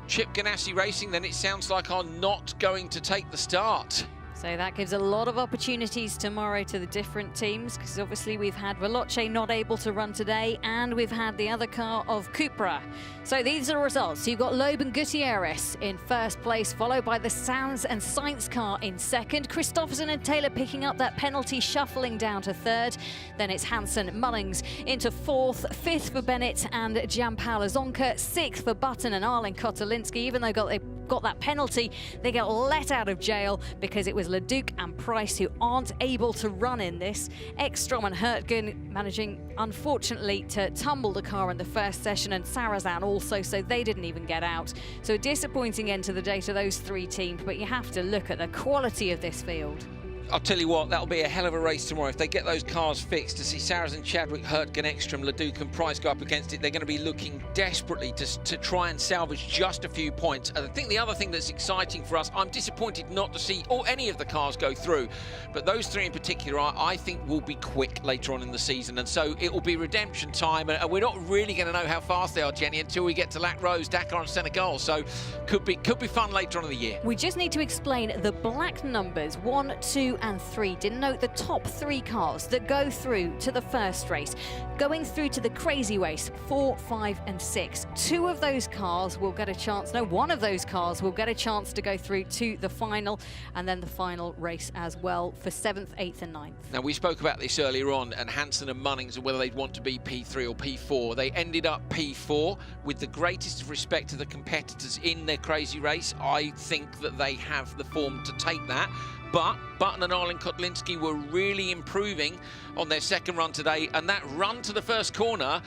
Chip Ganassi Racing, then it sounds like, are not going to take the start. So that gives a lot of opportunities tomorrow to the different teams, because obviously we've had Veloce not able to run today, and we've had the other car of Cupra. So these are the results. You've got Loeb and Gutierrez in first place, followed by the Sands and Sainz car in second. Christopherson and Taylor picking up that penalty, shuffling down to third. Then it's Hansen, Mullings into fourth, fifth for Bennett and Gianpaolo Zonka, sixth for Button and Arlen Kotlinski. Even though they got that penalty, they get let out of jail because it was Leduc and Price who aren't able to run in this. Ekstrom and Hurtgen managing, unfortunately, to tumble the car in the first session, and Sarazan also, so they didn't even get out. So a disappointing end to the day to those three teams, but you have to look at the quality of this field. I'll tell you what, that'll be a hell of a race tomorrow. If they get those cars fixed, to see Sarazan, Chadwick, Hurtgen, Ekstrom, Leduc and Price go up against it, they're going to be looking desperately to try and salvage just a few points. And I think the other thing that's exciting for us, I'm disappointed not to see any of the cars go through, but those three in particular, I think will be quick later on in the season. And so it will be redemption time, and we're not really going to know how fast they are, Jenny, until we get to Lac Rose, Dakar and Senegal. So could be fun later on in the year. We just need to explain the black numbers 1, 2 and 3 denote the top 3 cars that go through to the first race. Going through to the crazy race, 4, 5 and 6. 2 of those cars will get a chance, no, 1 of those cars will get a chance to go through to the final, and then the final race as well for 7th, 8th and 9th. Now, we spoke about this earlier on, and Hansen and Munnings, and whether they'd want to be P3 or P4. They ended up P4 with the greatest of respect to the competitors in their crazy race. I think that they have the form to take that. But Button and Arlen Kotlinski were really improving on their second run today, and that run to the first corner,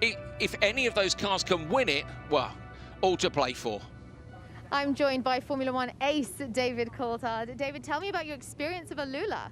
if any of those cars can win it, well, all to play for. I'm joined by Formula One ace David Coulthard. David, tell me about your experience of Alula.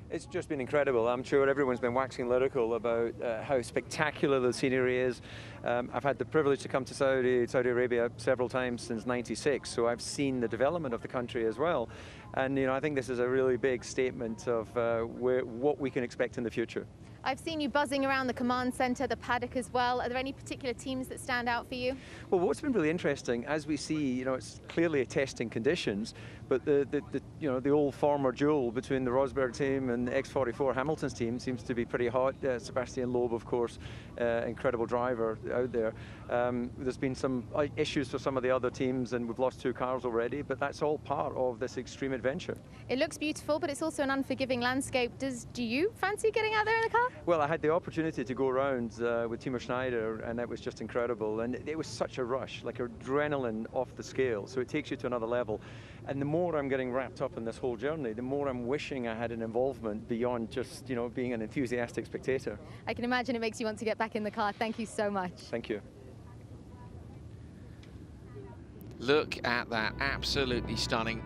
It's just been incredible. I'm sure everyone's been waxing lyrical about how spectacular the scenery is. I've had the privilege to come to Saudi Arabia several times since '96, so I've seen the development of the country as well. And I think this is a really big statement of what we can expect in the future. I've seen you buzzing around the command center, the paddock as well. Are there any particular teams that stand out for you? Well, what's been really interesting, as we see, it's clearly a testing conditions, but the old former duel between the Rosberg team and the X44 Hamilton's team seems to be pretty hot. Sebastian Loeb, of course, incredible driver out there. There's been some issues for some of the other teams, and we've lost 2 cars already, but that's all part of this extreme adventure. It looks beautiful, but it's also an unforgiving landscape. Do you fancy getting out there in the car? Well, I had the opportunity to go around with Timo Schneider, and that was just incredible. And it was such a rush, like adrenaline off the scale. So it takes you to another level. And the more I'm getting wrapped up in this whole journey, the more I'm wishing I had an involvement beyond just, being an enthusiastic spectator. I can imagine it makes you want to get back in the car. Thank you so much. Thank you. Look at that, absolutely stunning.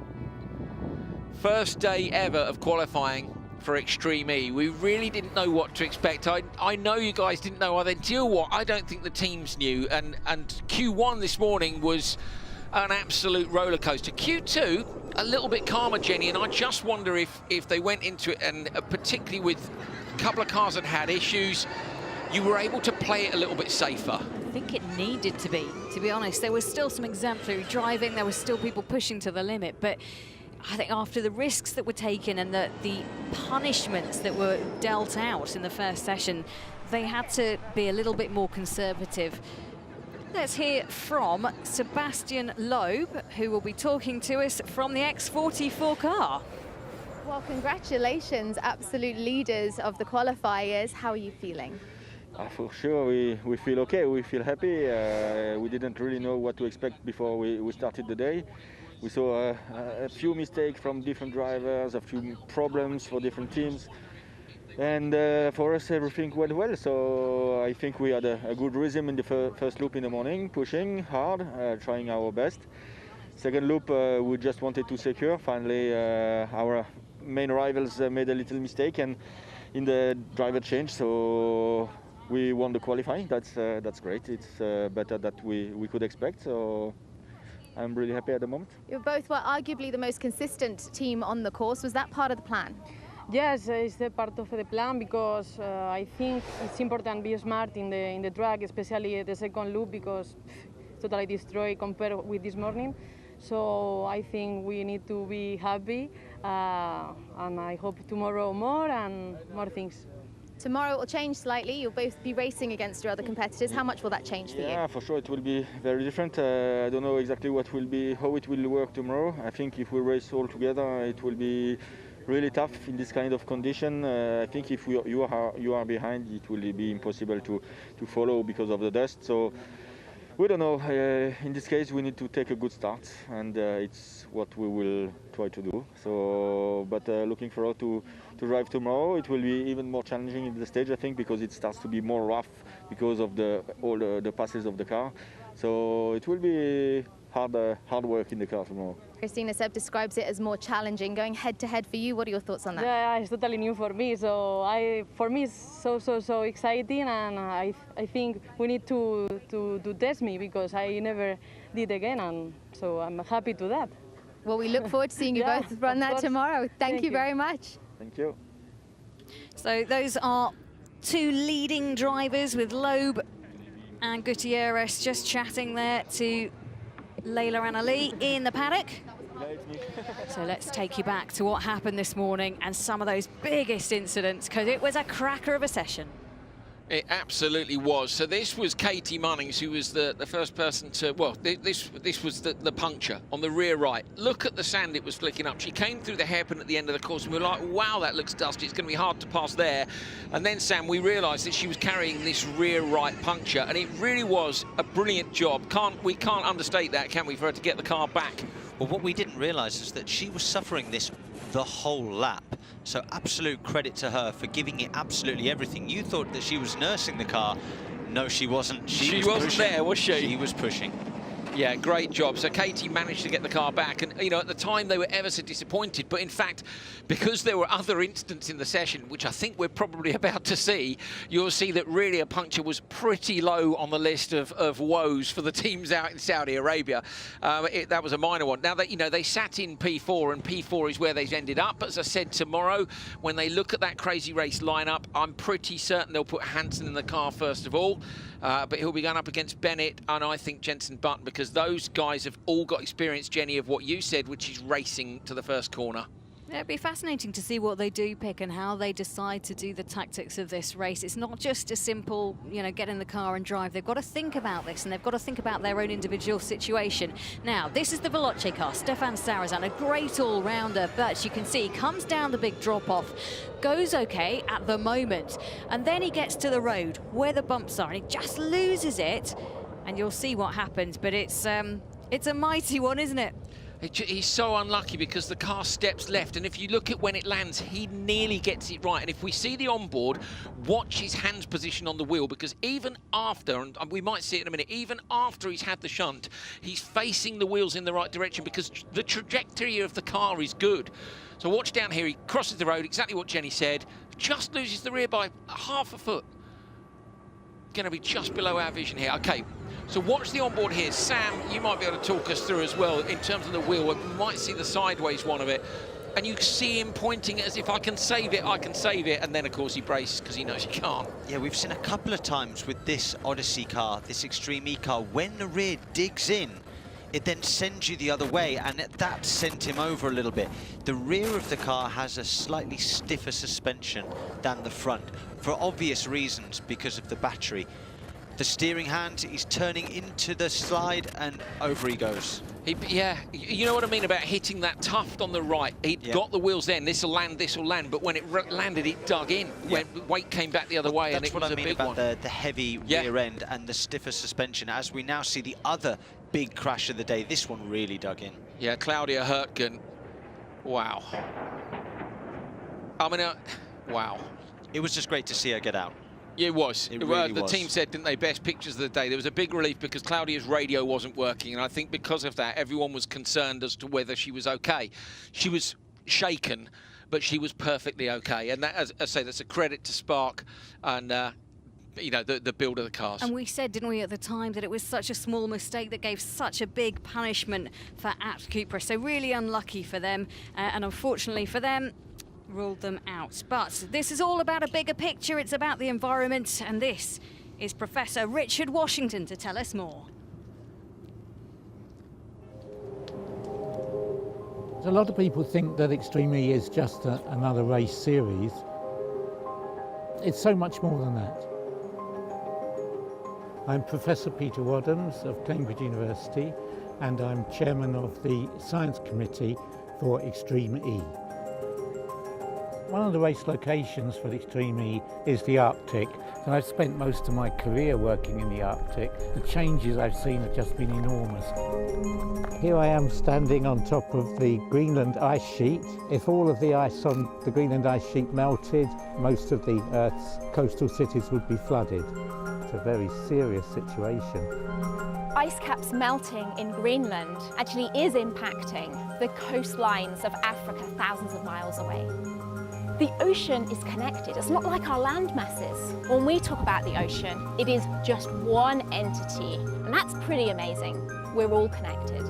First day ever of qualifying for Extreme E. We really didn't know what to expect. I know you guys didn't know either. Do you know what? I don't think the teams knew. And Q1 this morning was an absolute roller coaster. Q2, a little bit calmer, Jenny, and I just wonder if they went into it, and particularly with a couple of cars that had issues, you were able to play it a little bit safer. I think it needed to be honest. There was still some exemplary driving, there was still people pushing to the limit, but I think after the risks that were taken and the punishments that were dealt out in the first session, they had to be a little bit more conservative. Let's hear from Sebastian Loeb, who will be talking to us from the X44 car. Well, congratulations, absolute leaders of the qualifiers. How are you feeling? For sure, we feel okay, we feel happy. We didn't really know what to expect before we started the day. We saw a few mistakes from different drivers, a few problems for different teams. And for us, everything went well. So I think we had a good rhythm in the first loop in the morning, pushing hard, trying our best. Second loop, we just wanted to secure. Finally, our main rivals made a little mistake and in the driver change. So we won the qualifying. That's great. It's better than we could expect. So I'm really happy at the moment. You both were arguably the most consistent team on the course. Was that part of the plan? Yes, it's the part of the plan because I think it's important to be smart in the track, especially the second loop, because it's totally destroyed compared with this morning. So I think we need to be happy, and I hope tomorrow more and more things. Tomorrow it will change slightly. You'll both be racing against your other competitors. How much will that change for you? Yeah, for sure it will be very different. I don't know exactly how it will work tomorrow. I think if we race all together, it will be really tough in this kind of condition. I think if you are behind, it will be impossible to follow because of the dust. So we don't know. In this case, we need to take a good start, and it's what we will try to do. So, but looking forward to drive tomorrow. It will be even more challenging in the stage, I think, because it starts to be more rough because of all the passes of the car. So it will be hard work in the car tomorrow. Christina, Seb describes it as more challenging. Going head to head for you, what are your thoughts on that? Yeah, it's totally new for me. So for me, it's so exciting, and I think we need to test me because I never did again, and so I'm happy to that. Well, we look forward to seeing you both run that tomorrow. Thank you very much. Thank you. So those are two leading drivers with Loeb and Gutierrez just chatting there to Leila and Ali in the paddock. So let's take you back to what happened this morning and some of those biggest incidents, because it was a cracker of a session. It absolutely was. So this was Katie Munnings, who was the first person to, well, this was the puncture on the rear right. Look at the sand it was flicking up. She came through the hairpin at the end of the course, and we were like, wow, that looks dusty. It's going to be hard to pass there. And then, Sam, we realised that she was carrying this rear right puncture, and it really was a brilliant job. We can't understate that, can we, for her to get the car back? Well, what we didn't realise is that she was suffering this the whole lap. So absolute credit to her for giving it absolutely everything. You thought that she was nursing the car. No, she wasn't. She wasn't there, was she? She was pushing. Yeah, great job. So Katie managed to get the car back, and you know, at the time they were ever so disappointed, but in fact, because there were other incidents in the session, which I think we're probably about to see, you'll see that really a puncture was pretty low on the list of woes for the teams out in Saudi Arabia. That was a minor one. Now that, you know, they sat in P4, and P4 is where they ended up. As I said, tomorrow when they look at that crazy race lineup, I'm pretty certain they'll put Hansen in the car first of all. But he'll be going up against Bennett and I think Jenson Button, because those guys have all got experience, Jenny, of what you said, which is racing to the first corner. It'd be fascinating to see what they do pick and how they decide to do the tactics of this race. It's not just a simple, you know, get in the car and drive. They've got to think about this, and they've got to think about their own individual situation. Now, this is the Veloce car. Stefan Sarazan, a great all-rounder, but you can see he comes down the big drop-off, goes okay at the moment, and then he gets to the road where the bumps are, and he just loses it, and you'll see what happens. But it's a mighty one, isn't it? He's so unlucky because the car steps left, and if you look at when it lands, he nearly gets it right. And if we see the onboard, watch his hands position on the wheel, because even after, and we might see it in a minute, even after he's had the shunt, he's facing the wheels in the right direction because the trajectory of the car is good. So watch down here, he crosses the road, exactly what Jenny said, just loses the rear by half a foot. Going to be just below our vision here. Okay, so watch the onboard here. Sam, you might be able to talk us through as well in terms of the wheel. We might see the sideways one of it, and you see him pointing it as if I can save it, I can save it, and then of course he braces because he knows he can't. Yeah, we've seen a couple of times with this Odyssey car, this Extreme E car, when the rear digs in, it then sends you the other way, and that sent him over a little bit. The rear of the car has a slightly stiffer suspension than the front, for obvious reasons, because of the battery. The steering hand, he's turning into the slide, and over he goes. Yeah, you know what I mean about hitting that tuft on the right. He'd got the wheels then, this will land, but when it landed, it dug in. When weight came back the other way, and it was a big one. That's what I mean about the heavy rear end and the stiffer suspension, as we now see the other big crash of the day. This one really dug in. Yeah, Claudia Hurtgen. Wow. I mean, wow. It was just great to see her get out. Yeah, it was. It really the was. team said, didn't they, best pictures of the day. There was a big relief because Claudia's radio wasn't working, and I think because of that, everyone was concerned as to whether she was okay. She was shaken, but she was perfectly okay. And that, as I say, that's a credit to Spark and you know, the build of the cars. And we said, didn't we, at the time, that it was such a small mistake that gave such a big punishment for Abt Cupra. So really unlucky for them, and unfortunately for them, ruled them out. But this is all about a bigger picture. It's about the environment, and this is Professor Richard Washington to tell us more. A lot of people think that Extreme E is just another race series. It's so much more than that. I'm Professor Peter Wadhams of Cambridge University, and I'm chairman of the Science Committee for Extreme E. One of the race locations for the Extreme E is the Arctic, and I've spent most of my career working in the Arctic. The changes I've seen have just been enormous. Here I am standing on top of the Greenland ice sheet. If all of the ice on the Greenland ice sheet melted, most of the Earth's coastal cities would be flooded. It's a very serious situation. Ice caps melting in Greenland actually is impacting the coastlines of Africa thousands of miles away. The ocean is connected. It's not like our land masses. When we talk about the ocean, it is just one entity, and that's pretty amazing. We're all connected.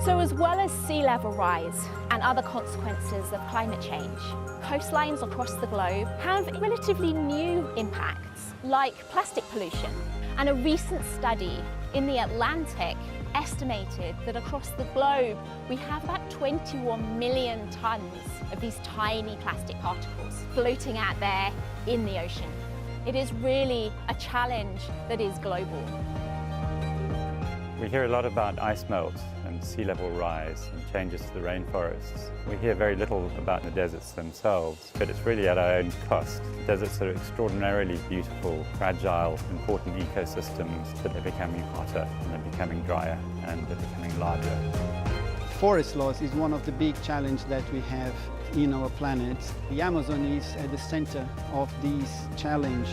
So as well as sea level rise and other consequences of climate change, coastlines across the globe have relatively new impacts, like plastic pollution. And a recent study in the Atlantic estimated that across the globe we have about 21 million tons of these tiny plastic particles floating out there in the ocean. It is really a challenge that is global. We hear a lot about ice melt and sea level rise and changes to the rainforests. We hear very little about the deserts themselves, but it's really at our own cost. Deserts are extraordinarily beautiful, fragile, important ecosystems, but they're becoming hotter and they're becoming drier and they're becoming larger. Forest loss is one of the big challenges that we have in our planet. The Amazon is at the center of this challenge.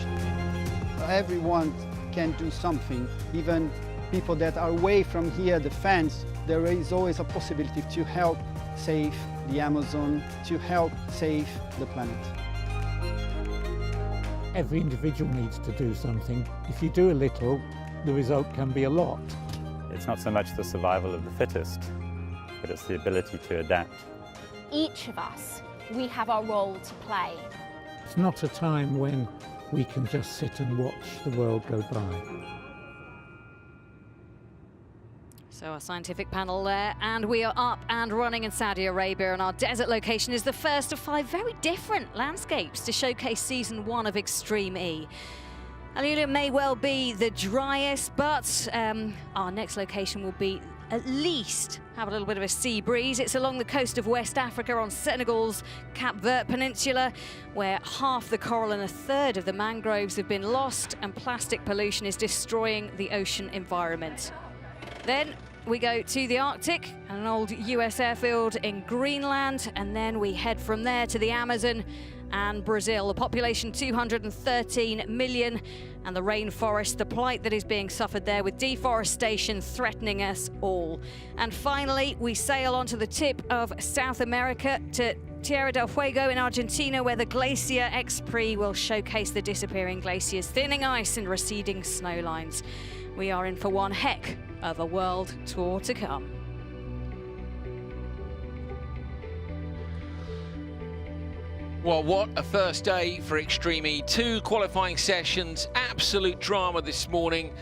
Everyone can do something, even people that are away from here, the fans, there is always a possibility to help save the Amazon, to help save the planet. Every individual needs to do something. If you do a little, the result can be a lot. It's not so much the survival of the fittest, but it's the ability to adapt. Each of us, we have our role to play. It's not a time when we can just sit and watch the world go by. So our scientific panel there, and we are up and running in Saudi Arabia, and our desert location is the first of 5 very different landscapes to showcase season 1 of Extreme E. Alula may well be the driest, but our next location will be at least have a little bit of a sea breeze. It's along the coast of West Africa on Senegal's Cap Vert Peninsula, where half the coral and a third of the mangroves have been lost, and plastic pollution is destroying the ocean environment. Then we go to the Arctic, an old US airfield in Greenland, and then we head from there to the Amazon and Brazil. A population 213 million, and the rainforest, the plight that is being suffered there with deforestation threatening us all. And finally, we sail onto the tip of South America to Tierra del Fuego in Argentina, where the Desert X Prix will showcase the disappearing glaciers, thinning ice and receding snow lines. We are in for one heck of a world tour to come. Well, what a first day for Extreme E. 2 qualifying sessions, absolute drama this morning.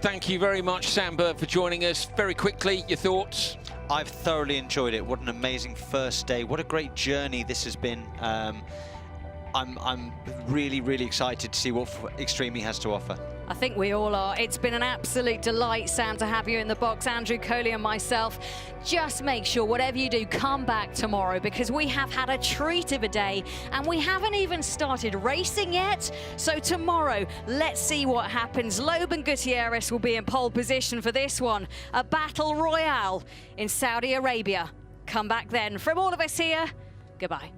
Thank you very much, Sam Bird, for joining us. Very quickly, your thoughts? I've thoroughly enjoyed it. What an amazing first day. What a great journey this has been. I'm really, really excited to see what Extreme E has to offer. I think we all are. It's been an absolute delight, Sam, to have you in the box, Andrew Coley and myself. Just make sure, whatever you do, come back tomorrow, because we have had a treat of a day and we haven't even started racing yet. So tomorrow, let's see what happens. Loeb and Gutierrez will be in pole position for this one, a battle royale in Saudi Arabia. Come back then. From all of us here, goodbye.